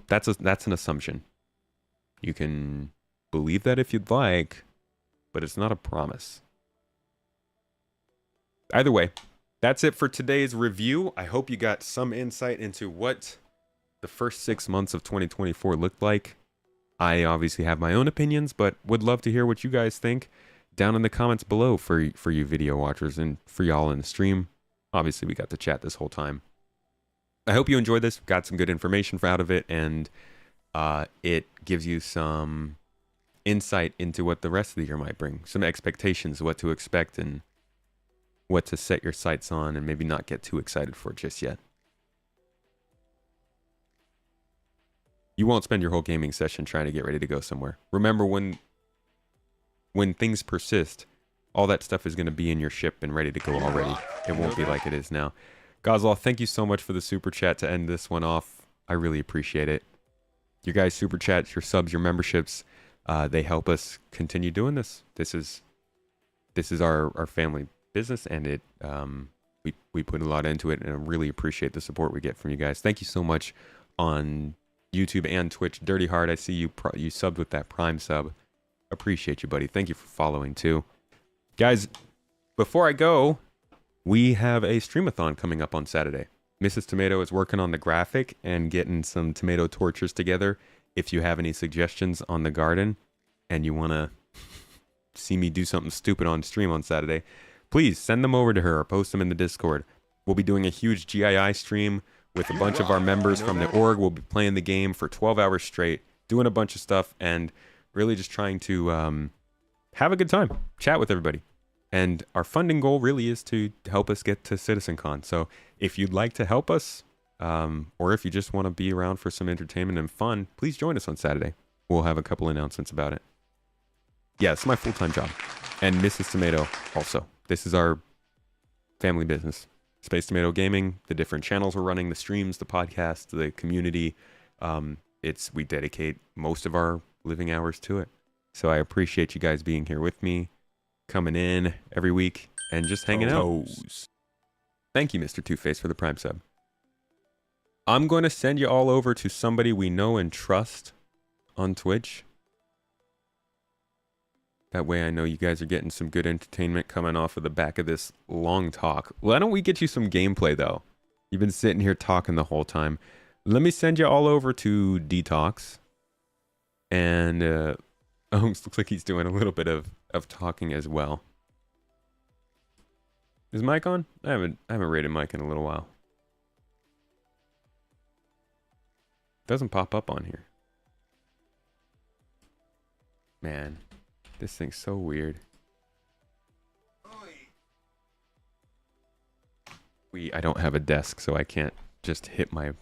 that's an assumption. You can believe that if you'd like, but it's not a promise. Either way, that's it for today's review. I hope you got some insight into what the first 6 months of 2024 looked like. I obviously have my own opinions, but would love to hear what you guys think down in the comments below for you video watchers and for y'all in the stream. Obviously, we got to chat this whole time. I hope you enjoyed this, got some good information out of it, and it gives you some insight into what the rest of the year might bring, some expectations, what to expect, and what to set your sights on, and maybe not get too excited for just yet. You won't spend your whole gaming session trying to get ready to go somewhere. Remember, when things persist, all that stuff is going to be in your ship and ready to go already. It won't be like it is now. Gozlaw, thank you so much for the super chat to end this one off. I really appreciate it. Your guys' super chats, your subs, your memberships, they help us continue doing this. This is our family business, and it we put a lot into it, and I really appreciate the support we get from you guys. Thank you so much on YouTube and Twitch. Dirty Heart, I see you you subbed with that Prime sub. Appreciate you, buddy. Thank you for following too. Guys, before I go, we have a streamathon coming up on Saturday. Mrs. Tomato is working on the graphic and getting some tomato torches together. If you have any suggestions on the garden and you want to see me do something stupid on stream on Saturday, please send them over to her or post them in the Discord. We'll be doing a huge GII stream with a bunch of our members from the org. We'll be playing the game for 12 hours straight, doing a bunch of stuff, and really just trying to have a good time, chat with everybody. And our funding goal really is to help us get to CitizenCon. So if you'd like to help us, or if you just want to be around for some entertainment and fun, please join us on Saturday. We'll have a couple announcements about it. Yeah, it's my full-time job. And Mrs. Tomato also. This is our family business. Space Tomato Gaming, the different channels we're running, the streams, the podcast, the community. We dedicate most of our living hours to it. So I appreciate you guys being here with me, coming in every week, and just hanging out. Thank you, Mr. Two-Face, for the Prime sub. I'm going to send you all over to somebody we know and trust on Twitch. That way I know you guys are getting some good entertainment coming off of the back of this long talk. Why don't we get you some gameplay, though? You've been sitting here talking the whole time. Let me send you all over to Detox. And Holmes looks like he's doing a little bit of talking as well. Is Mike on? I haven't rated Mike in a little while. Doesn't pop up on here. Man, this thing's so weird. I don't have a desk, so I can't just hit my...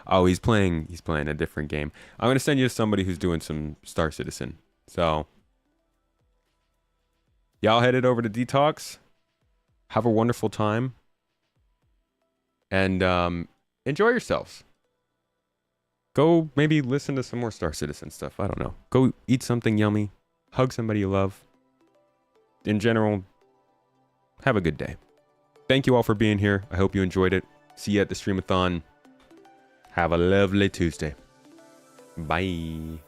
Oh, he's playing a different game. I'm going to send you to somebody who's doing some Star Citizen. So, y'all headed over to Detox. Have a wonderful time. And enjoy yourselves. Go maybe listen to some more Star Citizen stuff. I don't know. Go eat something yummy. Hug somebody you love. In general, have a good day. Thank you all for being here. I hope you enjoyed it. See you at the streamathon. Have a lovely Tuesday. Bye.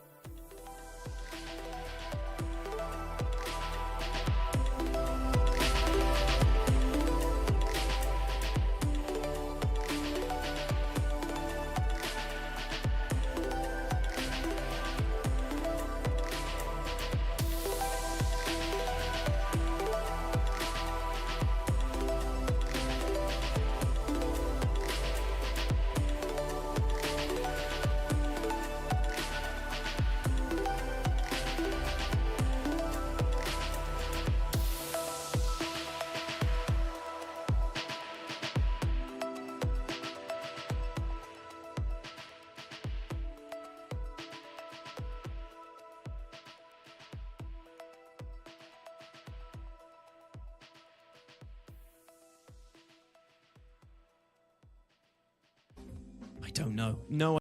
I don't know. No